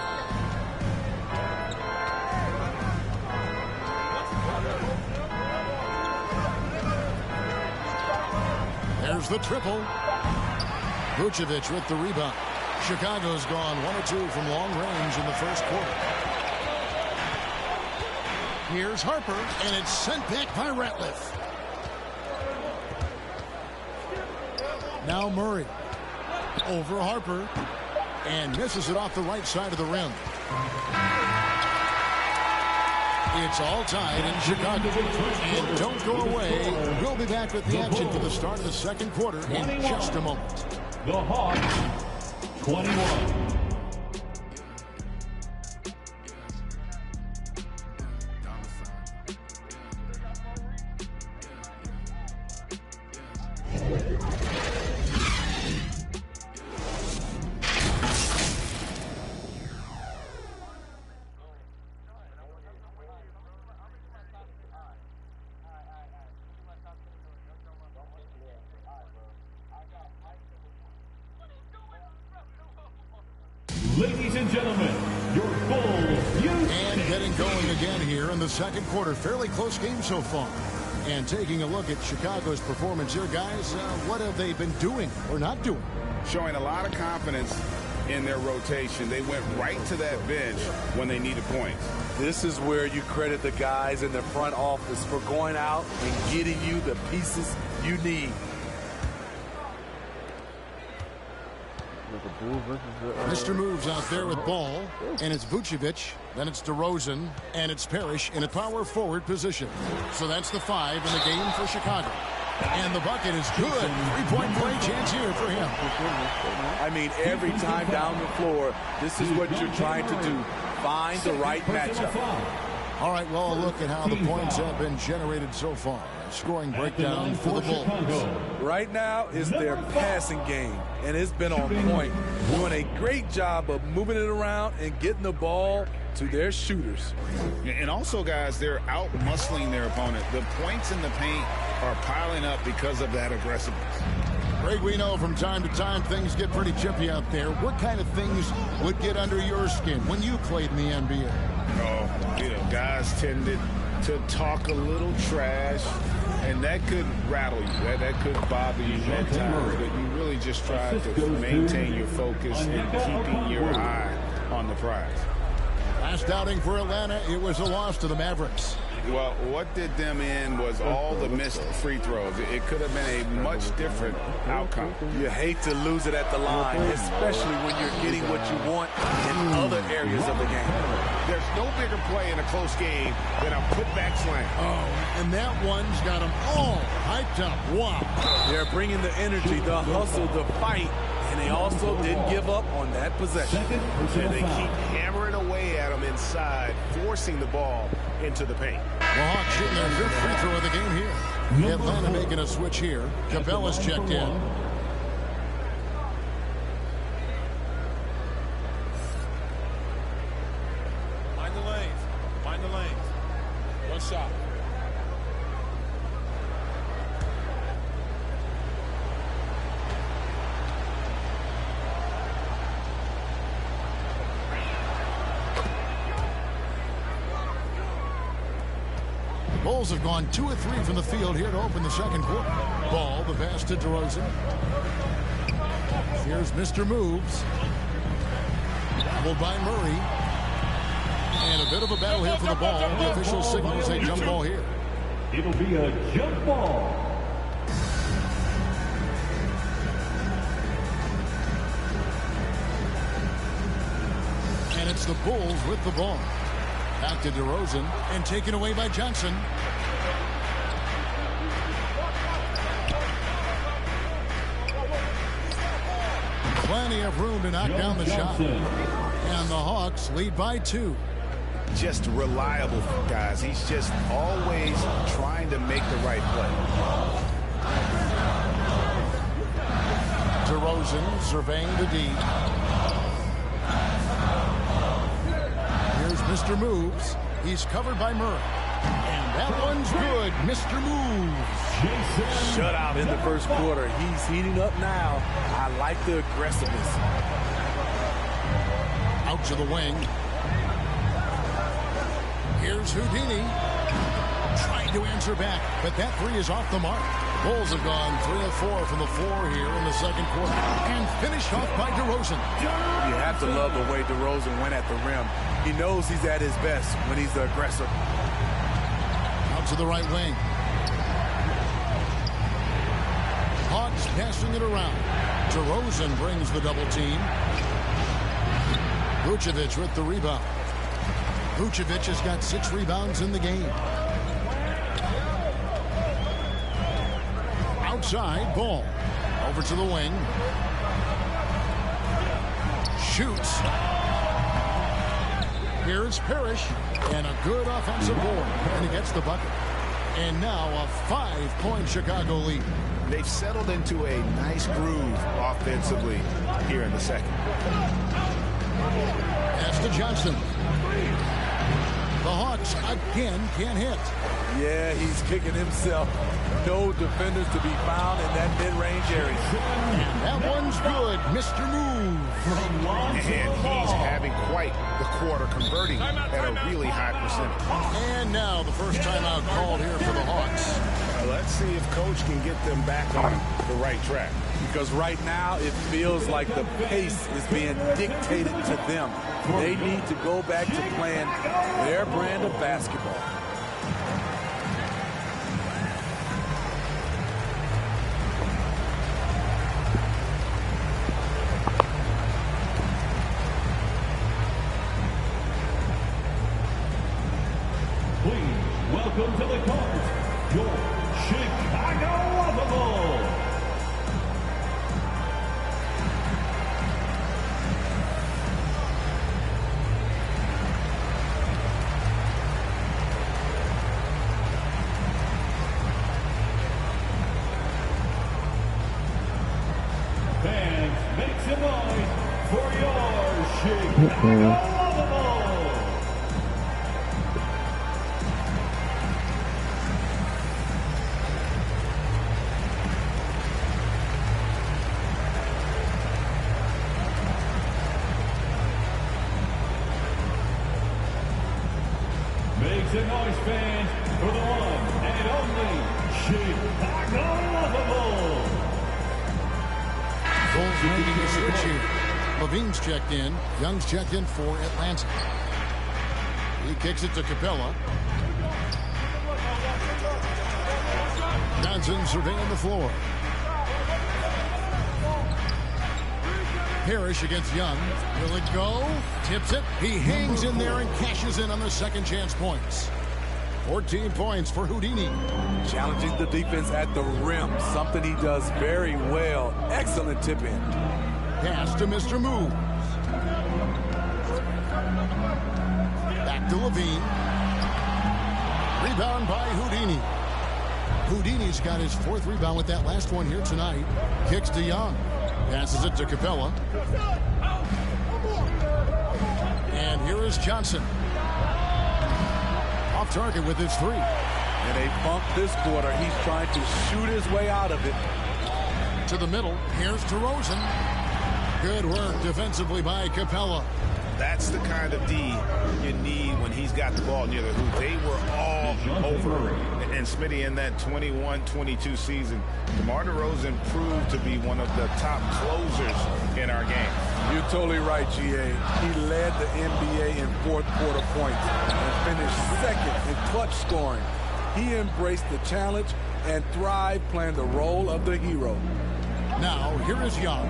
There's the triple. Vucevic with the rebound. Chicago's gone 1 of 2 from long range in the first quarter. Here's Harper, and it's sent back by Ratliff. Now Murray. Over Harper. And misses it off the right side of the rim. It's all tied in Chicago. And don't go away. We'll be back with the action for the start of the second quarter in just a moment. The Hawks, 21. Ladies and gentlemen, your Bulls. And getting going again here in the second quarter. Fairly close game so far. And taking a look at Chicago's performance here, guys, what have they been doing or not doing? Showing a lot of confidence in their rotation. They went right to that bench when they needed points. This is where you credit the guys in the front office for going out and getting you the pieces you need. Mr. Moves out there with ball, and it's Vucevic, then it's DeRozan, and it's Parrish in a power forward position. So that's the 5 in the game for Chicago. And the bucket is good. 3-point play chance here for him. I mean, every time down the floor, this is what you're trying to do. Find the right matchup. All right, well, look at how the points have been generated so far. Scoring breakdown for the Bulls. Right now is their passing game, and it's been on point. Doing a great job of moving it around and getting the ball to their shooters. And also, guys, they're out-muscling their opponent. The points in the paint are piling up because of that aggressiveness. Greg, we know from time to time things get pretty chippy out there. What kind of things would get under your skin when you played in the NBA? Oh, guys tended to talk a little trash And that could rattle you. That could bother you at times. But you really just try to maintain your focus and keeping your eye on the prize. Last outing for Atlanta, it was a loss to the Mavericks. Well, what did them in was all the missed free throws. It could have been a much different outcome. You hate to lose it at the line, especially when you're getting what you want in other areas of the game. There's no bigger play in a close game than a putback slam. Oh, and that one's got them all hyped up. Wow. They're bringing the energy, the hustle, the fight, and they also didn't give up on that possession. And they keep hammering away at them inside, forcing the ball into the paint. The Hawks shooting their 5th free throw of the game here. Atlanta making a switch here. Capella's checked in. Mind the lanes. Mind the lanes. One shot. Bulls have gone 2 of 3 from the field here to open the second quarter. Ball, the pass to DeRozan. Here's Mr. Moves. Doubled by Murray. And a bit of a battle here for the ball. The official signals a jump ball here. It'll be a jump ball. And it's the Bulls with the ball. Back to DeRozan and taken away by Johnson. Plenty of room to knock down the shot. And the Hawks lead by 2. Just reliable, guys. He's just always trying to make the right play. DeRozan surveying the D. Here's Mr. Moves. He's covered by Murray. And that one's good. Mr. Moves. Shutout in the first quarter. He's heating up now. I like the aggressiveness. Out to the wing. Here's Houdini. Trying to answer back, but that 3 is off the mark. Bulls have gone 3 of 4 from the floor here in the second quarter. And finished off by DeRozan. You have to love the way DeRozan went at the rim. He knows he's at his best when he's the aggressor. Out to the right wing. Hawks passing it around. DeRozan brings the double team. Vucevic with the rebound. Vucevic has got 6 rebounds in the game. Outside, ball. Over to the wing. Shoots. Here's Parrish. And a good offensive board. And he gets the bucket. And now a 5-point Chicago lead. They've settled into a nice groove offensively here in the second. Pass to Johnson. The Hawks again can't hit. Yeah, he's kicking himself. No defenders to be found in that mid-range area. And that one's good. Mr. Move. And he's having quite the quarter, converting at a really high percentage. And now the first timeout called here for the Hawks. Let's see if Coach can get them back on the right track. Because right now it feels like the pace is being dictated to them. They need to go back to playing their brand of basketball. Please welcome to the court, your Chicago Bulls. Fans, make some noise for your Chicago Bulls. Make some noise, fans, for the one and only Chicago. Making a switch here. Levine's checked in. Young's checked in for Atlanta. He kicks it to Capella. Johnson surveying the floor. Parrish against Young. Will it go? Tips it. He hangs in there and cashes in on the second chance points. 14 points for Houdini. Challenging the defense at the rim, something he does very well. Excellent tip in. Pass to Mr. Moves. Back to Levine. Rebound by Houdini. Houdini's got his 4th rebound with that last one here tonight. Kicks to Young. Passes it to Capella. And here is Johnson. Off target with his 3. And they bump this quarter. He's trying to shoot his way out of it. To the middle. Here's DeRozan. Good work defensively by Capella. That's the kind of D you need when he's got the ball near the hoop. They were all over. And Smitty, in that 21-22 season, DeMar DeRozan proved to be one of the top closers in our game. You're totally right, GA. He led the NBA in 4th quarter points and finished 2nd in clutch scoring. He embraced the challenge and thrived playing the role of the hero. Now, here is Young.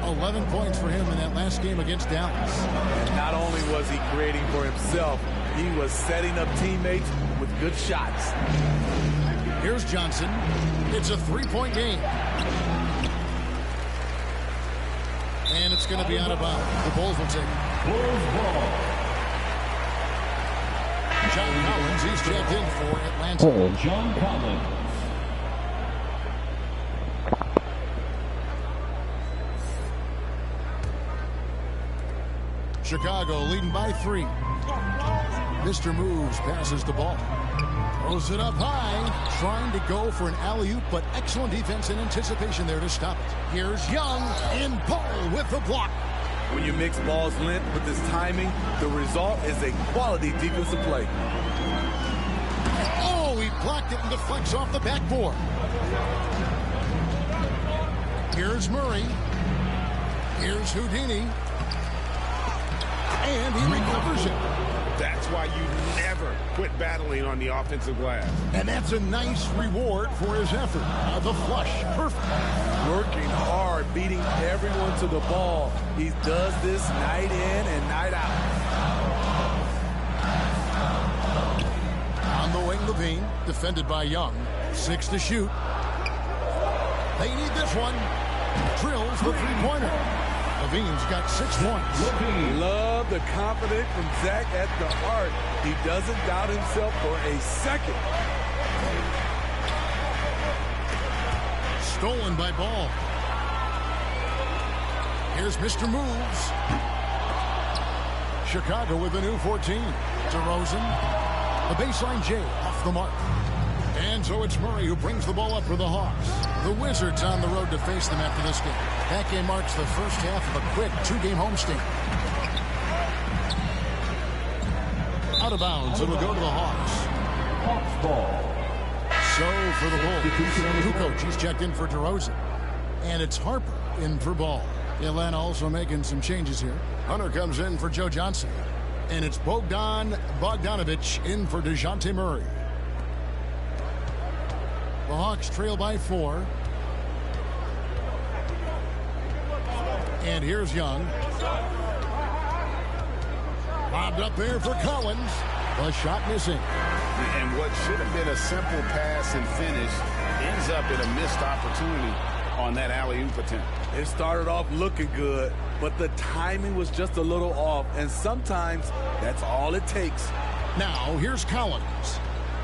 11 points for him in that last game against Dallas. And not only was he creating for himself, he was setting up teammates with good shots. Here's Johnson. It's a 3-point game. And it's going to be out of bounds. The Bulls will take it. Bulls ball. John Collins, he's checked in for Atlanta. John Collins. Chicago leading by 3. Mr. Moves passes the ball. Throws it up high. Trying to go for an alley-oop, but excellent defense and anticipation there to stop it. Here's Young in ball with the block. When you mix ball's length with his timing, the result is a quality defensive play. Oh, he blocked it and deflects off the backboard. Here's Murray. Here's Houdini. And he recovers it. That's why you never quit battling on the offensive glass. And that's a nice reward for his effort. The flush. Perfect. Working hard, beating everyone to the ball. He does this night in and night out. On the wing, Levine. Defended by Young. 6 to shoot. They need this one. Drills the 3-pointer. Levine's got 6 points. Love the confidence from Zach at the arc. He doesn't doubt himself for a second. Stolen by Ball. Here's Mr. Moves. Chicago with a new 14. DeRozan. The baseline J off the mark. And so it's Murray who brings the ball up for the Hawks. The Wizards on the road to face them after this game. That game marks the first half of a quick 2-game homestand. Out of bounds, it'll go to the Hawks. Hawks ball. So for the Bulls, Kukoc, he's checked in for DeRozan. And it's Harper in for Ball. Atlanta also making some changes here. Hunter comes in for Joe Johnson. And it's Bogdan Bogdanovic in for DeJounte Murray. The Hawks trail by 4. And here's Young. Lobbed up there for Collins. The shot missing. And what should have been a simple pass and finish ends up in a missed opportunity on that alley-oop attempt. It started off looking good, but the timing was just a little off, and sometimes that's all it takes. Now here's Collins.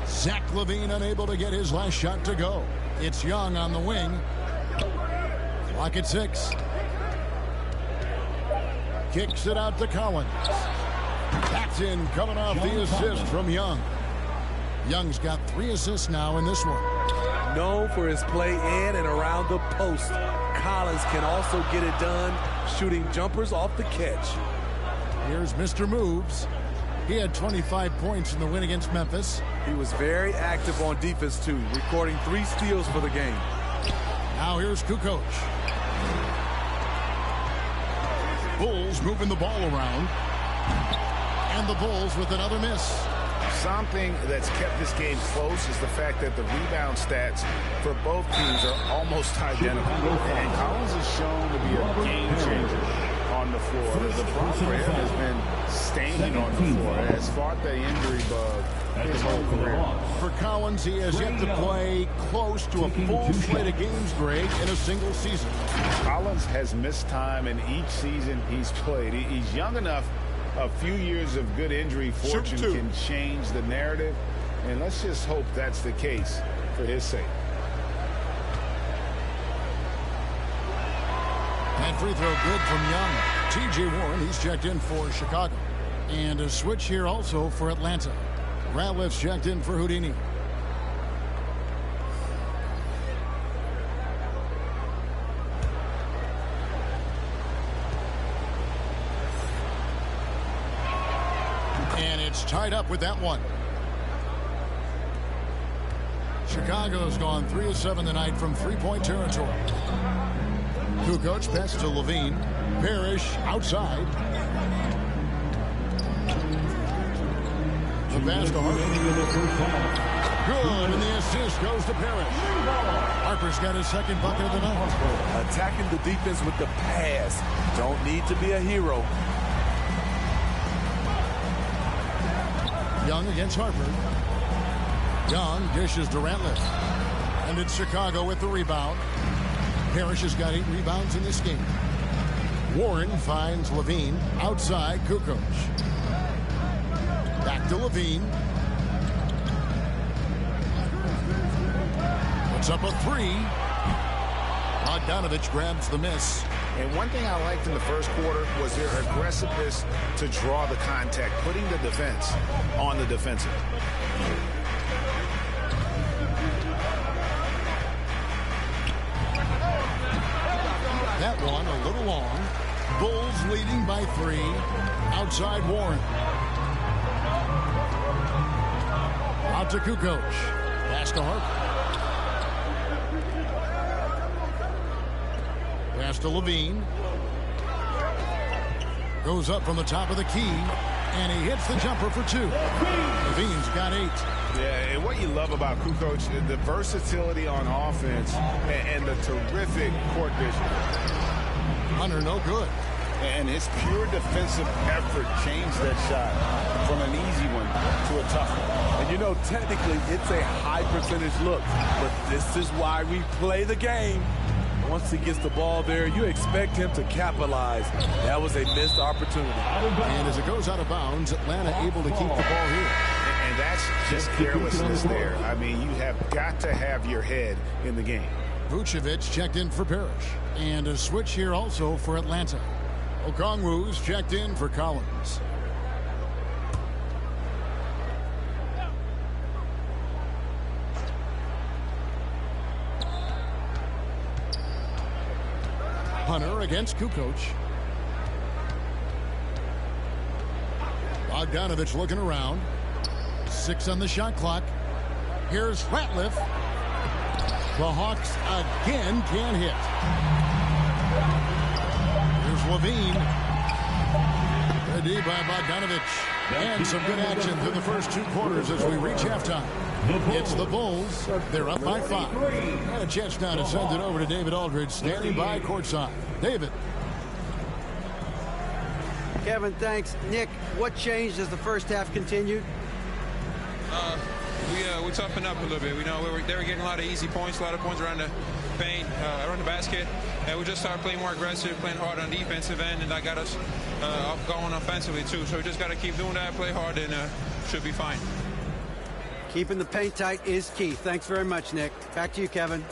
Zach LaVine unable to get his last shot to go. It's Young on the wing. Clock at 6. Kicks it out to Collins. That's in, coming off the assist from Young. Young's got 3 assists now in this one. Known for his play in and around the post, Collins can also get it done shooting jumpers off the catch. Here's Mr. Moves. He had 25 points in the win against Memphis. He was very active on defense, too, recording 3 steals for the game. Now here's Kukoc. Bulls moving the ball around. And the Bulls with another miss. Something that's kept this game close is the fact that the rebound stats for both teams are almost identical. And Collins has shown to be a game changer on the floor. The problem for him has been staying on the floor. Has fought the injury bug his whole career. For Collins, he has yet to play close to a full slate of games, Greg, in a single season. Collins has missed time in each season he's played. He's young enough. A few years of good injury fortune can change the narrative, and let's just hope that's the case for his sake. And free throw good from Young. T.J. Warren, he's checked in for Chicago. And a switch here also for Atlanta. Ratliff's checked in for Houdini. And it's tied up with that one. Chicago's gone 3 of 7 tonight from three-point territory. Kukoc pass to Levine. Parrish outside. The pass to Harper. Good, and the assist goes to Parrish. Harper's got his second bucket of the night. Attacking the defense with the pass. Don't need to be a hero. Young against Harper. Young dishes to Ratliff. And it's Chicago with the rebound. Parrish has got 8 rebounds in this game. Warren finds Levine outside Kukoc. Back to Levine. Puts up a 3. Bogdanovich grabs the miss. And one thing I liked in the first quarter was their aggressiveness to draw the contact, putting the defense on the defensive. That one a little long. Bulls leading by 3. Outside Warren. Out to Kukoc. Pass to Harper. Pass to Levine. Goes up from the top of the key. And he hits the jumper for 2. Levine's got 8. Yeah, and what you love about Kukoc, the versatility on offense and the terrific court vision. Hunter, no good. And his pure defensive effort changed that shot from an easy one to a tough one. And you know, technically, it's a high percentage look. But this is why we play the game. Once he gets the ball there, you expect him to capitalize. That was a missed opportunity. And as it goes out of bounds, Atlanta able to keep the ball here. And that's just carelessness there. I mean, you have got to have your head in the game. Vucevic checked in for Parrish. And a switch here also for Atlanta. Okongwu's checked in for Collins. Hunter against Kukoc. Bogdanovich looking around. 6 on the shot clock. Here's Ratliff. The Hawks again can't hit. Here's Levine. Ready by Bogdanovich. And some good action through the first 2 quarters as we reach halftime. It's the Bulls. They're up by 5. And a chance now to send it over to David Aldridge, standing by courtside. David. Kevin, thanks. Nick, what changed as the first half continued? We toughened up a little bit. We know they were getting a lot of easy points, a lot of points around the paint, around the basket, and we just started playing more aggressive, playing hard on the defensive end, and that got us going offensively too. So we just got to keep doing that, play hard, and should be fine. Keeping the paint tight is key. Thanks very much, Nick. Back to you, Kevin.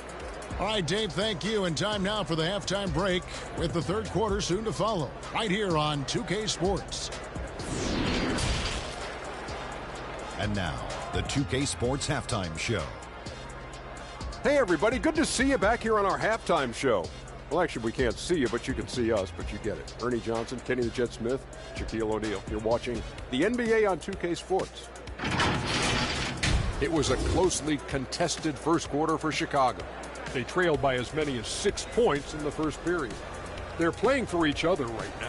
All right, Dave, thank you. And time now for the halftime break with the third quarter soon to follow right here on 2K Sports. And now, the 2K Sports Halftime Show. Hey, everybody. Good to see you back here on our halftime show. Well, actually, we can't see you, but you can see us, but you get it. Ernie Johnson, Kenny the Jet Smith, Shaquille O'Neal. You're watching the NBA on 2K Sports. It was a closely contested first quarter for Chicago. They trailed by as many as 6 points in the first period. They're playing for each other right now.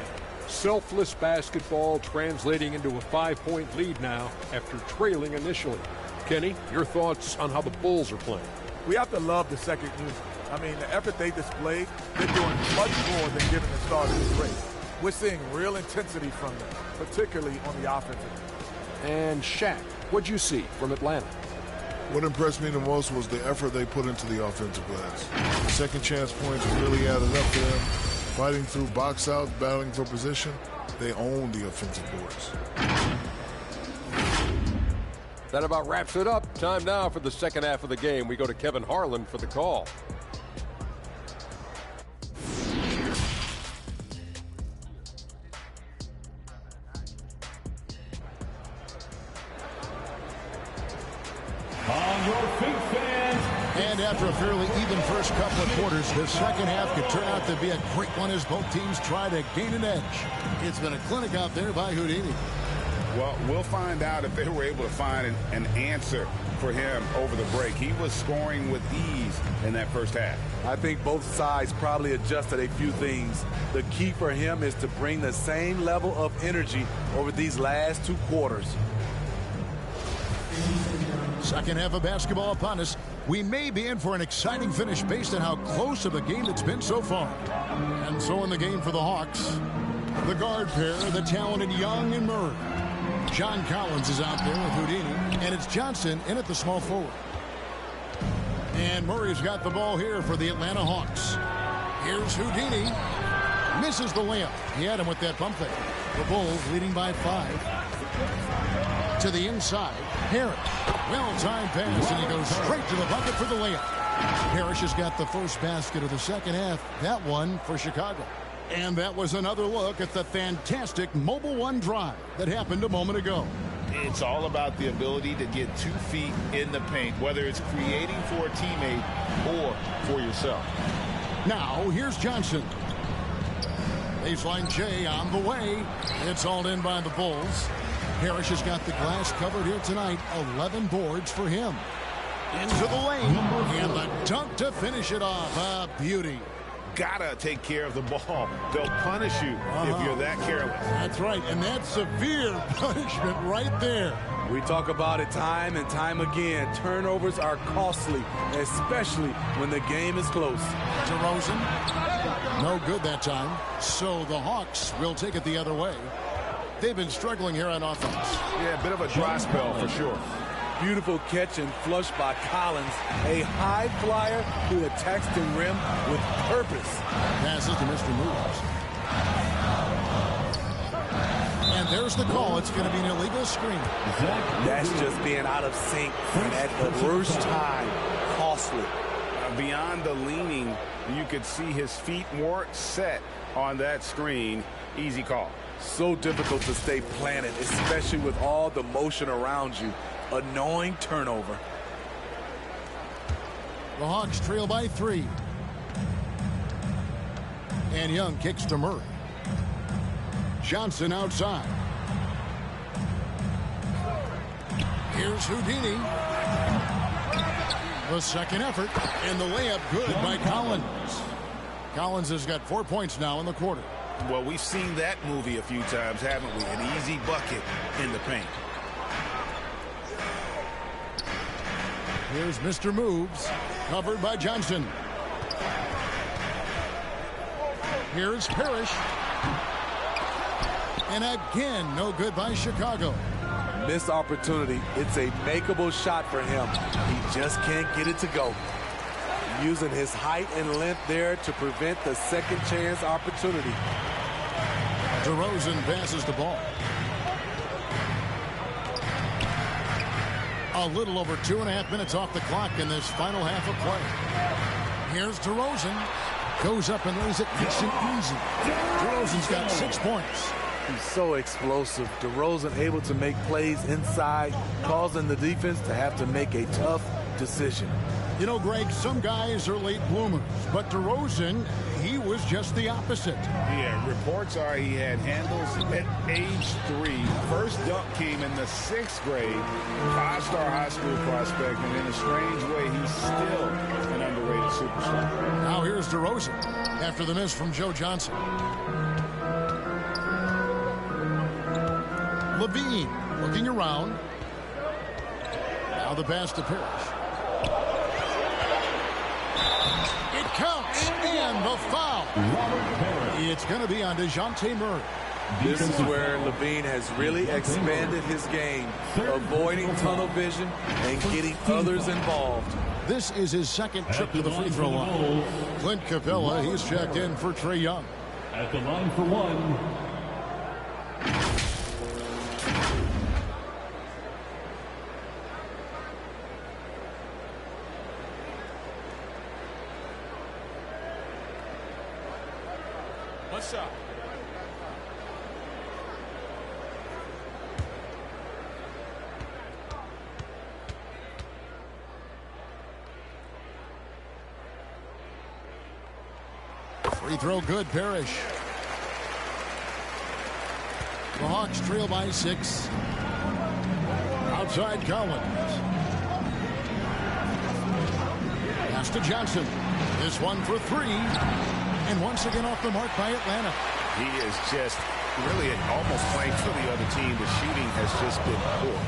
Selfless basketball translating into a 5-point lead now after trailing initially. Kenny, your thoughts on how the Bulls are playing? We have to love the second unit. I mean, the effort they displayed, they're doing much more than giving the start of this race. We're seeing real intensity from them, particularly on the offensive end. And Shaq, what'd you see from Atlanta? What impressed me the most was the effort they put into the offensive glass. Second chance points really added up to them. Fighting through box outs, battling for position, they own the offensive boards. That about wraps it up. Time now for the second half of the game. We go to Kevin Harlan for the call. And after a fairly even first couple of quarters, the second half could turn out to be a great one as both teams try to gain an edge. It's been a clinic out there by Houdini. Well, we'll find out if they were able to find an answer for him over the break. He was scoring with ease in that first half. I think both sides probably adjusted a few things. The key for him is to bring the same level of energy over these last 2 quarters. Second half of basketball upon us. We may be in for an exciting finish based on how close of a game it's been so far. And so in the game for the Hawks, the guard pair, the talented Young and Murray. John Collins is out there with Houdini, and it's Johnson in at the small forward. And Murray's got the ball here for the Atlanta Hawks. Here's Houdini. Misses the layup. He had him with that pump fake. The Bulls leading by 5. To the inside, Harris. Well-timed pass, and he goes straight to the bucket for the layup. Parrish has got the first basket of the second half. That one for Chicago. And that was another look at the fantastic Mobile One drive that happened a moment ago. It's all about the ability to get 2 feet in the paint, whether it's creating for a teammate or for yourself. Now, here's Johnson. Baseline J on the way. It's hauled in by the Bulls. Parrish has got the glass covered here tonight. 11 boards for him. Into the lane. And the dunk to finish it off. A beauty. Gotta take care of the ball. They'll punish you if you're that careless. That's right. And that's severe punishment right there. We talk about it time and time again. Turnovers are costly, especially when the game is close. DeRozan. No good that time. So the Hawks will take it the other way. They've been struggling here on offense. Yeah, a bit of a dry spell for sure. Beautiful catch and flush by Collins. A high flyer who attacks the rim with purpose. Passes to Mr. Moves. And there's the call. It's going to be an illegal screen. That's just being out of sync. And at the worst time, costly. Beyond the leaning, you could see his feet more set on that screen. Easy call. So difficult to stay planted, especially with all the motion around you. Annoying turnover. The Hawks trail by 3. And Young kicks to Murray. Johnson outside. Here's Houdini. The second effort. And the layup good by Collins. Collins has got 4 points now in the quarter. Well, we've seen that movie a few times, haven't we? An easy bucket in the paint. Here's Mr. Moves, covered by Johnson. Here's Parrish. And again, no good by Chicago. Missed opportunity. It's a makeable shot for him. He just can't get it to go. Using his height and length there to prevent the second chance opportunity. DeRozan passes the ball. A little over 2.5 minutes off the clock in this final half of play. Here's DeRozan. Goes up and lays it nice and easy. DeRozan's got 6 points. He's so explosive. DeRozan able to make plays inside, causing the defense to have to make a tough decision. You know, Greg, some guys are late bloomers, but DeRozan, he was just the opposite. Yeah, reports are he had handles at age 3. First dunk came in the 6th grade. 5-star high school prospect, and in a strange way, he's still an underrated superstar. Now here's DeRozan after the miss from Joe Johnson. Levine looking around. Now the pass to Parrish. It counts, and the foul. It's going to be on DeJounte Murray. This is where Levine has really expanded his game, avoiding tunnel vision and getting others involved. This is his second trip to the free throw line. Clint Capella, he's checked in for Trae Young. At the line for one. One shot. Free throw good, Parrish. The Hawks trail by 6. Outside Collins. Pass to Johnson. This one for 3. And once again off the mark by Atlanta. He is just really almost playing for the other team. The shooting has just been poor.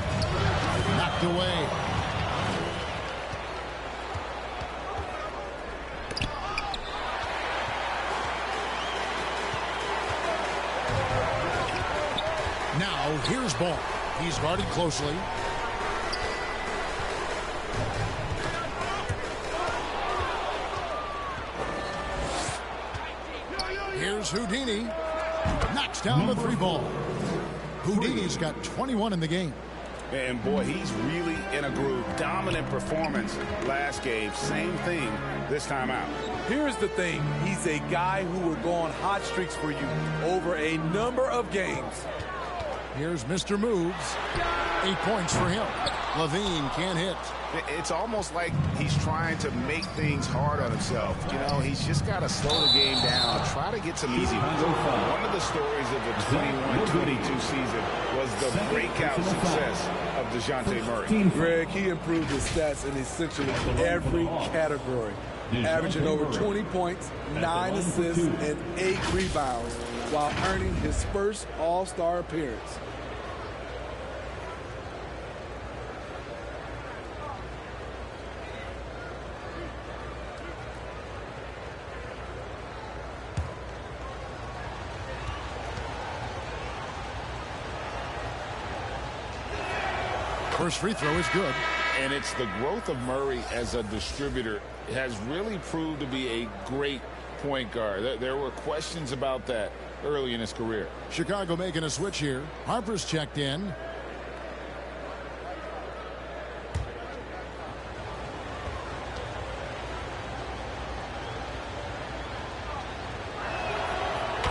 Knocked away. Now here's Ball. He's guarded closely. Here's Houdini. Knocks down the 3 ball. Houdini's got 21 in the game. And boy, he's really in a groove. Dominant performance last game. Same thing this time out. Here's the thing. He's a guy who will go on hot streaks for you over a number of games. Here's Mr. Moves. 8 points for him. Levine can't hit. It's almost like he's trying to make things hard on himself. You know, he's just got to slow the game down, try to get some easy ones. One of the stories of the 21-22 season was the breakout success of DeJounte Murray. Greg, he improved his stats in essentially every category, averaging over 20 points, 9 assists, and 8 rebounds, while earning his first All-Star appearance. First free throw is good. And it's the growth of Murray as a distributor has really proved to be a great point guard. There were questions about that early in his career. Chicago making a switch here. Harper's checked in.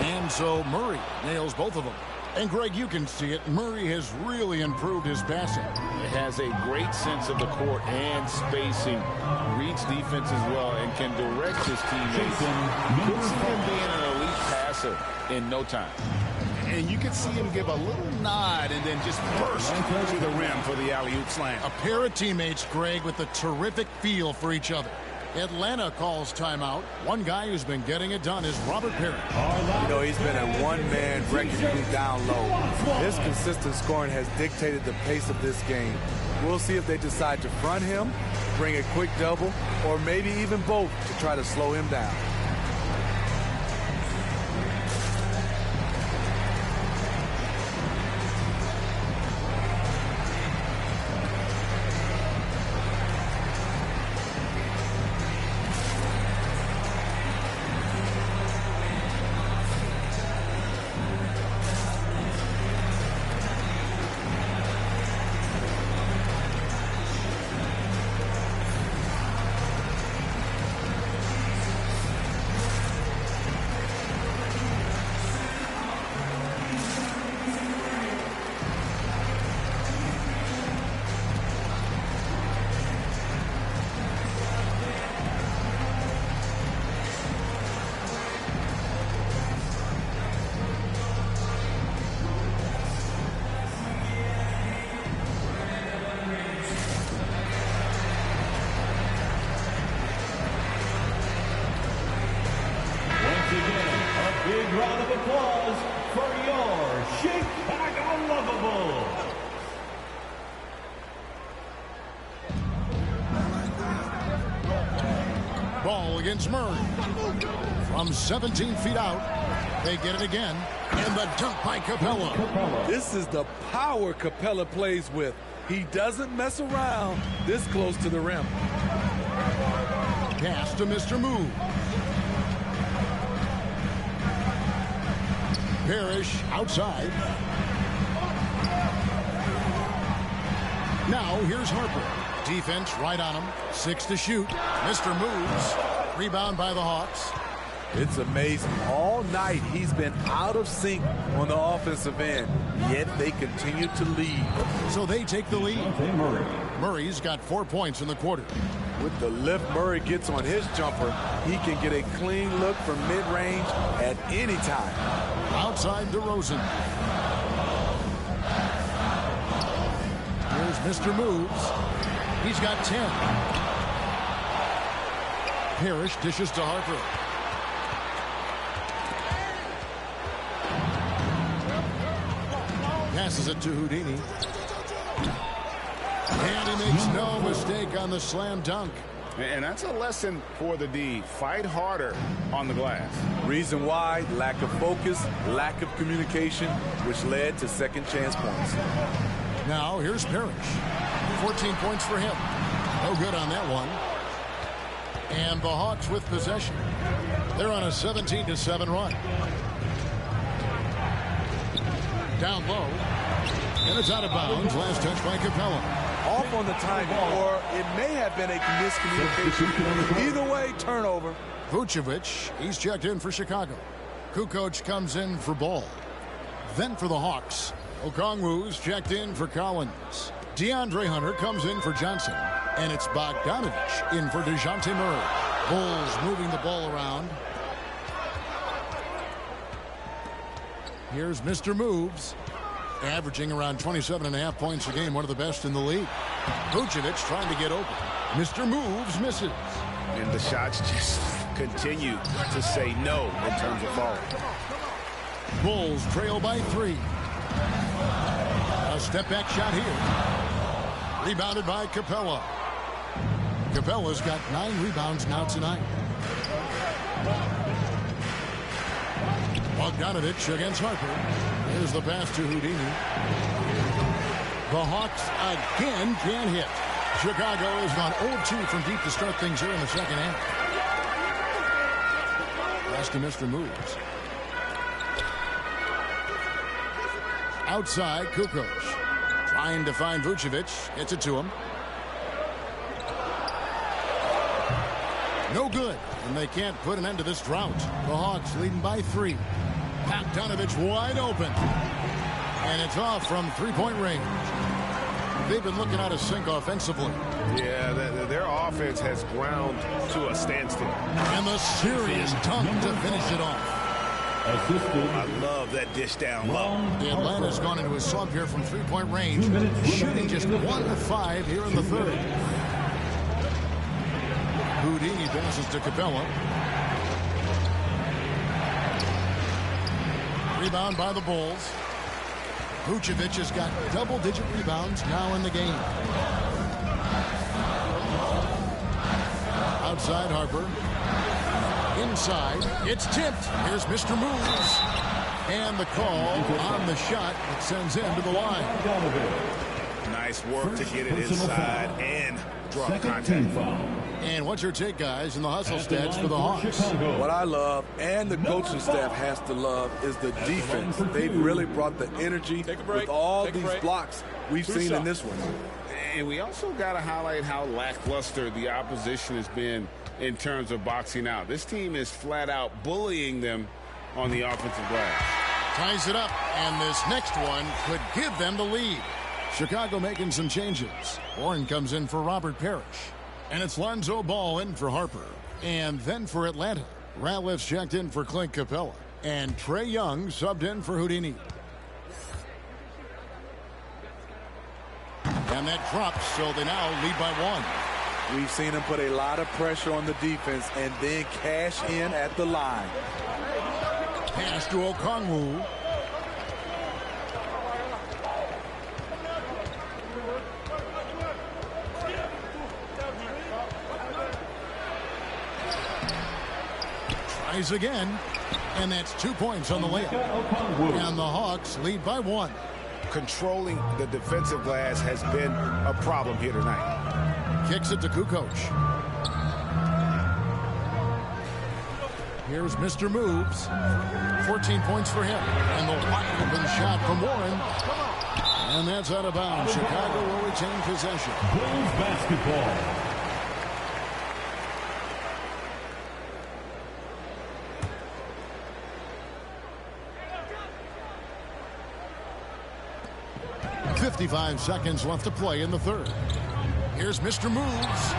And so Murray nails both of them. And, Greg, you can see it. Murray has really improved his passing. He has a great sense of the court and spacing. Reads defense as well and can direct his teammates. You can see him being an elite passer in no time. And you can see him give a little nod and then just burst to the rim for the alley-oop slam. A pair of teammates, Greg, with a terrific feel for each other. Atlanta calls timeout. One guy who's been getting it done is Robert Perry. You know, he's been a one-man wrecking crew down low. His consistent scoring has dictated the pace of this game. We'll see if they decide to front him, bring a quick double, or maybe even both to try to slow him down. Big round of applause for your Chicago Lovables. Ball against Murray. From 17 feet out, they get it again. And the dunk by Capella. This is the power Capella plays with. He doesn't mess around this close to the rim. Pass to Mr. Move. Parrish outside. Now here's Harper. Defense right on him. 6 to shoot. Mr. Moves. Rebound by the Hawks. It's amazing. All night he's been out of sync on the offensive end, yet they continue to lead. So they take the lead. Murray's got 4 points in the quarter. With the lift Murray gets on his jumper, he can get a clean look from mid-range at any time. Outside DeRozan. Here's Mr. Moves. He's got 10. Parrish dishes to Harper. Passes it to Houdini. And he makes no mistake on the slam dunk. And that's a lesson for the D. Fight harder on the glass. Reason why? Lack of focus, lack of communication, which led to second chance points. Now here's Parrish. 14 points for him. No good on that one. And the Hawks with possession. They're on a 17-7 run. Down low. And it's out of bounds. Last touch by Capella. Off on the timing, or it may have been a miscommunication. Either way, turnover. Vucevic, he's checked in for Chicago. Kukoc comes in for Ball. Then for the Hawks, Okongwu's checked in for Collins. DeAndre Hunter comes in for Johnson. And it's Bogdanovich in for DeJounte Murray. Bulls moving the ball around. Here's Mr. Moves. Averaging around 27.5 points a game, one of the best in the league. Vucevic trying to get open. Mr. Moves misses. And the shots just continue to say no in terms of falling. Bulls trail by 3. A step back shot here. Rebounded by Capella. Capella's got 9 rebounds now tonight. Bogdanovich against Harper. Here's the pass to Houdini. The Hawks again can't hit. Chicago has gone 0-2 from deep to start things here in the second half. Pass to Mr. Moves. Outside, Kukoc. Trying to find Vucevic. Gets it to him. No good. And they can't put an end to this drought. The Hawks leading by 3. Bogdanovich wide open. And it's off from three-point range. They've been looking out of sync offensively. Yeah, their offense has ground to a standstill. And the serious dunk to finish it off. I love that dish down low. Atlanta's gone into a slump here from three-point range, shooting just 1 of 5 here in the third. Houdini passes to Capella. Rebound by the Bulls. Vucevic has got double-digit rebounds now in the game. Outside Harper. Inside. It's tipped. Here's Mr. Moves. And the call on the shot that sends him to the line. Nice work to get it inside and drop contact. And what's your take, guys, in the hustle stats for the Hawks? What I love, and the coaching staff has to love, is the defense. They've really brought the energy with all these blocks we've seen in this one. And we also got to highlight how lackluster the opposition has been in terms of boxing out. This team is flat out bullying them on the offensive glass. Ties it up, and this next one could give them the lead. Chicago making some changes. Warren comes in for Robert Parrish. And it's Lonzo Ball in for Harper. And then for Atlanta, Ratliff's checked in for Clint Capella. And Trae Young subbed in for Houdini. And that drops, so they now lead by 1. We've seen him put a lot of pressure on the defense and then cash in at the line. Pass to Okongwu. Tries again, and that's 2 points on the layup. And the Hawks lead by 1. Controlling the defensive glass has been a problem here tonight. Kicks it to Kukoc. Here's Mr. Moves. 14 points for him. And the wide open shot from Warren. And that's out of bounds. Chicago will retain possession. Bulls basketball. .55 seconds left to play in the third. Here's Mr. Moves.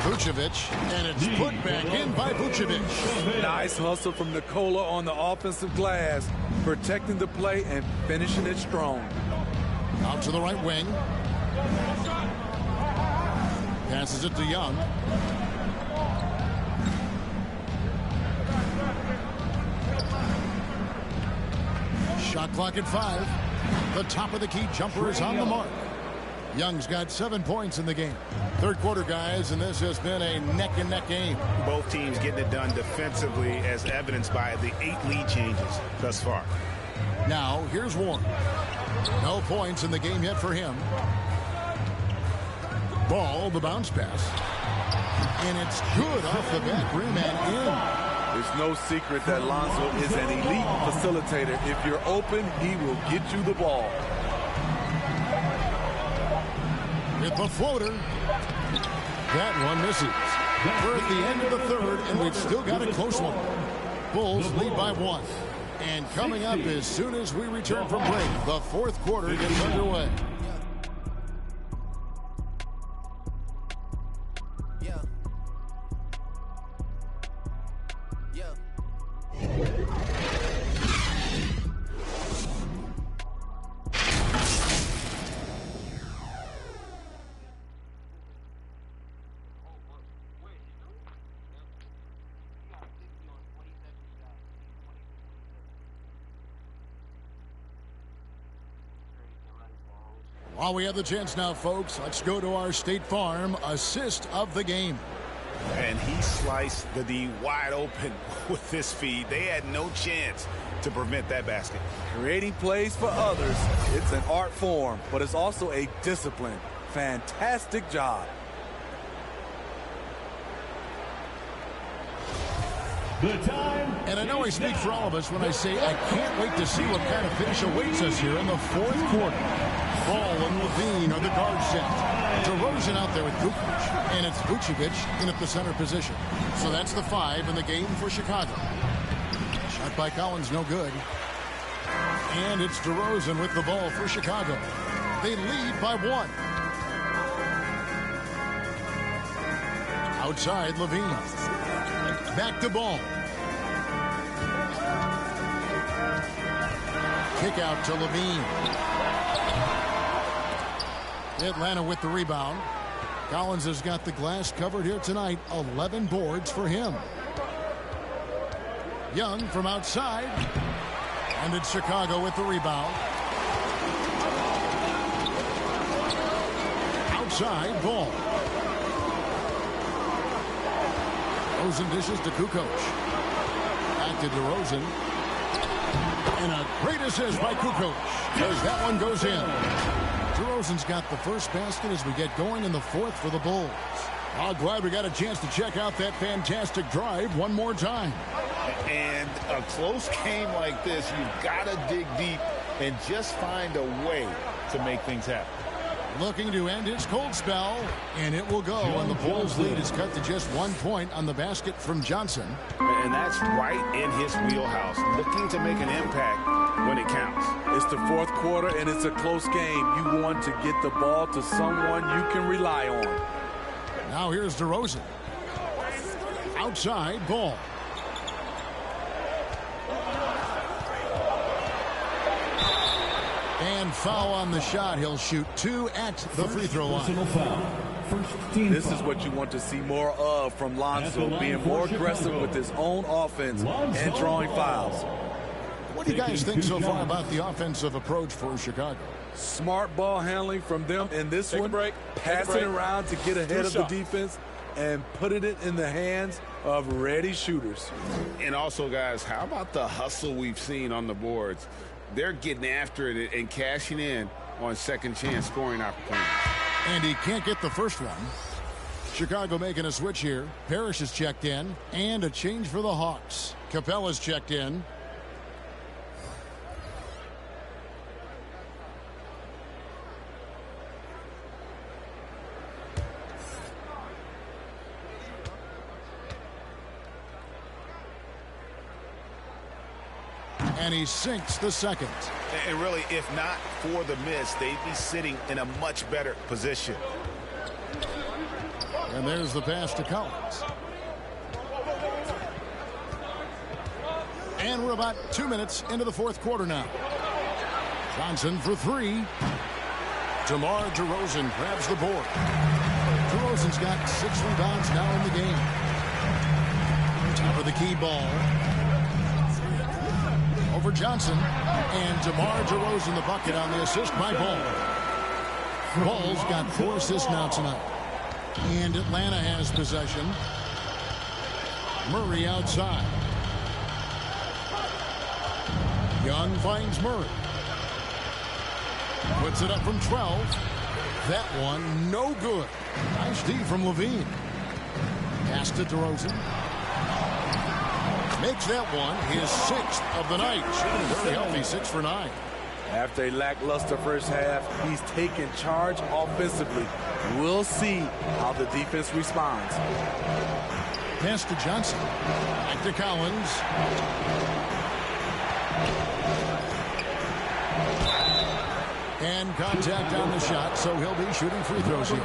Vucevic, and it's put back in by Vucevic. Nice hustle from Nikola on the offensive glass, protecting the play and finishing it strong. Out to the right wing. Passes it to Young. Shot clock at 5. The top of the key jumper is on the mark. Young's got 7 points in the game. Third quarter, guys, and this has been a neck-and-neck game. Both teams getting it done defensively, as evidenced by the 8 lead changes thus far. Now, here's Warren. No points in the game yet for him. Ball, the bounce pass. And it's good off the back rim and in. There's no secret that Lonzo is an elite facilitator. If you're open, he will get you the ball. With the floater. That one misses. We're at the end of the third, and we've still got a close one. Bulls lead by 1. And coming up as soon as we return from break, the fourth quarter gets underway. While we have the chance now, folks, let's go to our State Farm assist of the game. And he sliced the D wide open with this feed. They had no chance to prevent that basket. Creating plays for others, it's an art form, but it's also a discipline. Fantastic job. The time. And I know I speak for all of us when I say I can't wait to see what kind of finish awaits us here in the fourth quarter. Ball and Levine are the guard set. DeRozan out there with Kukoc, and it's Vucevic in at the center position. So that's the 5 in the game for Chicago. Shot by Collins, no good. And it's DeRozan with the ball for Chicago. They lead by 1. Outside, Levine. Back to Ball. Kick out to Levine. Atlanta with the rebound. Collins has got the glass covered here tonight. 11 boards for him. Young from outside. And it's Chicago with the rebound. Outside, Ball. DeRozan dishes to Kukoc. Back to DeRozan. And a great assist by Kukoc, as that one goes in. DeRozan's got the first basket as we get going in the fourth for the Bulls. Oh, glad we got a chance to check out that fantastic drive one more time. And a close game like this, you've got to dig deep and just find a way to make things happen. Looking to end his cold spell, and it will go, and the Bulls lead is cut to just 1 point on the basket from Johnson. And that's right in his wheelhouse, looking to make an impact when it counts. It's the fourth quarter, and it's a close game. You want to get the ball to someone you can rely on. Now here's DeRozan. Outside, Ball. And foul on the shot. He'll shoot 2 at the free throw line. This is what you want to see more of from Lonzo, being more aggressive with his own offense and drawing fouls. What do you guys think so far about the offensive approach for Chicago? Smart ball handling from them in this one. Passing around to get ahead of the defense and putting it in the hands of ready shooters. And also, guys, how about the hustle we've seen on the boards? They're getting after it and cashing in on second chance scoring opportunities. And he can't get the first one. Chicago making a switch here. Parrish is checked in. And a change for the Hawks. Capella's checked in. And he sinks the second. And really, if not for the miss, they'd be sitting in a much better position. And there's the pass to Collins. And we're about 2 minutes into the fourth quarter now. Johnson for three. DeMar DeRozan grabs the board. DeRozan's got 6 rebounds now in the game. Top of the key ball. Over Johnson. And DeMar DeRozan the bucket on the assist by Ball. Ball's got 4 assists now tonight. And Atlanta has possession. Murray outside. Young finds Murray. Puts it up from 12. That one no good. Nice D from Levine. Pass to DeRozan. Makes that one his 6th of the night. Shooting very healthy, 6 for 9. After a lackluster first half, he's taken charge offensively. We'll see how the defense responds. Pass to Johnson. Back to Collins. And contact on the shot, so he'll be shooting free throws here.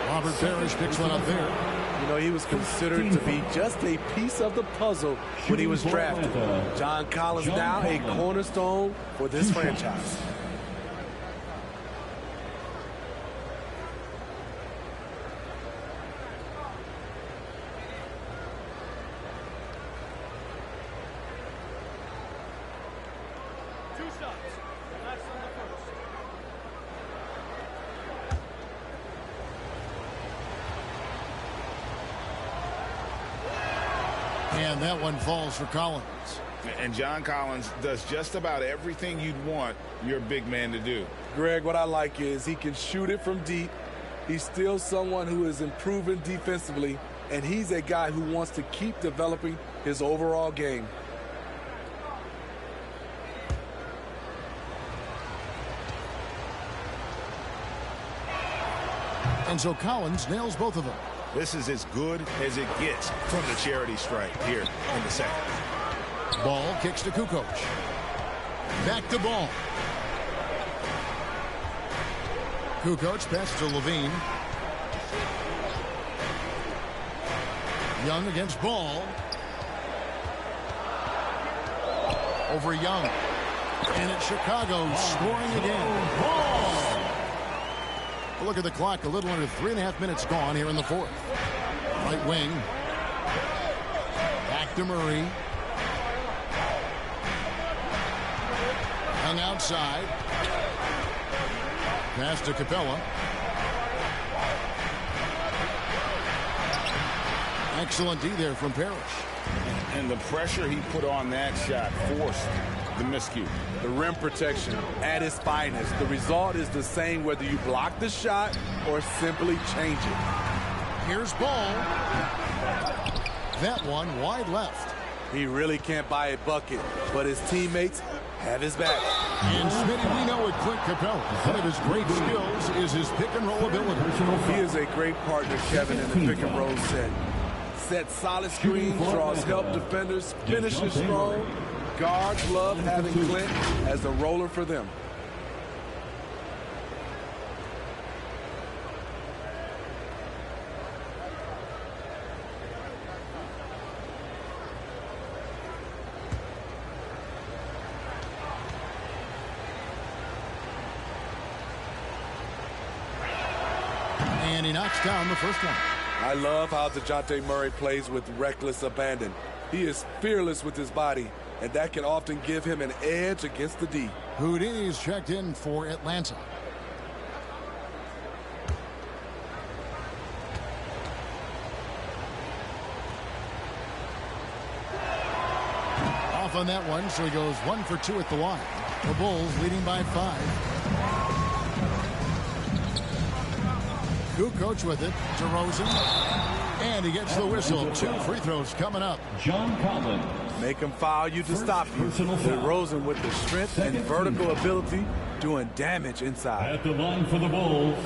Robert Parrish picks one up there. You know, he was considered to be just a piece of the puzzle when he was drafted. John Collins now a cornerstone for this franchise. And that one falls for Collins. And John Collins does just about everything you'd want your big man to do. Greg, what I like is he can shoot it from deep. He's still someone who is improving defensively, and he's a guy who wants to keep developing his overall game. And so Collins nails both of them. This is as good as it gets from the charity stripe here in the second. Ball kicks to Kukoc. Back to Ball. Kukoc passes to Levine. Young against Ball. Over Young. And it's Chicago scoring again. Ball! Look at the clock. A little under 3.5 minutes gone here in the fourth. Right wing. Back to Murray. Young outside. Pass to Capella. Excellent D there from Parrish. And the pressure he put on that shot forced the miscue. The rim protection at its finest. The result is the same whether you block the shot or simply change it. Here's Ball. That one wide left. He really can't buy a bucket, but his teammates have his back. And Smitty, we know with Clint Capella, one of his great skills is his pick and roll ability. He is a great partner, Kevin, in the pick and roll set. Set solid screens, draws help defenders, finishes strong. Guards love having Clint as a roller for them. And he knocks down the first one. I love how DeJounte Murray plays with reckless abandon. He is fearless with his body, and that can often give him an edge against the D. Houdini's checked in for Atlanta. off on that one, so he goes 1 for 2 at the line. The Bulls leading by 5. Kukoc with it. DeRozan. And he gets the whistle. 2 free throws coming up. John Collins. Make him foul you to stop you. DeRozan with the strength and vertical ability doing damage inside. At the line for the Bulls,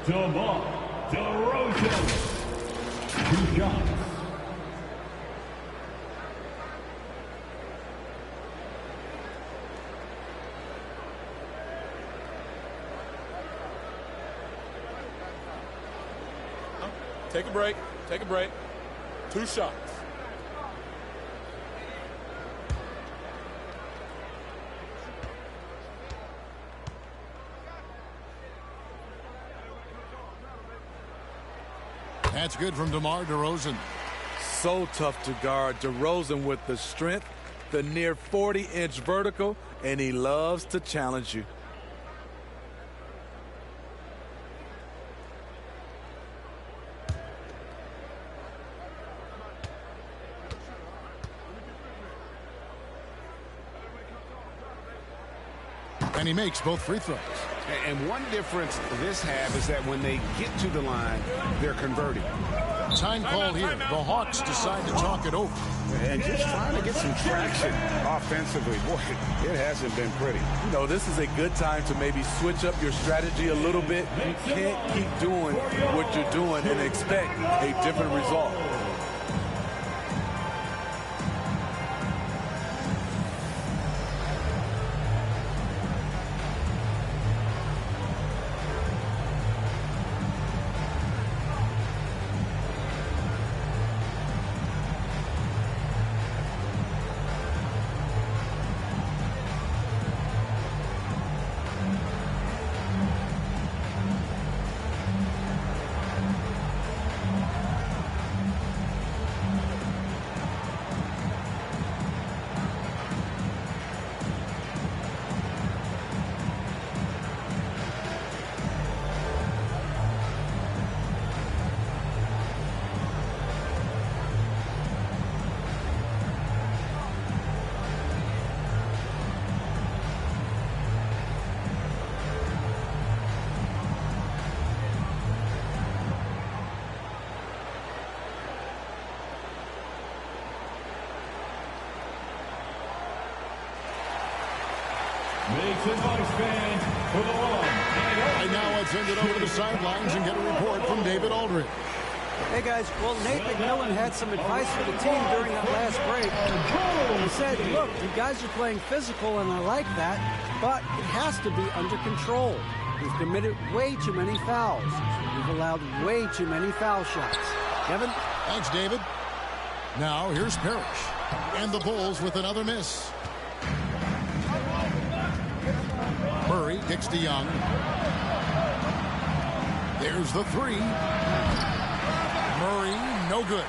DeMar DeRozan. 2 shots. Take a break. Take a break. 2 shots. That's good from DeMar DeRozan. So tough to guard. DeRozan with the strength, the near 40-inch vertical, and he loves to challenge you. And he makes both free throws. And one difference this half is that when they get to the line, they're converting. Time call here. The Hawks decide to talk it over. And just trying to get some traction offensively. Boy, it hasn't been pretty. You know, this is a good time to maybe switch up your strategy a little bit. You can't keep doing what you're doing and expect a different result. Makes a nice band for the one. And now let's send it over to the sidelines and get a report from David Aldridge. Hey guys, well, Nate McMillan had some advice for the team during that last break. He said, look, you guys are playing physical and I like that, but it has to be under control. We've committed way too many fouls. We've allowed way too many foul shots. Kevin? Thanks, David. Now here's Parrish. And the Bulls with another miss. Murray kicks to Young. There's the 3. Murray, no good.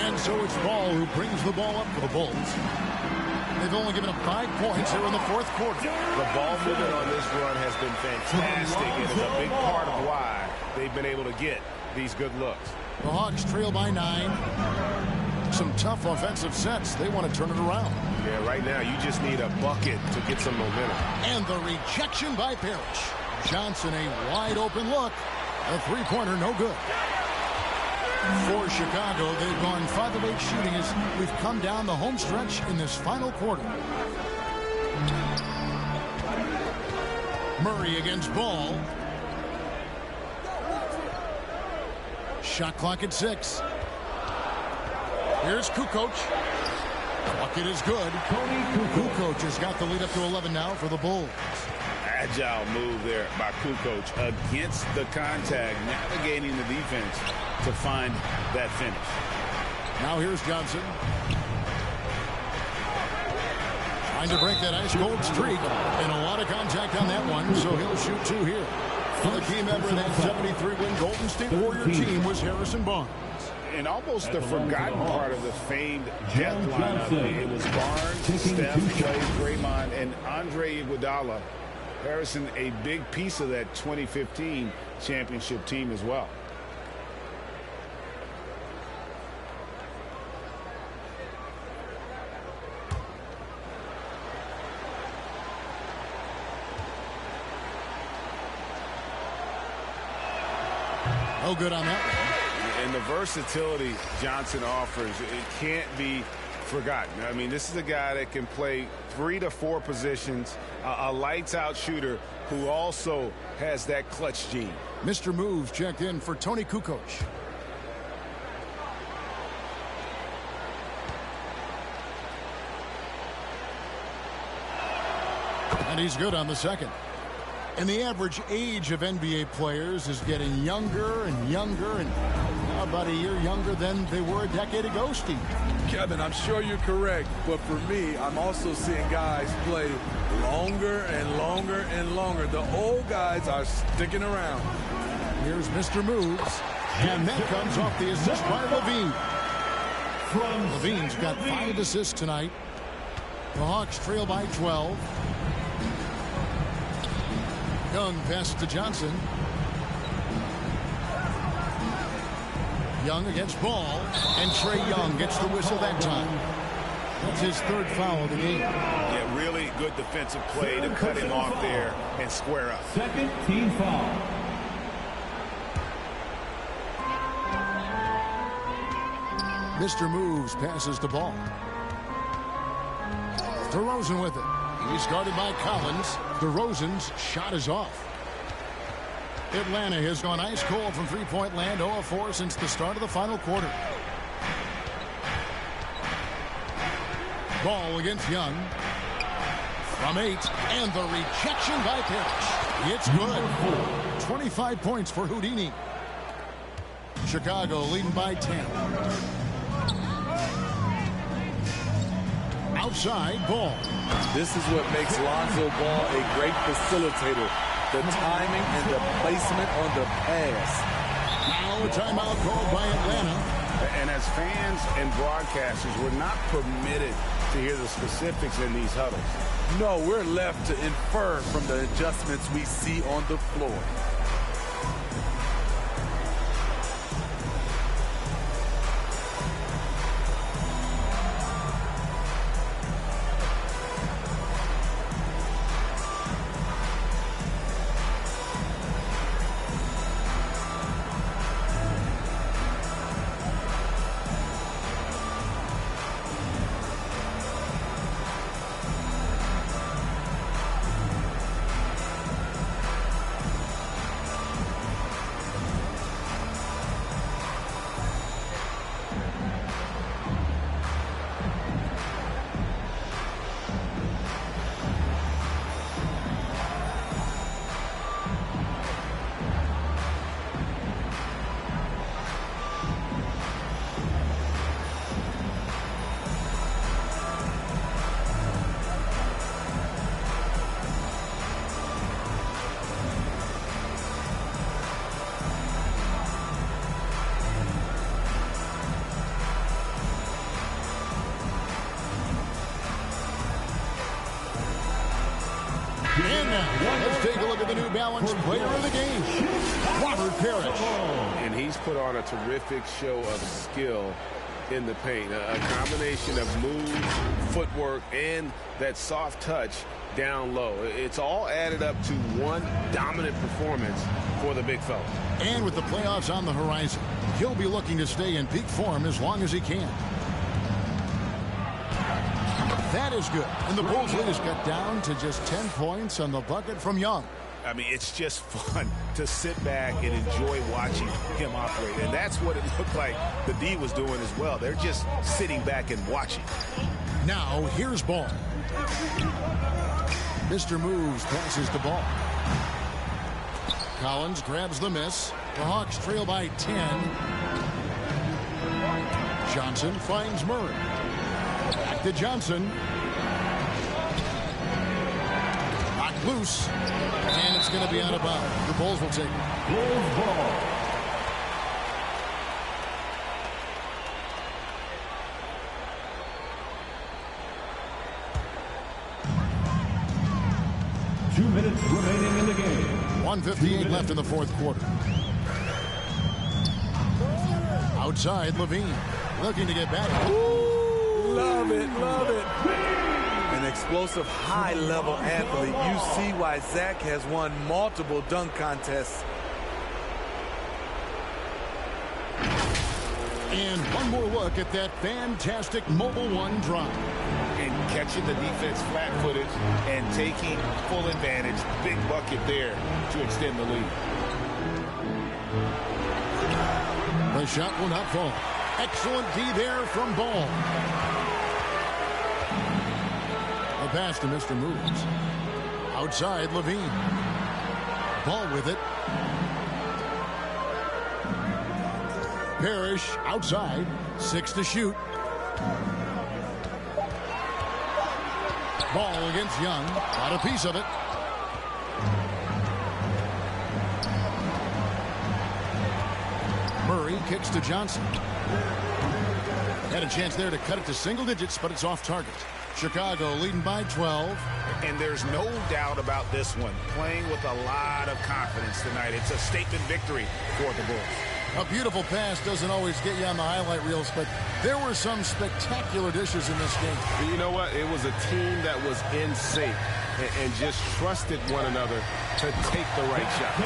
And so it's Ball who brings the ball up for the Bulls. They've only given up 5 points here in the 4th quarter. The ball movement on this run has been fantastic. It is a big part of why they've been able to get these good looks. The Hawks trail by 9. Some tough offensive sets. They want to turn it around. Yeah, right now you just need a bucket to get some momentum. And the rejection by Parrish. Johnson, a wide open look. A 3-pointer, no good. For Chicago, they've gone 5 of 8 shooting as we've come down the home stretch in this final quarter. Murray against Ball. Shot clock at 6. Here's Kukoc. Bucket is good. Kukoc has got the lead up to 11 now for the Bulls. Agile move there by Kukoc against the contact, navigating the defense to find that finish. Now here's Johnson. Trying to break that ice-cold streak. And a lot of contact on that one, so he'll shoot 2 here. For the key member of that 73-win Golden State Warrior team was Harrison Barnes. And almost the forgotten part of the famed death lineup. It was Barnes, Steph, Clay, Draymond, and Andre Iguodala. Harrison, a big piece of that 2015 championship team as well. No good on that one. And the versatility Johnson offers, it can't be forgotten. I mean, this is a guy that can play 3 to 4 positions, a lights-out shooter who also has that clutch gene. Mr. Moves checked in for Tony Kukoc. And he's good on the second. And the average age of NBA players is getting younger and younger, and now about a year younger than they were a decade ago, Steve. Kevin, I'm sure you're correct, but for me, I'm also seeing guys play longer and longer and longer. The old guys are sticking around. Here's Mr. Moves, and that comes off the assist by Levine. Levine's got 5 assists tonight. The Hawks trail by 12. Young passes to Johnson. Young against Ball, and Trae Young gets the whistle that time. That's his 3rd foul of the game. Yeah, really good defensive play to cut him off there and square up. Second team foul. Mr. Moves passes the ball. DeRozan with it. He's guarded by Collins. DeRozan's shot is off. Atlanta has gone ice cold from three-point land, 0 of 4 since the start of the final quarter. Ball against Young. From 8, and the rejection by Parrish. It's good. 25 points for Houdini. Chicago leading by 10. Outside, Ball. This is what makes Lonzo Ball a great facilitator. The timing and the placement on the pass. Now a timeout called by Atlanta. And as fans and broadcasters, we're not permitted to hear the specifics in these huddles. No, we're left to infer from the adjustments we see on the floor. And now, let's take a look at the New Balance player of the game, Robert Parrish. And he's put on a terrific show of skill in the paint. A combination of moves, footwork, and that soft touch down low. It's all added up to one dominant performance for the big fella. And with the playoffs on the horizon, he'll be looking to stay in peak form as long as he can. That is good. And the Bulls lead is cut down to just 10 points on the bucket from Young. I mean, it's just fun to sit back and enjoy watching him operate. And that's what it looked like the D was doing as well. They're just sitting back and watching. Now, here's Ball. Mr. Moves passes the ball. Collins grabs the miss. The Hawks trail by 10. Johnson finds Murray. Back to Johnson. Knocked loose. And it's going to be out of bounds. The Bulls will take it. Bulls ball. Two minutes remaining in the game. 1:58 left in the fourth quarter. Outside, Levine looking to get back. Ooh, love it, love it. An explosive, high-level athlete. You see why Zach has won multiple dunk contests. And one more look at that fantastic Mobile One drive. And catching the defense flat-footed and taking full advantage. Big bucket there to extend the lead. The shot will not fall. Excellent D there from Ball. The pass to Mr. Moves. Outside, Levine. Ball with it. Parrish outside. 6 to shoot. Ball against Young. Got a piece of it. Murray kicks to Johnson. Had a chance there to cut it to single digits, but it's off target. Chicago leading by 12. And there's no doubt about this one. Playing with a lot of confidence tonight. It's a statement victory for the Bulls. A beautiful pass doesn't always get you on the highlight reels, but there were some spectacular dishes in this game. You know what? It was a team that was in sync and just trusted one another to take the right shot.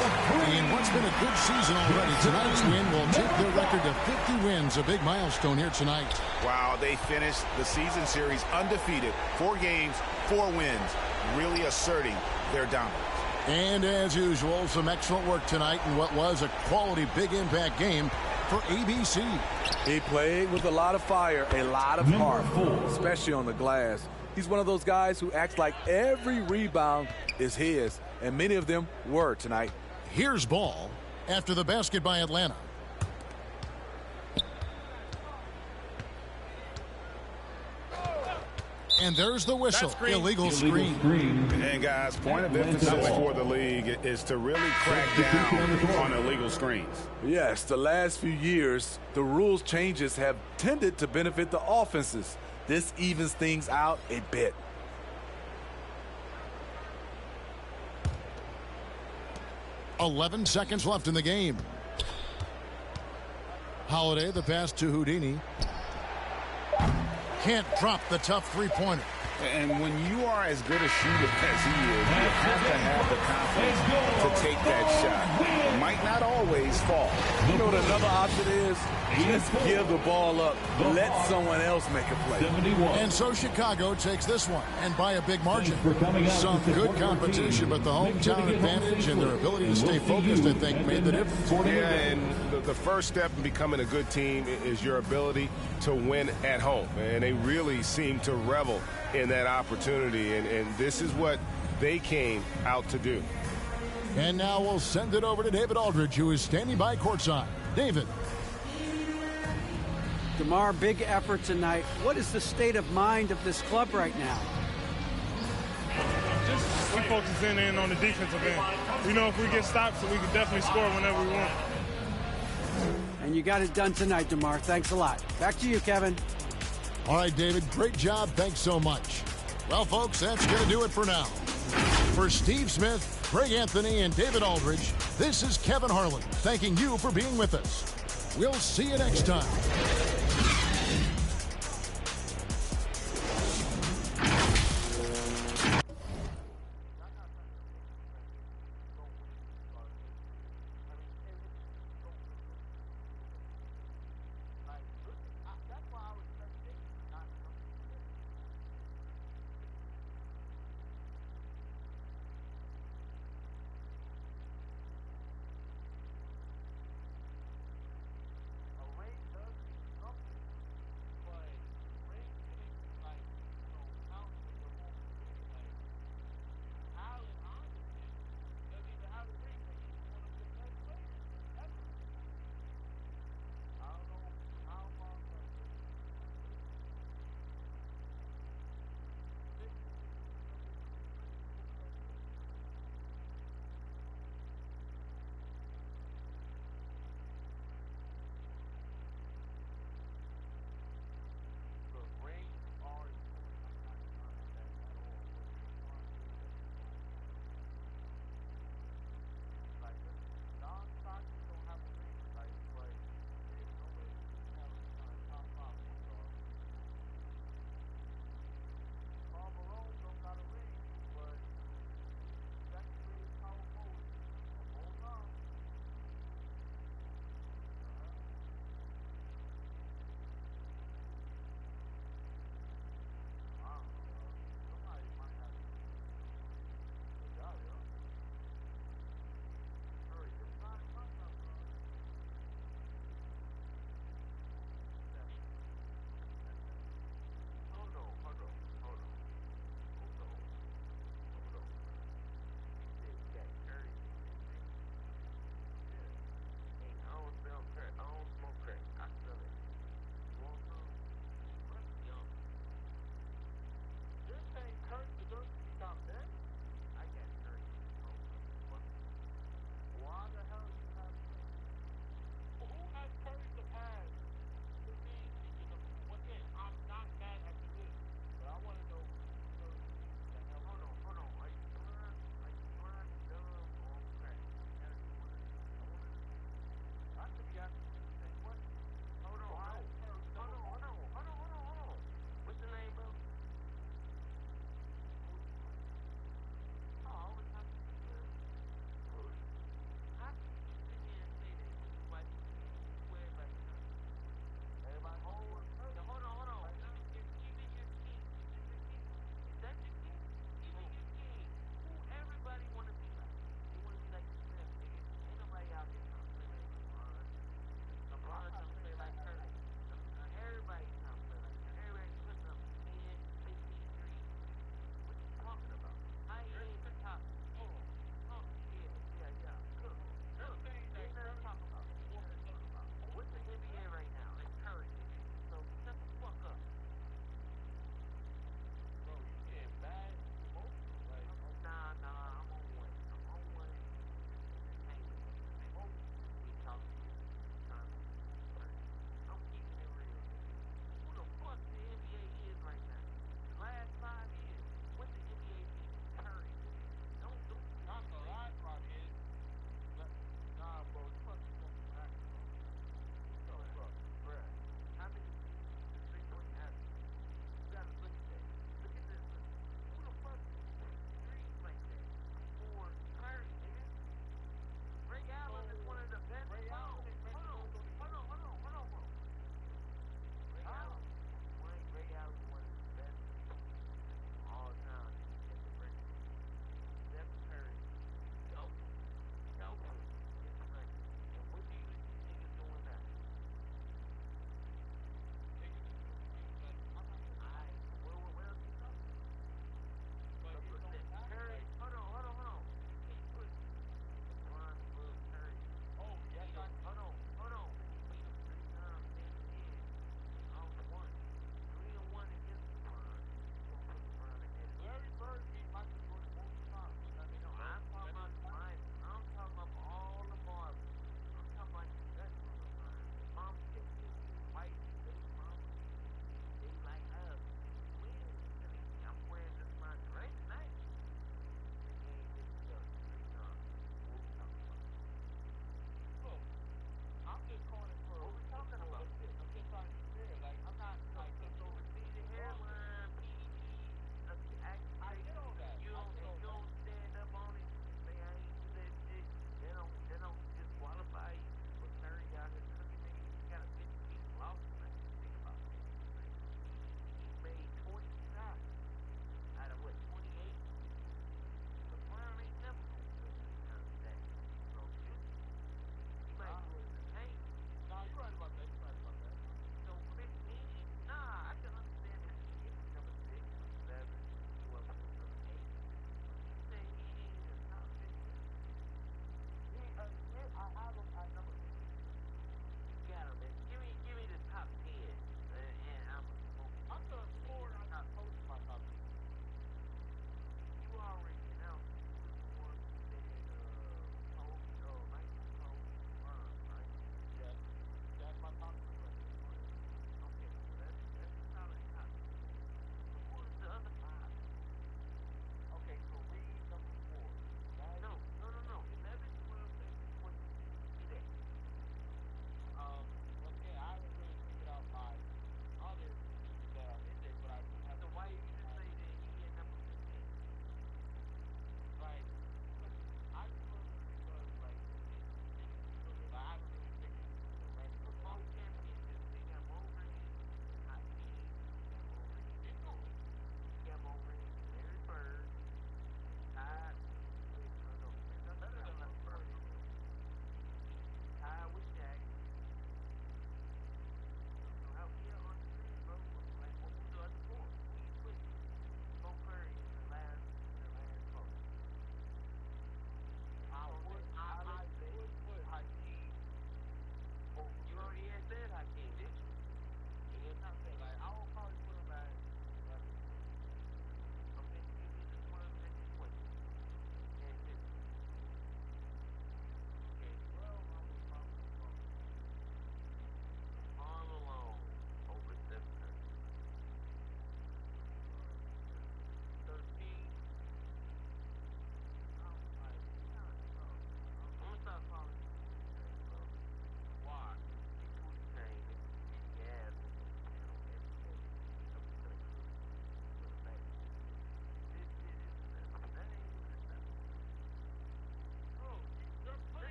In what's been a good season already, tonight's win will take their record to 50 wins, a big milestone here tonight. Wow, they finished the season series undefeated. 4 games, 4 wins, really asserting their dominance. And as usual, some excellent work tonight in what was a quality big impact game for ABC. He played with a lot of fire, a lot of heart, especially on the glass. He's one of those guys who acts like every rebound is his, and many of them were tonight. Here's Ball after the basket by Atlanta. And there's the whistle. Illegal screen. And guys, point of emphasis for the league is to really crack down on illegal screens. Yes, the last few years, the rules changes have tended to benefit the offenses. This evens things out a bit. .11 seconds left in the game. Holiday, the pass to Houdini. Can't drop the tough three-pointer. And when you are as good a shooter as he is, you have to have the confidence to take that shot. It might not always fall. You know what another option is? Just give the ball up. Let someone else make a play. And so Chicago takes this one, and by a big margin. Some good competition, but the hometown advantage and their ability to stay focused, I think, made the difference. Yeah, and the first step in becoming a good team is your ability to win at home. And they really seem to revel in that opportunity, and this is what they came out to do. And now we'll send it over to David Aldridge, who is standing by courtside. David. DeMar, big effort tonight. What is the state of mind of this club right now? Just we focus in on the defensive end. We know if we get stops, we can definitely score whenever we want. And you got it done tonight, DeMar. Thanks a lot. Back to you, Kevin. All right, David, great job. Thanks so much. Well, folks, that's going to do it for now. For Steve Smith, Greg Anthony, and David Aldridge, this is Kevin Harlan thanking you for being with us. We'll see you next time.